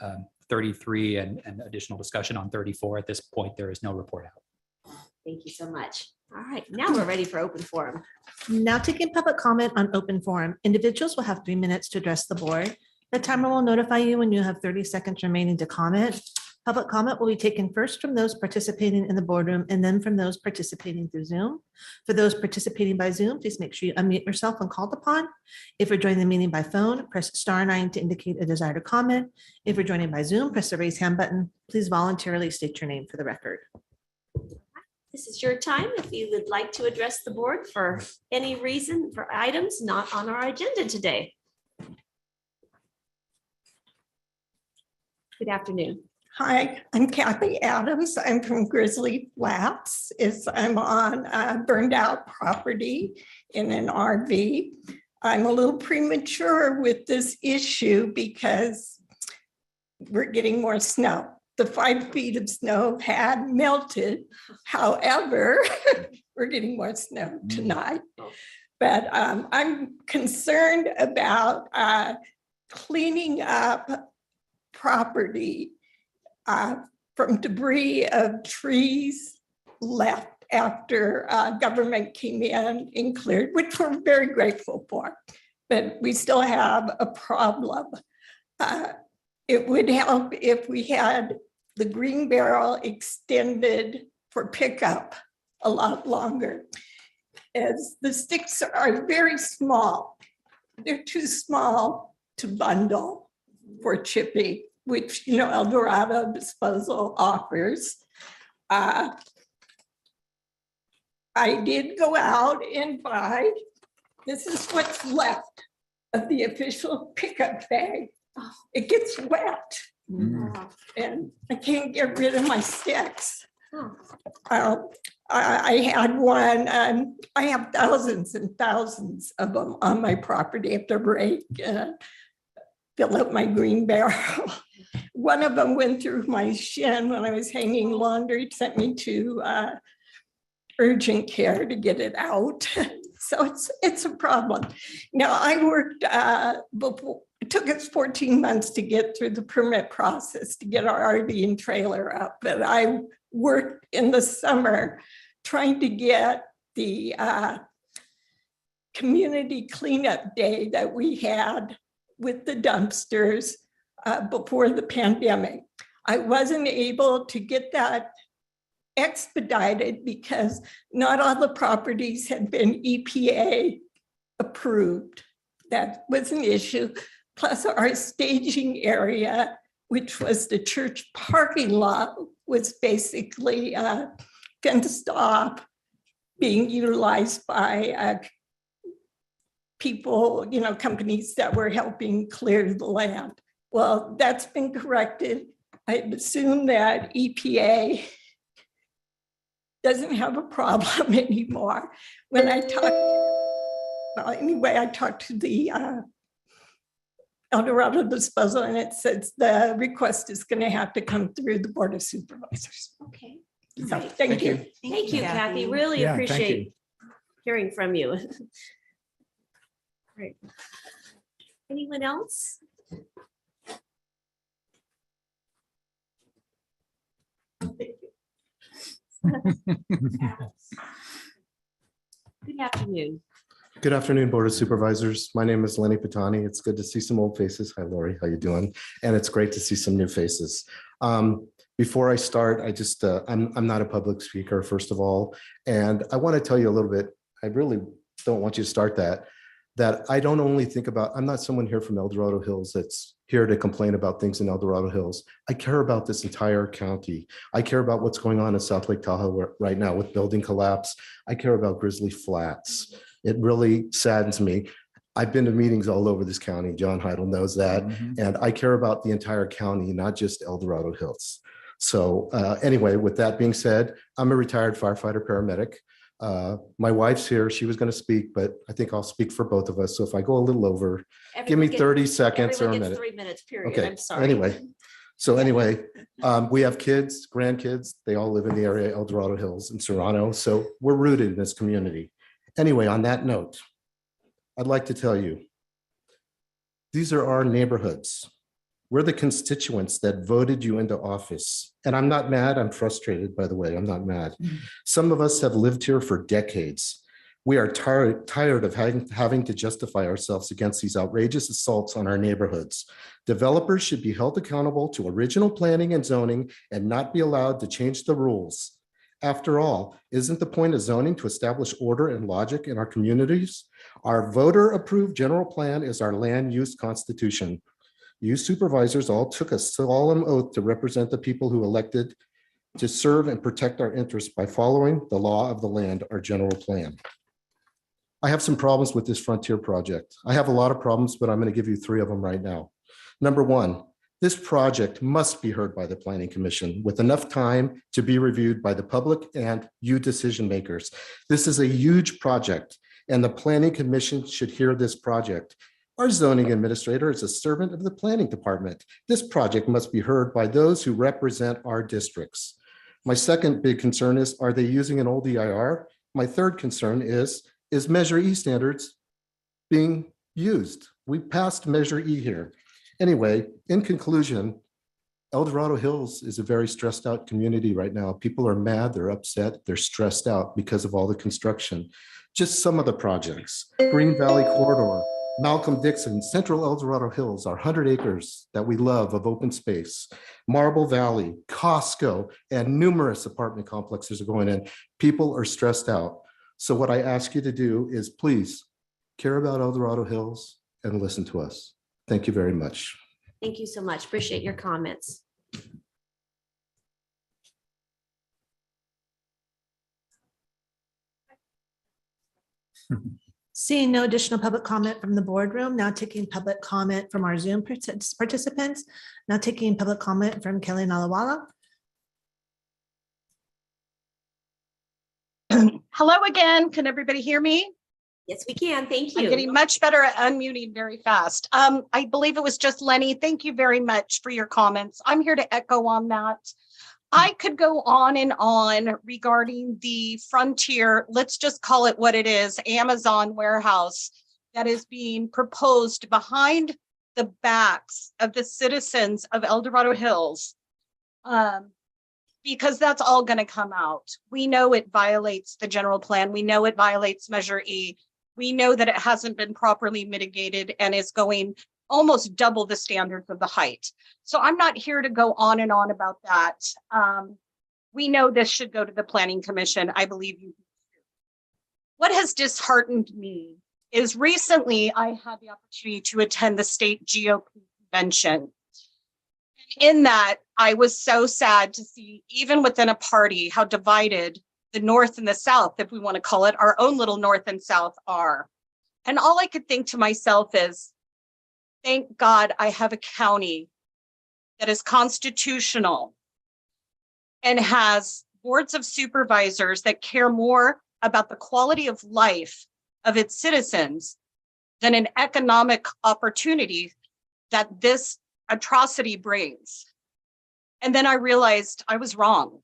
P: 33 and additional discussion on 34. At this point, there is no report out.
A: Thank you so much. All right, now we're ready for open forum.
G: Now taking public comment on open forum. Individuals will have 3 minutes to address the board. The timer will notify you when you have 30 seconds remaining to comment. Public comment will be taken first from those participating in the boardroom and then from those participating through Zoom. For those participating by Zoom, please make sure you unmute yourself when called upon. If you're joining the meeting by phone, press *9 to indicate a desire to comment. If you're joining by Zoom, press the raise hand button. Please voluntarily state your name for the record.
A: This is your time if you would like to address the board for any reason for items not on our agenda today. Good afternoon.
E: Hi, I'm Kathy Adams. I'm from Grizzly Flats. I'm on burned out property in an RV. I'm a little premature with this issue because we're getting more snow. The 5 feet of snow had melted. However, we're getting more snow tonight. But I'm concerned about cleaning up property from debris of trees left after government came in and cleared, which we're very grateful for. But we still have a problem. It would help if we had the green barrel extended for pickup a lot longer, as the sticks are very small. They're too small to bundle for chipping, which, you know, El Dorado Disposal offers. I did go out and buy, this is what's left of the official pickup bag. It gets wet. And I can't get rid of my sticks. I had one, I have thousands and thousands of them on my property at the break, fill up my green barrel. One of them went through my shin when I was hanging laundry. It sent me to urgent care to get it out. So it's a problem. Now I worked before. It took us 14 months to get through the permit process to get our RV and trailer up. But I worked in the summer trying to get the community cleanup day that we had with the dumpsters before the pandemic. I wasn't able to get that expedited because not all the properties had been EPA approved. That was an issue. Plus our staging area, which was the church parking lot, was basically fenced off, being utilized by people, you know, companies that were helping clear the land. Well, that's been corrected. I assume that EPA doesn't have a problem anymore. When I talked, well, anyway, I talked to the El Dorado Disposal, and it says the request is going to have to come through the Board of Supervisors.
A: Okay.
E: So,
A: Great.
E: thank you.
A: Thank you, Kathy. Really
S: Yeah, thank
A: appreciate hearing from you. Great. Anyone else? Good afternoon.
T: Good afternoon, Board of Supervisors. My name is Lenny Patani. It's good to see some old faces. Hi, Lori. How you doing? And it's great to see some new faces. Before I start, I'm not a public speaker, first of all, and I want to tell you a little bit. I really don't want you to start that I don't only think about, I'm not someone here from El Dorado Hills that's here to complain about things in El Dorado Hills. I care about this entire county. I care about what's going on in South Lake Tahoe right now with building collapse. I care about Grizzly Flats. It really saddens me. I've been to meetings all over this county. John Heidel knows that. And I care about the entire county, not just El Dorado Hills. So anyway, with that being said, I'm a retired firefighter paramedic. My wife's here. She was going to speak, but I think I'll speak for both of us. So if I go a little over, give me
A: Everyone
T: 30
A: gets-
T: seconds or a
A: everyone gets
T: minute.
A: 3 minutes, period.
T: Okay,
A: I'm sorry.
T: anyway. So anyway, we have kids, grandkids. They all live in the area, El Dorado Hills and Serrano. So we're rooted in this community. Anyway, on that note, I'd like to tell you, these are our neighborhoods. We're the constituents that voted you into office. And I'm not mad. I'm frustrated, by the way. I'm not mad. Some of us have lived here for decades. We are tired of having to justify ourselves against these outrageous assaults on our neighborhoods. Developers should be held accountable to original planning and zoning and not be allowed to change the rules. After all, isn't the point of zoning to establish order and logic in our communities? Our voter-approved general plan is our land use constitution. You supervisors all took a solemn oath to represent the people who elected to serve and protect our interests by following the law of the land, our general plan. I have some problems with this frontier project. I have a lot of problems, but I'm going to give you 3 of them right now. Number 1, this project must be heard by the Planning Commission with enough time to be reviewed by the public and you decision makers. This is a huge project and the Planning Commission should hear this project. Our zoning administrator is a servant of the planning department. This project must be heard by those who represent our districts. My second big concern is, are they using an old EIR? My third concern is Measure E standards being used? We passed Measure E here. Anyway, in conclusion, El Dorado Hills is a very stressed out community right now. People are mad, they're upset, they're stressed out because of all the construction. Just some of the projects: Green Valley Corridor, Malcolm Dixon, Central El Dorado Hills, our 100 acres that we love of open space, Marble Valley, Costco, and numerous apartment complexes are going in. People are stressed out. So what I ask you to do is please care about El Dorado Hills and listen to us. Thank you very much.
A: Thank you so much. Appreciate your comments.
G: Seeing no additional public comment from the boardroom, now taking public comment from our Zoom participants, now taking public comment from Kelly Nalawala.
K: Hello again. Can everybody hear me?
A: Yes, we can. Thank you.
K: I'm getting much better at unmuting very fast. I believe it was just Lenny. Thank you very much for your comments. I'm here to echo on that. I could go on and on regarding the frontier, let's just call it what it is, Amazon warehouse that is being proposed behind the backs of the citizens of El Dorado Hills. Because that's all going to come out. We know it violates the general plan. We know it violates Measure E. We know that it hasn't been properly mitigated and is going almost double the standards of the height. So I'm not here to go on and on about that. We know this should go to the Planning Commission. I believe you. What has disheartened me is recently I had the opportunity to attend the state GOP convention. In that, I was so sad to see, even within a party, how divided the North and the South, if we want to call it, our own little North and South are. And all I could think to myself is, thank God I have a county that is constitutional and has boards of supervisors that care more about the quality of life of its citizens than an economic opportunity that this atrocity brings. And then I realized I was wrong.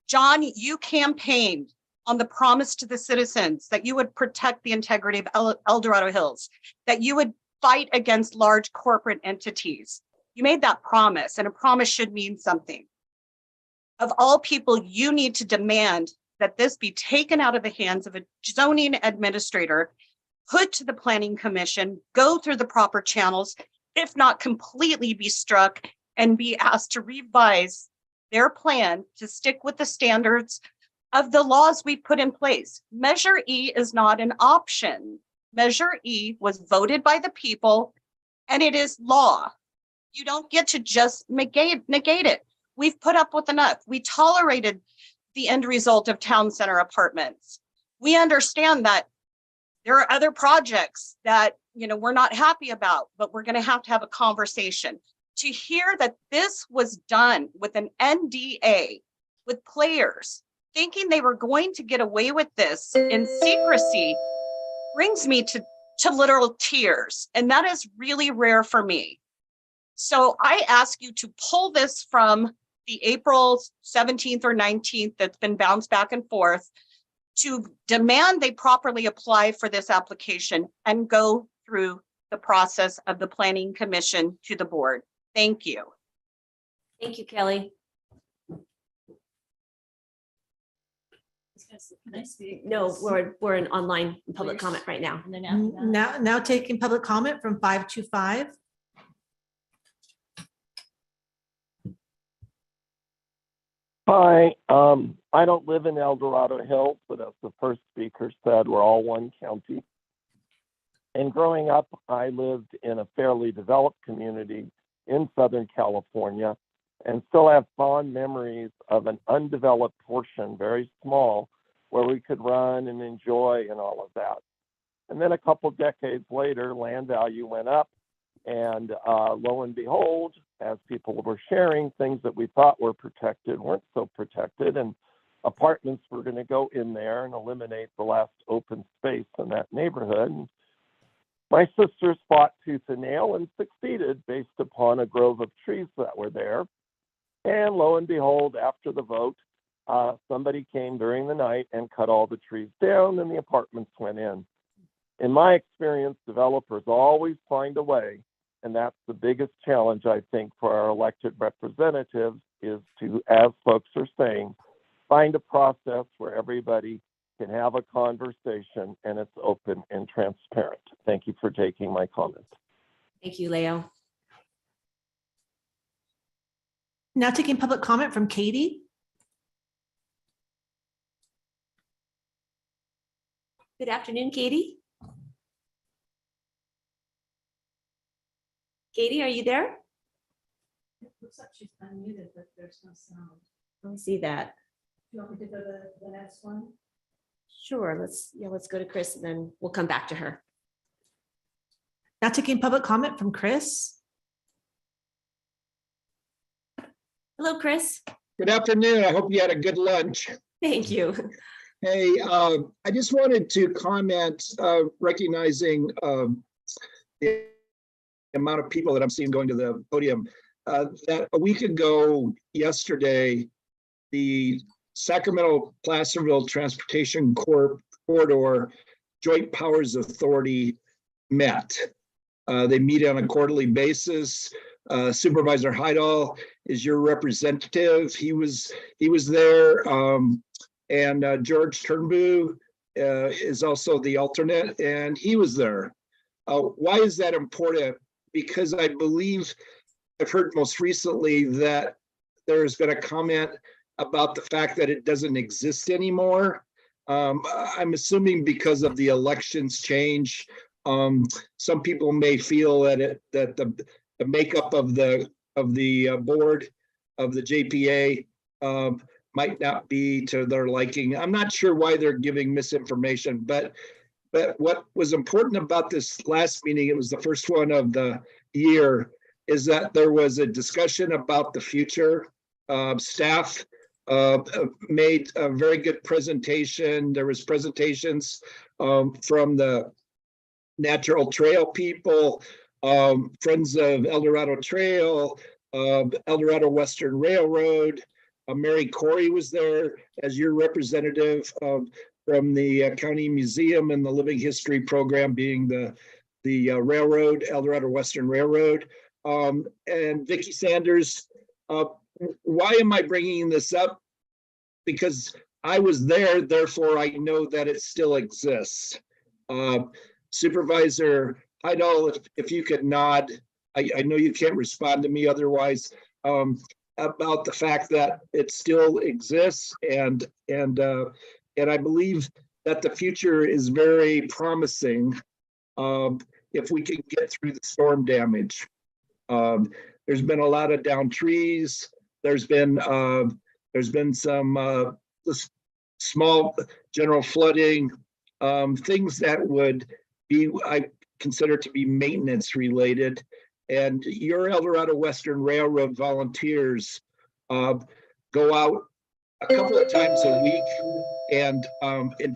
K: John, you campaigned on the promise to the citizens that you would protect the integrity of El Dorado Hills, that you would fight against large corporate entities. You made that promise, and a promise should mean something. Of all people, you need to demand that this be taken out of the hands of a zoning administrator, put to the Planning Commission, go through the proper channels, if not completely be struck, and be asked to revise their plan to stick with the standards of the laws we put in place. Measure E is not an option. Measure E was voted by the people, and it is law. You don't get to just negate it. We've put up with enough. We tolerated the end result of town center apartments. We understand that there are other projects that we're not happy about, but we're going to have a conversation. To hear that this was done with an NDA, with players thinking they were going to get away with this in secrecy brings me to literal tears. And that is really rare for me. So I ask you to pull this from the April 17th or 19th that's been bounced back and forth, to demand they properly apply for this application and go through the process of the Planning Commission to the board. Thank you.
A: Thank you, Kelly. No, we're in online public comment right now.
G: Now taking public comment from 525.
H: Hi, I don't live in El Dorado Hills, but as the first speaker said, we're all one county. And growing up, I lived in a fairly developed community in Southern California and still have fond memories of an undeveloped portion, very small, where we could run and enjoy and all of that. And then a couple decades later, land value went up, and lo and behold, as people were sharing, things that we thought were protected weren't so protected, and apartments were going to go in there and eliminate the last open space in that neighborhood. And my sisters fought tooth and nail and succeeded based upon a grove of trees that were there. And lo and behold, after the vote, somebody came during the night and cut all the trees down, and the apartments went in. In my experience, developers always find a way, and that's the biggest challenge, I think, for our elected representatives, is to, as folks are saying, find a process where everybody can have a conversation and it's open and transparent. Thank you for taking my comment.
A: Thank you, Leo.
G: Now taking public comment from Katie.
A: Good afternoon, Katie. Katie, are you there?
G: It looks like she's unmuted, but there's no sound.
A: Let me see that.
G: Do you want me to go to the next one?
A: Sure, let's go to Chris and then we'll come back to her.
G: Now taking public comment from Chris.
A: Hello, Chris.
C: Good afternoon. I hope you had a good lunch.
A: Thank you.
C: Hey, I just wanted to comment, recognizing the amount of people that I'm seeing going to the podium, that a week ago yesterday, the Sacramento-Placerville Transportation Corridor Joint Powers Authority met. They meet on a quarterly basis. Supervisor Heidel is your representative. He was there. And George Turnbull is also the alternate, and he was there. Why is that important? Because I believe I've heard most recently that there's been a comment about the fact that it doesn't exist anymore. I'm assuming because of the elections change. Some people may feel that the makeup of the board of the JPA might not be to their liking. I'm not sure why they're giving misinformation, but what was important about this last meeting, it was the first one of the year, is that there was a discussion about the future. Staff made a very good presentation. There was presentations from the Natural Trail people, Friends of El Dorado Trail, El Dorado Western Railroad. Mary Corey was there as your representative from the County Museum and the Living History Program, being the railroad, El Dorado Western Railroad, and Vicki Sanders. Why am I bringing this up? Because I was there, therefore I know that it still exists. Supervisor Heidel, if you could nod, I know you can't respond to me otherwise, about the fact that it still exists, and I believe that the future is very promising if we can get through the storm damage. There's been a lot of downed trees. There's been some small general flooding, things that would be, I consider to be maintenance related. And your El Dorado Western Railroad volunteers go out a couple of times a week and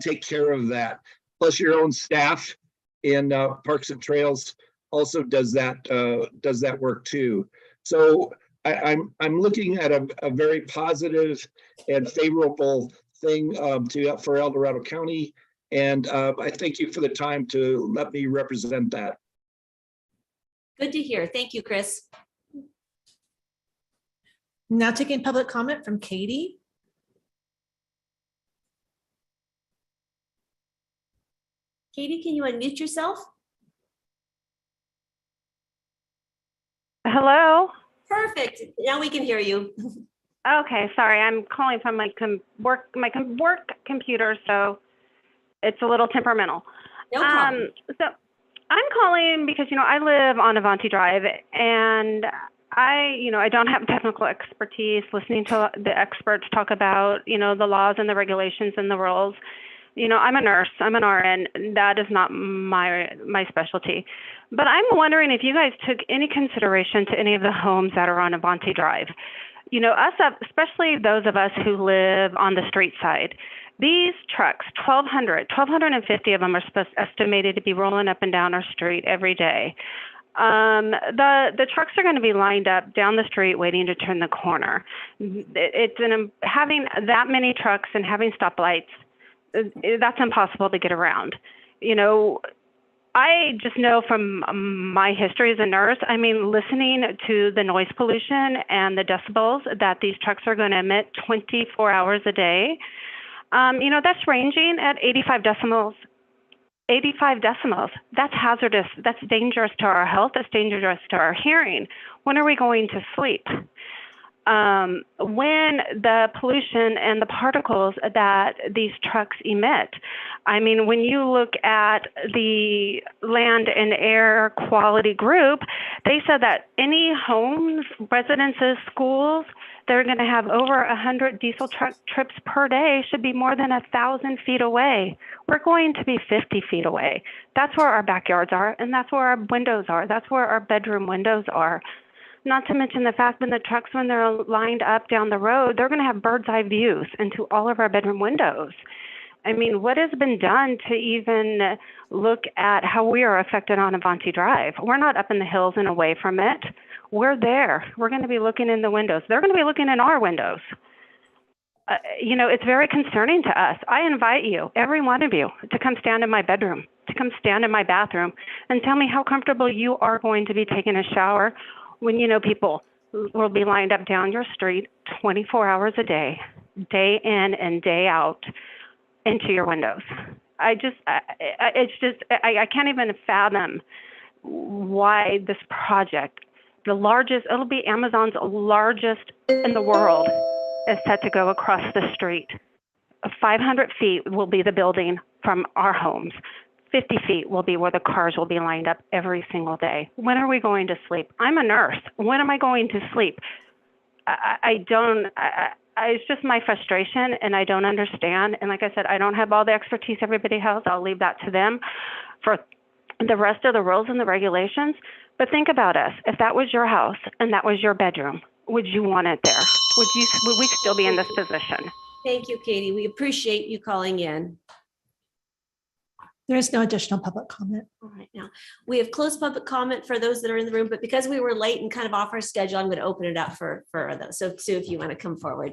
C: take care of that. Plus your own staff in Parks and Trails also does that work too. So I'm looking at a very positive and favorable thing for El Dorado County. And I thank you for the time to let me represent that.
A: Good to hear. Thank you, Chris.
G: Now taking public comment from Katie.
A: Katie, can you unmute yourself?
I: Hello.
A: Perfect. Now we can hear you.
I: Okay, sorry, I'm calling from my work computer, so it's a little temperamental.
A: No problem.
I: So I'm calling because I live on Avanti Drive, and I don't have technical expertise. Listening to the experts talk about the laws and the regulations and the rules. I'm a nurse, I'm an RN, that is not my specialty. But I'm wondering if you guys took any consideration to any of the homes that are on Avanti Drive. Especially those of us who live on the street side. These trucks, 1,250 of them are estimated to be rolling up and down our street every day. The trucks are going to be lined up down the street waiting to turn the corner. Having that many trucks and having stoplights, that's impossible to get around. I just know from my history as a nurse, listening to the noise pollution and the decibels that these trucks are going to emit 24 hours a day, that's ranging at 85 decibels. 85 decibels, that's hazardous. That's dangerous to our health. That's dangerous to our hearing. When are we going to sleep? When the pollution and the particles that these trucks emit. When you look at the Land and Air Quality Group, they said that any homes, residences, schools, they're going to have over 100 diesel truck trips per day should be more than 1,000 feet away. We're going to be 50 feet away. That's where our backyards are, and that's where our windows are. That's where our bedroom windows are. Not to mention the fact that the trucks, when they're lined up down the road, they're going to have bird's eye views into all of our bedroom windows. What has been done to even look at how we are affected on Avanti Drive? We're not up in the hills and away from it. We're there. We're going to be looking in the windows. They're going to be looking in our windows. It's very concerning to us. I invite you, every one of you, to come stand in my bedroom, to come stand in my bathroom, and tell me how comfortable you are going to be taking a shower when people will be lined up down your street 24 hours a day, day in and day out, into your windows. I can't even fathom why this project, it'll be Amazon's largest in the world, is set to go across the street. 500 feet will be the building from our homes. 50 feet will be where the cars will be lined up every single day. When are we going to sleep? I'm a nurse. When am I going to sleep? It's just my frustration, and I don't understand. And like I said, I don't have all the expertise everybody has. I'll leave that to them for the rest of the rules and the regulations. But think about us. If that was your house and that was your bedroom, would you want it there? Would we still be in this position?
A: Thank you, Katie. We appreciate you calling in.
G: There is no additional public comment.
A: All right, now we have closed public comment for those that are in the room, but because we were late and kind of off our schedule, I'm going to open it up for those. So Sue, if you want to come forward.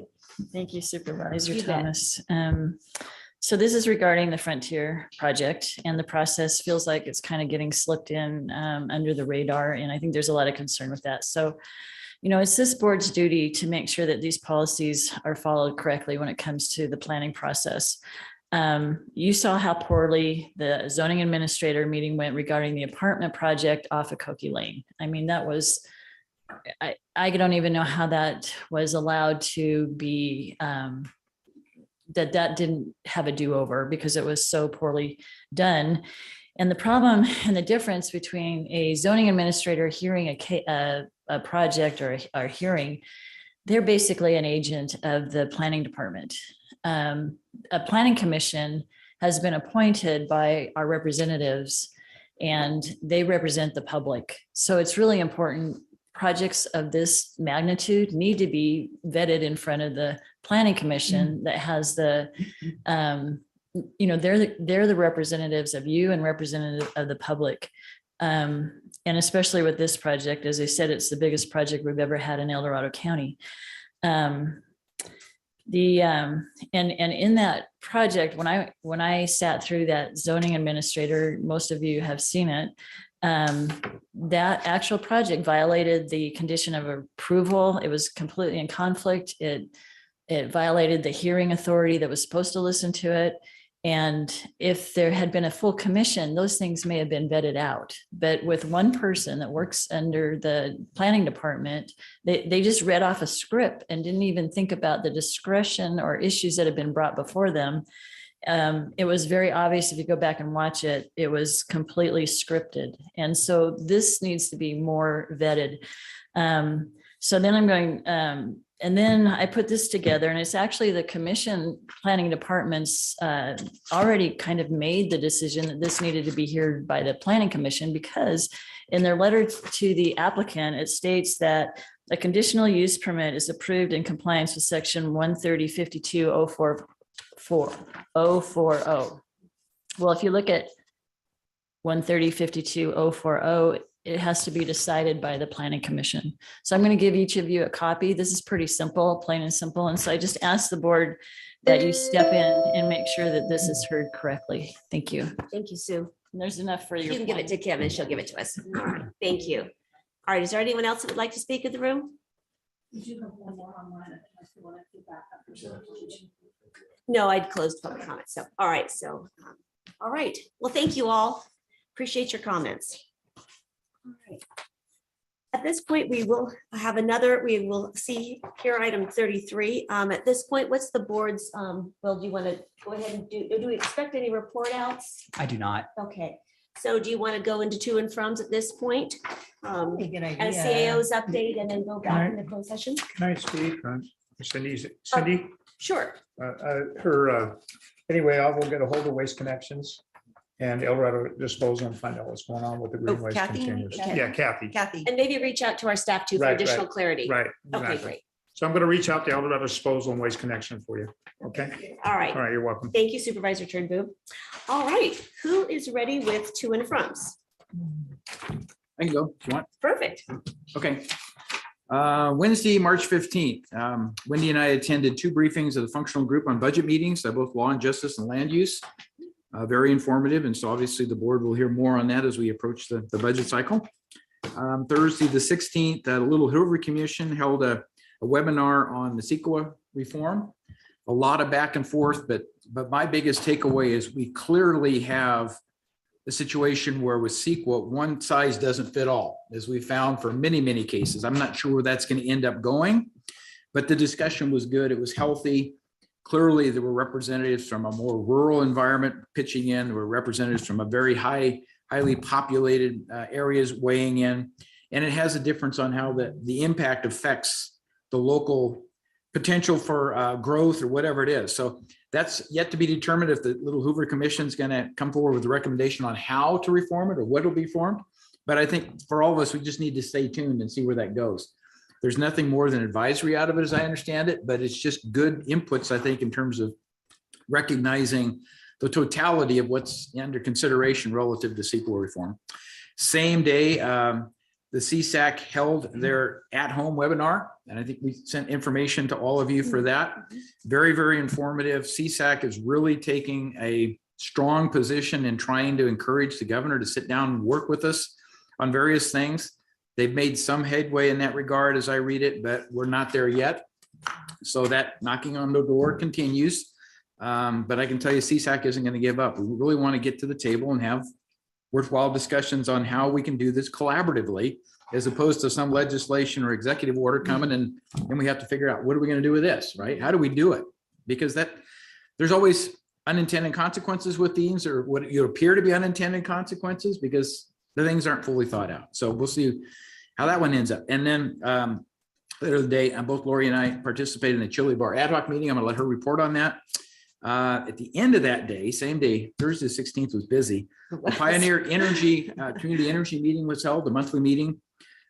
U: Thank you, Supervisor
A: You bet.
U: Thomas. So this is regarding the Frontier project, and the process feels like it's kind of getting slipped in under the radar. And I think there's a lot of concern with that. So, it's this board's duty to make sure that these policies are followed correctly when it comes to the planning process. You saw how poorly the zoning administrator meeting went regarding the apartment project off of Cokie Lane. That was, I don't even know how that was allowed to be, that didn't have a do-over because it was so poorly done. And the problem and the difference between a zoning administrator hearing a project or a hearing, they're basically an agent of the planning department. A planning commission has been appointed by our representatives, and they represent the public. So it's really important projects of this magnitude need to be vetted in front of the planning commission that has the, they're the representatives of you and representative of the public. And especially with this project, as I said, it's the biggest project we've ever had in El Dorado County. And in that project, when I sat through that zoning administrator, most of you have seen it, that actual project violated the condition of approval. It was completely in conflict. It violated the hearing authority that was supposed to listen to it. And if there had been a full commission, those things may have been vetted out. But with one person that works under the planning department, they just read off a script and didn't even think about the discretion or issues that have been brought before them. It was very obvious if you go back and watch it, it was completely scripted. And so this needs to be more vetted. So then I'm going, and then I put this together, and it's actually the commission planning departments already kind of made the decision that this needed to be heard by the planning commission, because in their letter to the applicant, it states that a conditional use permit is approved in compliance with section 130-52-040. Well, if you look at 130-52-040, it has to be decided by the planning commission. So I'm going to give each of you a copy. This is pretty simple, plain and simple. And so I just ask the board that you step in and make sure that this is heard correctly. Thank you.
A: Thank you, Sue.
U: And there's enough for your.
A: You can give it to Kim and she'll give it to us. All right, thank you. All right, is there anyone else that would like to speak in the room? No, I'd closed public comment. So, all right. So, all right. Well, thank you all. Appreciate your comments. All right. At this point, we will have we will see here item 33. At this point, what's the board's, Will, do you want to go ahead and do we expect any report outs?
P: I do not.
A: Okay. So do you want to go into to and froms at this point?
E: Good idea.
A: As CAO's update and then go back into closed session?
S: Can I speak on Cindy?
A: Sure.
S: Anyway, I will get a hold of Waste Connections and El Dorado Disposal and find out what's going on with the green waste
A: Kathy?
S: containers.
A: Kathy?
S: Yeah, Kathy.
A: And maybe reach out to our staff too for
S: Right,
A: additional
S: right,
A: clarity.
S: Right.
A: Okay,
S: exactly.
A: great.
S: So I'm going to reach out to El Dorado Disposal and Waste Connection for you. Okay.
A: All right.
S: All right. You're welcome.
A: Thank you, Supervisor Turnboom. All right, who is ready with to and froms?
R: I can go if you want.
A: Perfect.
R: Okay. Wednesday, March 15th, Wendy and I attended 2 briefings of the functional group on budget meetings, both law and justice and land use. Very informative. And so obviously the board will hear more on that as we approach the budget cycle. Thursday, the 16th, the Little Hoover Commission held a webinar on the CEQA reform. A lot of back and forth, but my biggest takeaway is we clearly have a situation where with CEQA, one size doesn't fit all, as we found for many, many cases. I'm not sure where that's going to end up going, but the discussion was good. It was healthy. Clearly, there were representatives from a more rural environment pitching in. There were representatives from a very highly populated areas weighing in. And it has a difference on how the impact affects the local potential for growth or whatever it is. So that's yet to be determined if the Little Hoover Commission is going to come forward with a recommendation on how to reform it or what will be formed. But I think for all of us, we just need to stay tuned and see where that goes. There's nothing more than advisory out of it, as I understand it, but it's just good inputs, I think, in terms of recognizing the totality of what's under consideration relative to CEQA reform. Same day, the CSAC held their at-home webinar, and I think we sent information to all of you for that. Very, very informative. CSAC is really taking a strong position in trying to encourage the governor to sit down and work with us on various things. They've made some headway in that regard as I read it, but we're not there yet. So that knocking on the door continues. But I can tell you CSAC isn't going to give up. We really want to get to the table and have worthwhile discussions on how we can do this collaboratively, as opposed to some legislation or executive order coming and we have to figure out what are we going to do with this, right? How do we do it? Because there's always unintended consequences with these, or what you appear to be unintended consequences, because the things aren't fully thought out. So we'll see how that one ends up. And then later in the day, both Lori and I participated in the Chili Bar ad hoc meeting. I'm going to let her report on that. At the end of that day, same day, Thursday 16th was busy. The Pioneer Energy Community Energy meeting was held, the monthly meeting.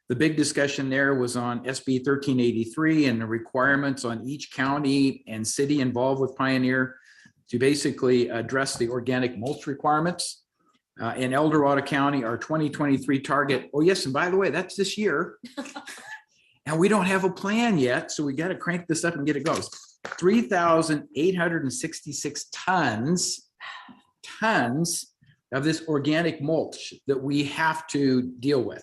R: The big discussion there was on SB 1383 and the requirements on each county and city involved with Pioneer to basically address the organic mulch requirements. In El Dorado County, our 2023 target, oh yes, and by the way, that's this year. And we don't have a plan yet, so we got to crank this up and get it going. 3,866 tons of this organic mulch that we have to deal with.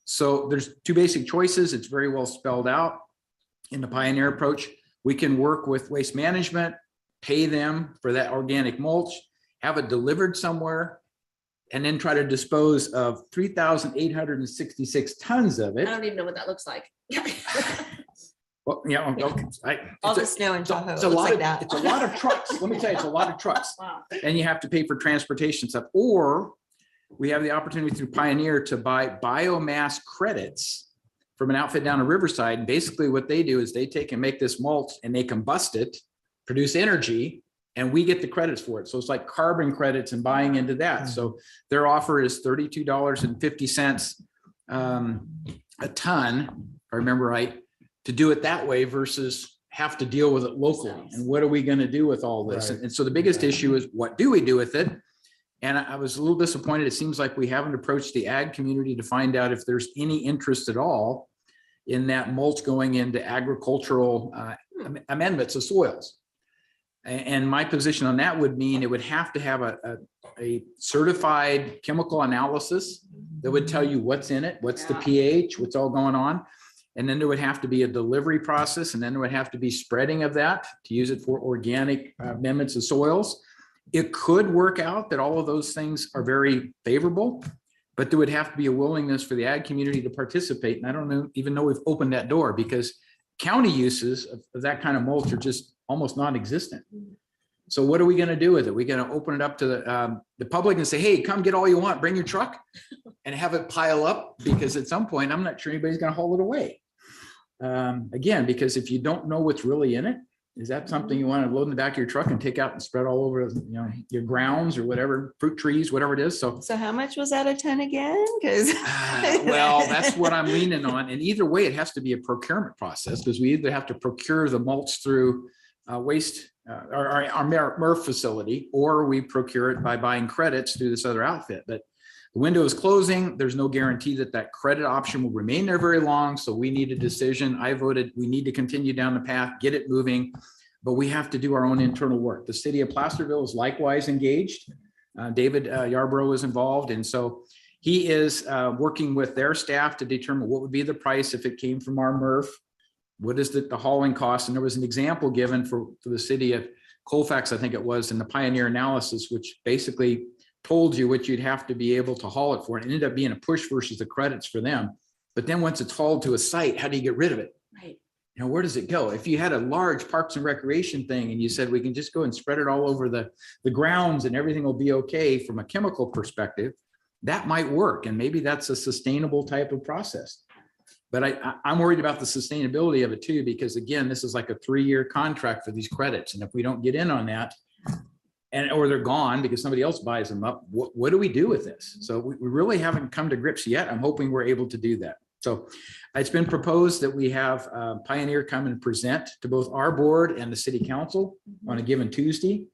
R: So there's two basic choices. It's very well spelled out in the Pioneer approach. We can work with Waste Management, pay them for that organic mulch, have it delivered somewhere, and then try to dispose of 3,866 tons of it.
A: I don't even know what that looks like.
R: Well, yeah, okay.
D: All the snow in Tahoe.
R: It's a
D: looks
R: lot
D: like
R: of,
D: that.
R: it's a lot of trucks. Let me tell you, it's a lot of trucks.
A: Wow.
R: And you have to pay for transportation stuff, or we have the opportunity through Pioneer to buy biomass credits from an outfit down in Riverside. And basically what they do is they take and make this mulch and they combust it, produce energy, and we get the credits for it. So it's like carbon credits and buying into that. So their offer is $32.50 a ton, if I remember right, to do it that way versus have to deal with it locally. And what are we going to do with all this?
M: Right.
R: And so the biggest issue is, what do we do with it? And I was a little disappointed. It seems like we haven't approached the ag community to find out if there's any interest at all in that mulch going into agricultural amendments of soils. And my position on that would mean it would have to have a certified chemical analysis that would tell you what's in it, what's the pH, what's all going on. And then there would have to be a delivery process, and then there would have to be spreading of that to use it for organic amendments of soils. It could work out that all of those things are very favorable, but there would have to be a willingness for the ag community to participate. And I don't even know we've opened that door, because county uses of that kind of mulch are just almost non-existent. So what are we going to do with it? We're going to open it up to the public and say, hey, come get all you want, bring your truck, and have it pile up, because at some point, I'm not sure anybody's going to haul it away. Again, because if you don't know what's really in it, is that something you want to load in the back of your truck and take out and spread all over, your grounds or whatever, fruit trees, whatever it is? So
D: how much was that a ton again? Because
R: well, that's what I'm leaning on. And either way, it has to be a procurement process, because we either have to procure the mulch through waste our MRF facility, or we procure it by buying credits through this other outfit. But the window is closing. There's no guarantee that that credit option will remain there very long. So we need a decision. I voted we need to continue down the path, get it moving, but we have to do our own internal work. The city of Placerville is likewise engaged. David Yarborough is involved. And so he is working with their staff to determine what would be the price if it came from our MRF. What is the hauling cost? And there was an example given for the city of Colfax, I think it was, in the Pioneer analysis, which basically told you what you'd have to be able to haul it for. And it ended up being a push versus the credits for them. But then once it's hauled to a site, how do you get rid of it?
A: Right.
R: Where does it go? If you had a large parks and recreation thing and you said we can just go and spread it all over the grounds and everything will be okay from a chemical perspective, that might work. And maybe that's a sustainable type of process. But I'm worried about the sustainability of it too, because again, this is like a 3-year contract for these credits. And if we don't get in on that, or they're gone because somebody else buys them up, what do we do with this? So we really haven't come to grips yet. I'm hoping we're able to do that. So it's been proposed that we have Pioneer come and present to both our board and the city council on a given Tuesday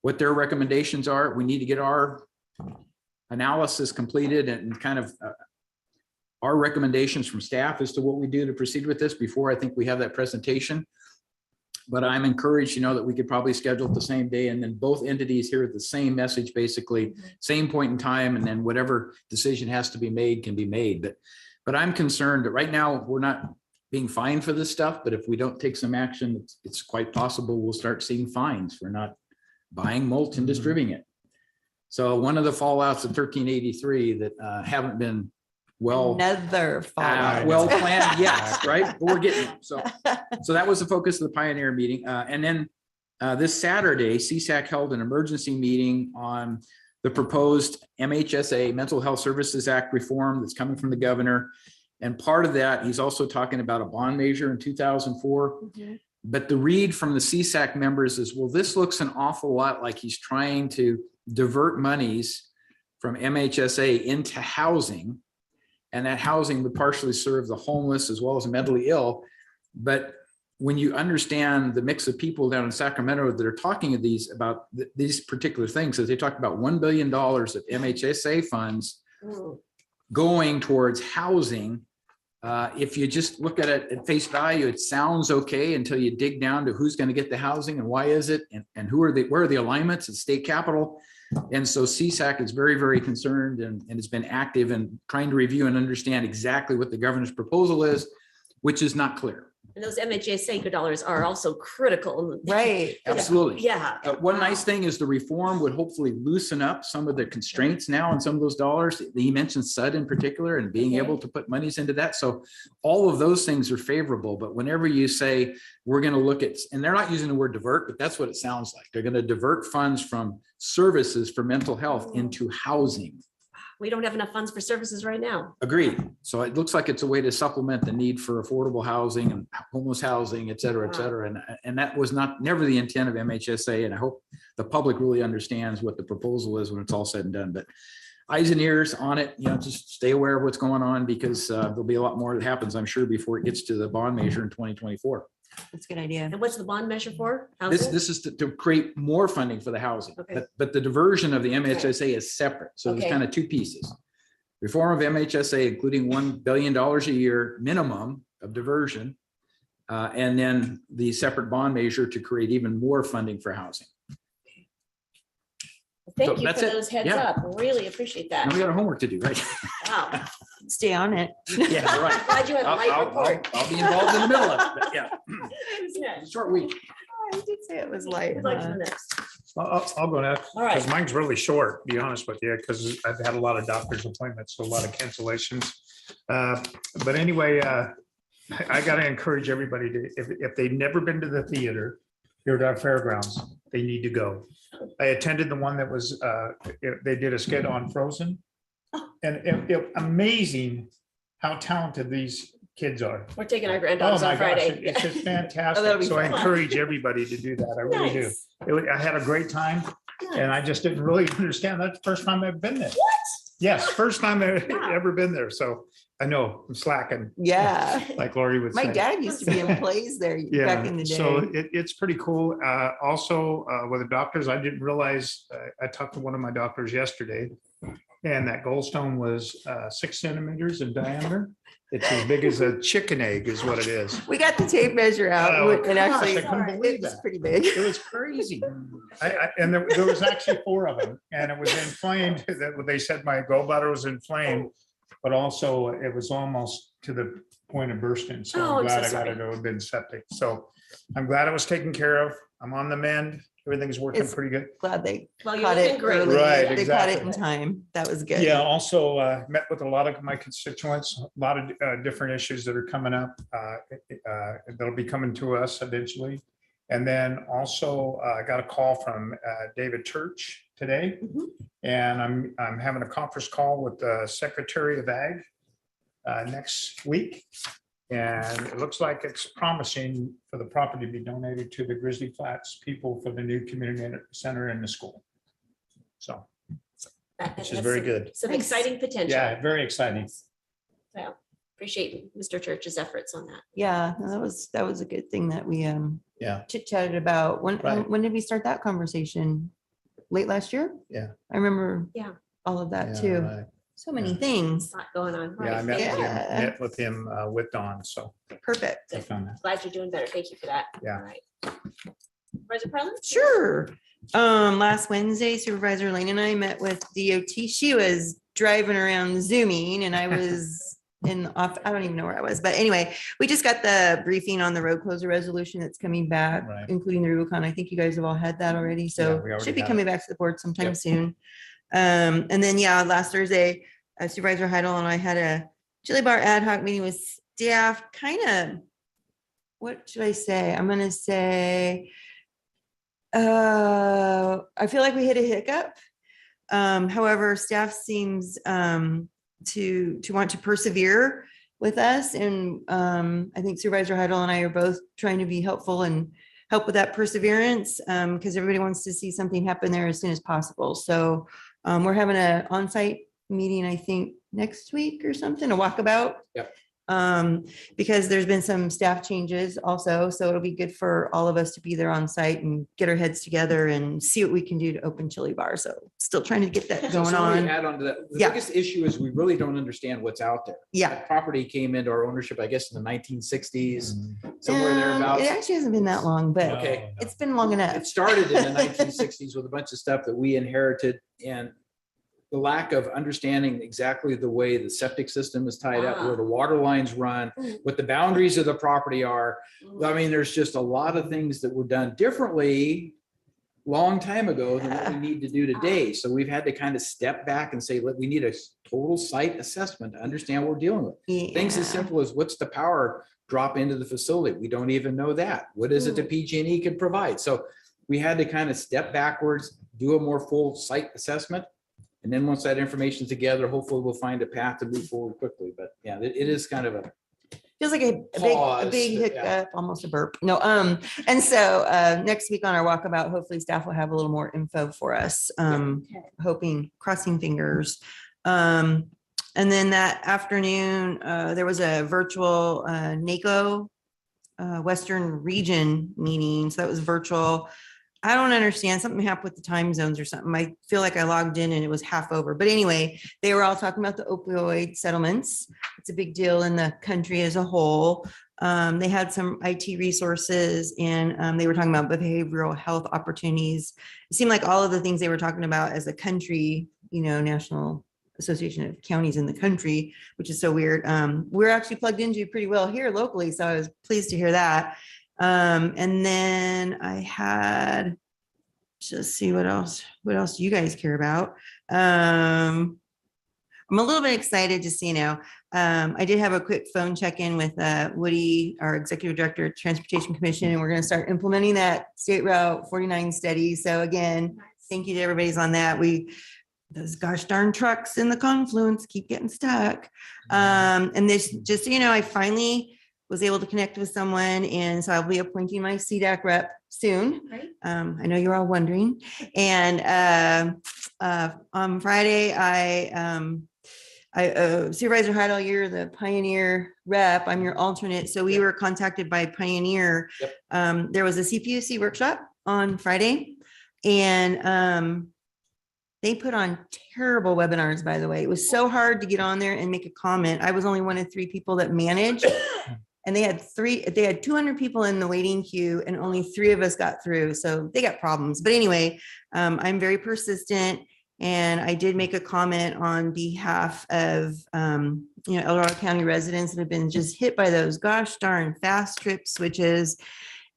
R: what their recommendations are. We need to get our analysis completed and kind of our recommendations from staff as to what we do to proceed with this before I think we have that presentation. But I'm encouraged, that we could probably schedule it the same day, and then both entities hear the same message, basically same point in time, and then whatever decision has to be made can be made. But I'm concerned that right now we're not being fined for this stuff, but if we don't take some action, it's quite possible we'll start seeing fines for not buying mulch and distributing it. So one of the fallouts of 1383 that haven't been
D: another
R: well planned, yes, right? But we're getting them. So that was the focus of the Pioneer meeting. And then this Saturday, CSAC held an emergency meeting on the proposed MHSA, Mental Health Services Act reform that's coming from the governor. And part of that, he's also talking about a bond measure in 2004. But the read from the CSAC members is, well, this looks an awful lot like he's trying to divert monies from MHSA into housing. and that housing would partially serve the homeless as well as mentally ill. But when you understand the mix of people down in Sacramento that are talking to about these particular things, as they talk about $1 billion of MHSA funds going towards housing. If you just look at it at face value, it sounds okay until you dig down to who's going to get the housing and why is it, and where are the alignments at state capitol. And so CSAC is very, very concerned and has been active in trying to review and understand exactly what the governor's proposal is, which is not clear.
A: And those MHSA dollars are also critical.
D: Right.
R: Absolutely.
A: Yeah.
R: One nice thing is the reform would hopefully loosen up some of the constraints now on some of those dollars. He mentioned SUD in particular and being able to put monies into that. So all of those things are favorable. But whenever you say we're going to look at, and they're not using the word divert, but that's what it sounds like. They're going to divert funds from services for mental health into housing.
A: We don't have enough funds for services right now.
R: Agreed. So it looks like it's a way to supplement the need for affordable housing and homeless housing, et cetera, et cetera. And that was never the intent of MHSA. And I hope the public really understands what the proposal is when it's all said and done. But eyes and ears on it, just stay aware of what's going on, because there'll be a lot more that happens, I'm sure, before it gets to the bond measure in 2024.
D: That's a good idea.
A: And what's the bond measure for?
R: This is to create more funding for the housing, but the diversion of the MHSA is separate. So there's kind of two pieces. Reform of MHSA, including $1 billion a year minimum of diversion, and then the separate bond measure to create even more funding for housing.
A: Thank you for those heads up. Really appreciate that.
R: Now we got our homework to do, right?
A: Wow.
D: Stay on it.
R: Yeah, right.
A: Glad you have a light report.
R: I'll be involved in the middle of it, but yeah.
A: Who's next?
R: Short week.
D: I did say it was light.
A: Who'd like to go next?
S: I'll go next.
A: All right.
S: Because mine's really short, to be honest with you, because I've had a lot of doctor's appointments, so a lot of cancellations. But anyway, I got to encourage everybody to, if they've never been to the theater here at our fairgrounds, they need to go. I attended the one that was, they did a skit on Frozen. And amazing how talented these kids are.
A: We're taking our
S: Oh
A: granddaughters
S: my
A: on
S: gosh,
A: Friday.
S: it's just
A: Oh,
S: fantastic.
A: that'll be
S: So I
A: fun.
S: encourage everybody to do that. I really do.
A: Nice.
S: I had a great time and I just didn't really understand. That's the first time I've been there.
A: What?
S: Yes, first time I've ever been there. So I know I'm slacking.
D: Yeah.
S: Like Lori would say.
D: My dad used to be in plays there back in the day.
S: So it's pretty cool. Also, with the doctors, I didn't realize, I talked to one of my doctors yesterday, and that gallstone was 6 centimeters in diameter. It's as big as a chicken egg is what it is.
D: We got the tape measure out
S: Oh,
D: and
S: gosh,
D: actually
S: I couldn't believe
D: it was
S: that.
D: pretty big.
S: It was crazy. And there was actually 4 of them, and it was inflamed. They said my gallbladder was inflamed, but also it was almost to the point of bursting. So
A: Oh,
S: I'm
A: I'm so
S: glad I got
A: sorry.
S: it to have been septic. So I'm glad it was taken care of. I'm on the mend. Everything's working
D: It's-
S: pretty good.
D: Glad they
A: Well, you're
D: caught
A: looking
D: it
A: great.
D: early.
S: Right,
D: They caught it
S: exactly.
D: in time. That was good.
S: Yeah, also met with a lot of my constituents, a lot of different issues that are coming up. That'll be coming to us eventually. And then also I got a call from David Church today. And I'm having a conference call with the Secretary of Ag next week. And it looks like it's promising for the property to be donated to the Grizzly Flats people for the new community center in the school. So, which is very good.
A: Some exciting potential.
S: Yeah, very exciting.
A: So appreciate Mr. Church's efforts on that.
D: Yeah, no, that was a good thing that we
S: Yeah.
D: chit chatted about.
S: Right.
D: When did we start that conversation? Late last year?
S: Yeah.
D: I remember
A: Yeah.
D: all of that
S: Yeah,
D: too.
S: right.
D: So many things.
A: A lot going on.
S: Yeah, I
A: Right.
S: met with him with Dawn, so.
D: Perfect.
S: I found that.
A: Glad you're doing better. Thank you for that.
S: Yeah.
A: All right. Supervisor Pearlman?
D: Sure. Last Wednesday, Supervisor Lane and I met with DOT. She was driving around Zooming and I was I don't even know where I was, but anyway, we just got the briefing on the road closure resolution that's coming back,
S: Right.
D: including the Rubicon. I think you guys have all had that already,
S: Yeah,
D: so
S: we already
D: should be
S: have
D: coming
S: it.
D: back to the board sometime
S: Yep.
D: soon. And then, yeah, last Thursday, Supervisor Heidel and I had a chili bar ad hoc meeting with staff, kind of, what should I say? I'm gonna say, I feel like we hit a hiccup. However, staff seems to want to persevere with us. And I think Supervisor Heidel and I are both trying to be helpful and help with that perseverance because everybody wants to see something happen there as soon as possible. So we're having an on-site meeting, I think, next week or something, a walkabout.
R: Yep.
D: Because there's been some staff changes also, so it'll be good for all of us to be there on site and get our heads together and see what we can do to open chili bar. So still trying to get that
R: So
D: going
R: let me
D: on.
R: add on to that. The
D: Yeah.
R: biggest issue is we really don't understand what's out there.
D: Yeah.
R: That property came into our ownership, I guess, in the 1960s, somewhere thereabouts.
D: It actually hasn't been that long, but
R: Okay.
D: it's been long enough.
R: It started in the 1960s with a bunch of stuff that we inherited, and the lack of understanding exactly the way the septic system is tied up, where the water lines run, what the boundaries of the property are. I mean, there's just a lot of things that were done differently long time ago than what we need to do today. So we've had to kind of step back and say, look, we need a total site assessment to understand what we're dealing with. Things as simple as what's the power drop into the facility? We don't even know that. What is it that PG&E could provide? So we had to kind of step backwards, do a more full site assessment. And then once that information's together, hopefully we'll find a path to move forward quickly. But yeah, it is kind of a
D: Feels like a
R: pause,
D: big hiccup,
R: yeah.
D: almost a burp. No, and so next week on our walkabout, hopefully staff will have a little more info for us. Hoping, crossing fingers. And then that afternoon, there was a virtual NACO Western Region meeting. So that was virtual. I don't understand. Something happened with the time zones or something. I feel like I logged in and it was half over. But anyway, they were all talking about the opioid settlements. It's a big deal in the country as a whole. They had some IT resources and they were talking about behavioral health opportunities. It seemed like all of the things they were talking about as a country, you know, National Association of Counties in the country, which is so weird. We're actually plugged into pretty well here locally. So I was pleased to hear that. And then I had, just see what else do you guys care about? I'm a little bit excited to see now. I did have a quick phone check-in with Woody, our Executive Director of Transportation Commission, and we're going to start implementing that State Route 49 study. So again, thank you to everybody's on that. Those gosh darn trucks in the confluence keep getting stuck. And this, just so you know, I finally was able to connect with someone, and so I'll be appointing my CDAC rep soon.
A: Right.
D: I know you're all wondering. And on Friday, Supervisor Heidel, you're the Pioneer rep. I'm your alternate. So we were contacted by Pioneer. There was a CPUC workshop on Friday, and they put on terrible webinars, by the way. It was so hard to get on there and make a comment. I was only one of 3 people that managed. And they had 200 people in the waiting queue and only 3 of us got through. So they got problems. But anyway, I'm very persistent. And I did make a comment on behalf of, El Dorado County residents that have been just hit by those gosh darn fast trip switches.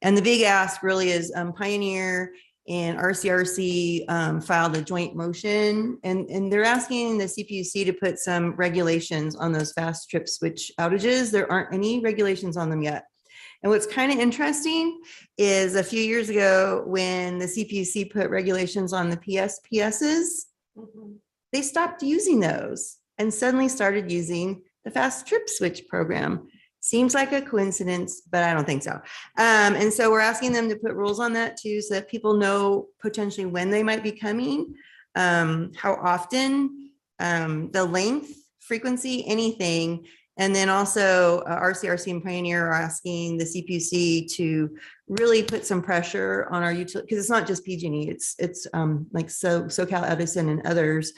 D: And the big ask really is Pioneer and RCRC filed a joint motion, and they're asking the CPUC to put some regulations on those fast trip switch outages. There aren't any regulations on them yet. And what's kind of interesting is a few years ago when the CPUC put regulations on the PSPSs, they stopped using those and suddenly started using the fast trip switch program. Seems like a coincidence, but I don't think so. And so we're asking them to put rules on that too, so that people know potentially when they might be coming, how often, the length, frequency, anything. And then also RCRC and Pioneer are asking the CPUC to really put some pressure on our utility, because it's not just PG&E, it's like SoCal Edison and others,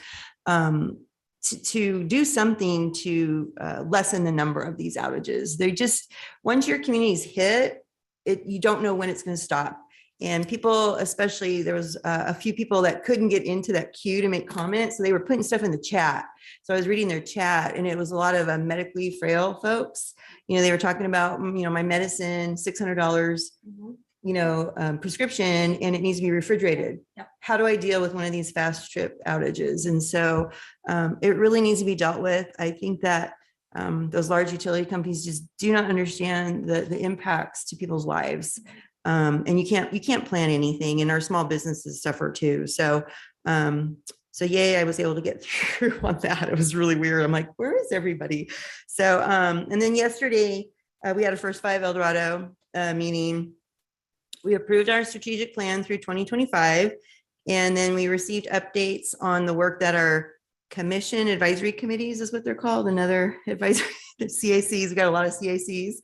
D: to do something to lessen the number of these outages. They just, once your community's hit, you don't know when it's going to stop. And people, especially, there was a few people that couldn't get into that queue to make comments. So they were putting stuff in the chat. So I was reading their chat, and it was a lot of medically frail folks. They were talking about, my medicine, $600, prescription, and it needs to be refrigerated.
A: Yep.
D: How do I deal with one of these fast trip outages? And so it really needs to be dealt with. I think that those large utility companies just do not understand the impacts to people's lives. And you can't plan anything, and our small businesses suffer too. So yay, I was able to get through on that. It was really weird. I'm like, where is everybody? So, and then yesterday we had a First 5 El Dorado meeting. We approved our strategic plan through 2025. And then we received updates on the work that our commission advisory committees is what they're called, another advisory, the CACs, we've got a lot of CACs.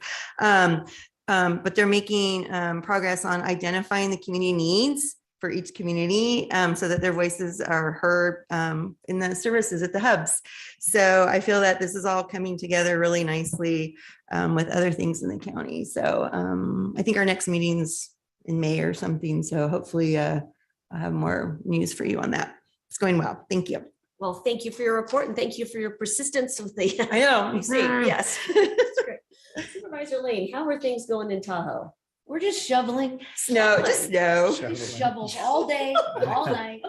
D: But they're making progress on identifying the community needs for each community so that their voices are heard in the services at the hubs. So I feel that this is all coming together really nicely with other things in the county. So I think our next meeting's in May or something. So hopefully I'll have more news for you on that. It's going well. Thank you.
A: Well, thank you for your report and thank you for your persistence with the.
D: I know.
A: You see, yes. That's great. Supervisor Lane, how are things going in Tahoe?
N: We're just shoveling.
D: Snow, just snow.
N: Just shovels all day, all night.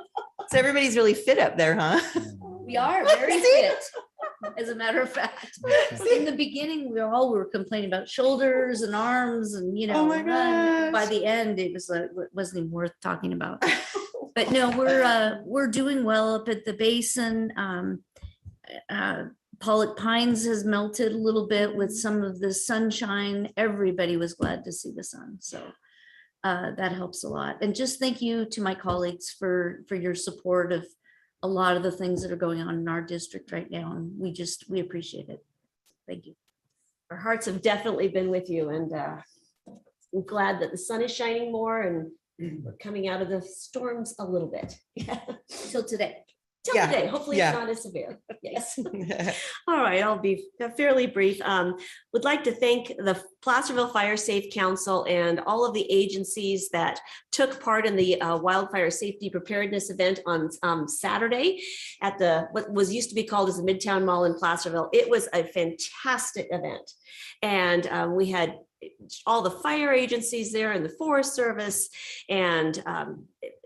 D: So everybody's really fit up there, huh?
N: We are very fit, as a matter of fact. In the beginning, we were complaining about shoulders and arms and, you know,
D: Oh my gosh.
N: by the end, it was like, it wasn't even worth talking about. But no, we're doing well up at the basin. Pollock Pines has melted a little bit with some of the sunshine. Everybody was glad to see the sun. So that helps a lot. And just thank you to my colleagues for your support of a lot of the things that are going on in our district right now. And we appreciate it. Thank you.
A: Our hearts have definitely been with you, and I'm glad that the sun is shining more and we're coming out of the storms a little bit.
N: Till today.
A: Till
D: Yeah,
A: today, hopefully
D: yeah.
A: it's not as severe. Yes. All right, I'll be fairly brief. Would like to thank the Placerville Fire Safe Council and all of the agencies that took part in the wildfire safety preparedness event on Saturday at what was used to be called as the Midtown Mall in Placerville. It was a fantastic event. And we had all the fire agencies there and the Forest Service and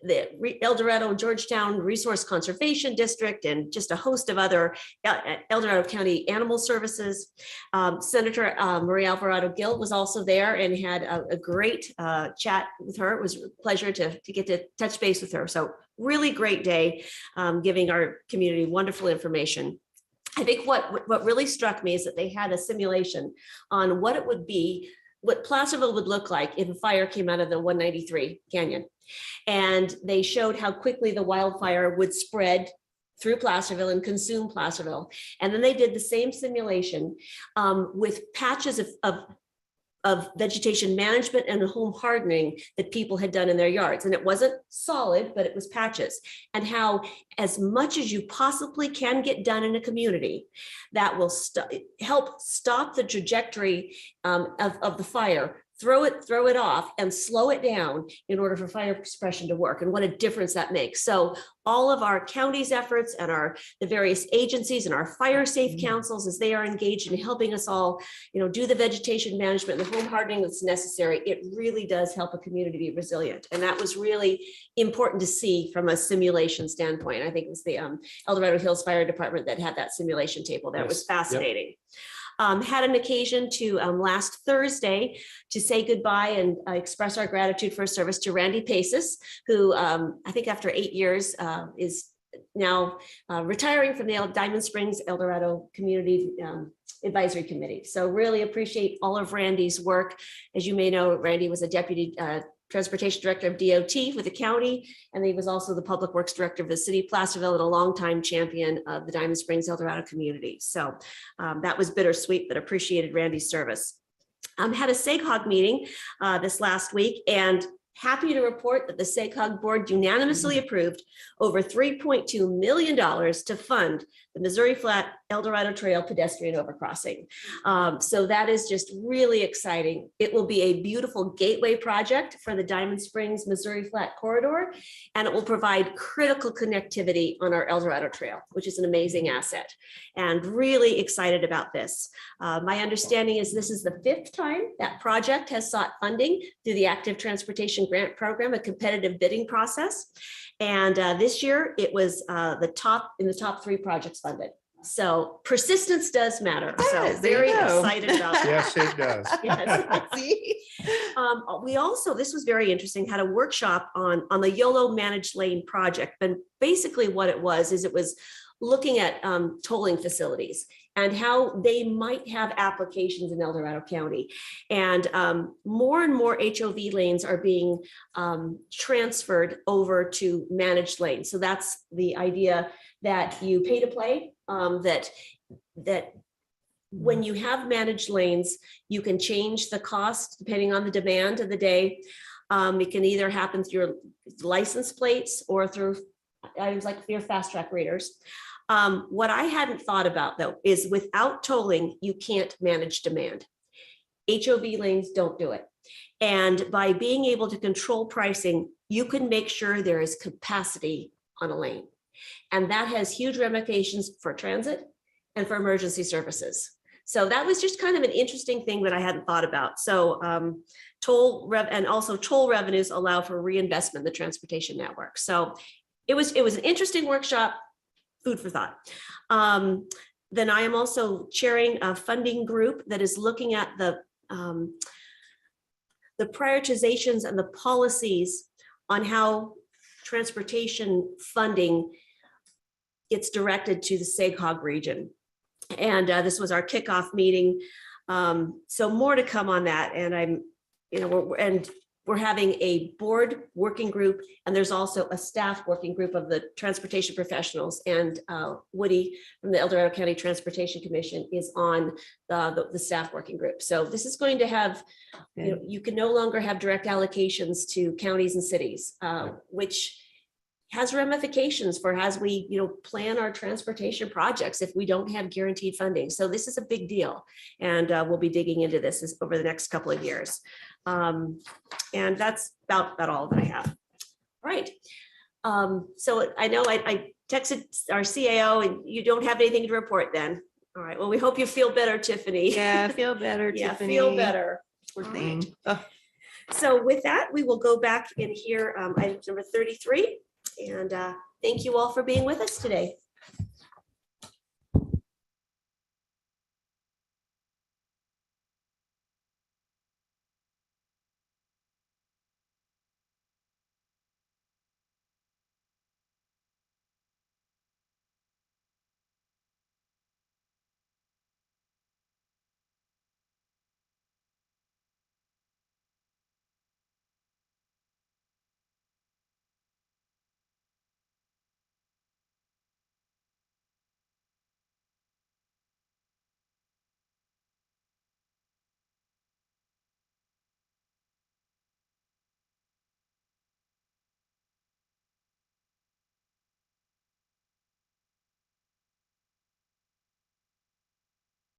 A: the El Dorado Georgetown Resource Conservation District and just a host of other El Dorado County Animal Services. Senator Marie Alvarado Gill was also there and had a great chat with her. It was a pleasure to get to touch base with her. So really great day, giving our community wonderful information. I think what really struck me is that they had a simulation on what it would be, what Placerville would look like if a fire came out of the 193 Canyon. And they showed how quickly the wildfire would spread through Placerville and consume Placerville. And then they did the same simulation with patches of vegetation management and home hardening that people had done in their yards. And it wasn't solid, but it was patches. And how as much as you possibly can get done in a community that will help stop the trajectory of the fire, throw it off and slow it down in order for fire suppression to work, and what a difference that makes. So all of our county's efforts and the various agencies and our fire safe councils, as they are engaged in helping us all, do the vegetation management and the home hardening that's necessary, it really does help a community be resilient. And that was really important to see from a simulation standpoint. I think it was the El Dorado Hills Fire Department that had that simulation table. That was fascinating. Had an occasion to last Thursday to say goodbye and express our gratitude for his service to Randy Paces, who I think after 8 years is now retiring from the Diamond Springs El Dorado Community Advisory Committee. So really appreciate all of Randy's work. As you may know, Randy was a deputy transportation director of DOT for the county, and he was also the public works director of the city of Placerville and a longtime champion of the Diamond Springs El Dorado community. So that was bittersweet, but appreciated Randy's service. Had a SAGHOG meeting this last week, and happy to report that the SAGHOG board unanimously approved over $3.2 million to fund the Missouri Flat El Dorado Trail pedestrian overcrossing. So that is just really exciting. It will be a beautiful gateway project for the Diamond Springs Missouri Flat corridor, and it will provide critical connectivity on our El Dorado Trail, which is an amazing asset, and really excited about this. My understanding is this is the 5th time that project has sought funding through the Active Transportation Grant Program, a competitive bidding process. And this year it was in the top 3 projects funded. So persistence does matter. So very excited about that.
S: Yes, it does.
A: Yes. We also, this was very interesting, had a workshop on the YOLO managed lane project. And basically what it was looking at tolling facilities and how they might have applications in El Dorado County. And more and more HOV lanes are being transferred over to managed lanes. So that's the idea, that you pay to play, that when you have managed lanes, you can change the cost depending on the demand of the day. It can either happen through your license plates or through items like your fast track readers. What I hadn't thought about though is without tolling, you can't manage demand. HOV lanes don't do it. And by being able to control pricing, you can make sure there is capacity on a lane. And that has huge ramifications for transit and for emergency services. So that was just kind of an interesting thing that I hadn't thought about. So toll revenues allow for reinvestment in the transportation network. So it was an interesting workshop, food for thought. Then I am also chairing a funding group that is looking at the prioritizations and the policies on how transportation funding gets directed to the SAGHOG region. And this was our kickoff meeting. So more to come on that. And we're having a board working group, and there's also a staff working group of the transportation professionals. And Woody from the El Dorado County Transportation Commission is on the staff working group. So this is going to have, you can no longer have direct allocations to counties and cities, which has ramifications for as we plan our transportation projects if we don't have guaranteed funding. So this is a big deal, and we'll be digging into this over the next couple of years. And that's about all that I have. All right. So I know I texted our CAO and you don't have anything to report then. All right. Well, we hope you feel better, Tiffany.
D: Yeah, feel better,
A: Yeah,
D: Tiffany.
A: feel better.
D: Poor thing.
A: So with that, we will go back in here, item number 33. And thank you all for being with us today.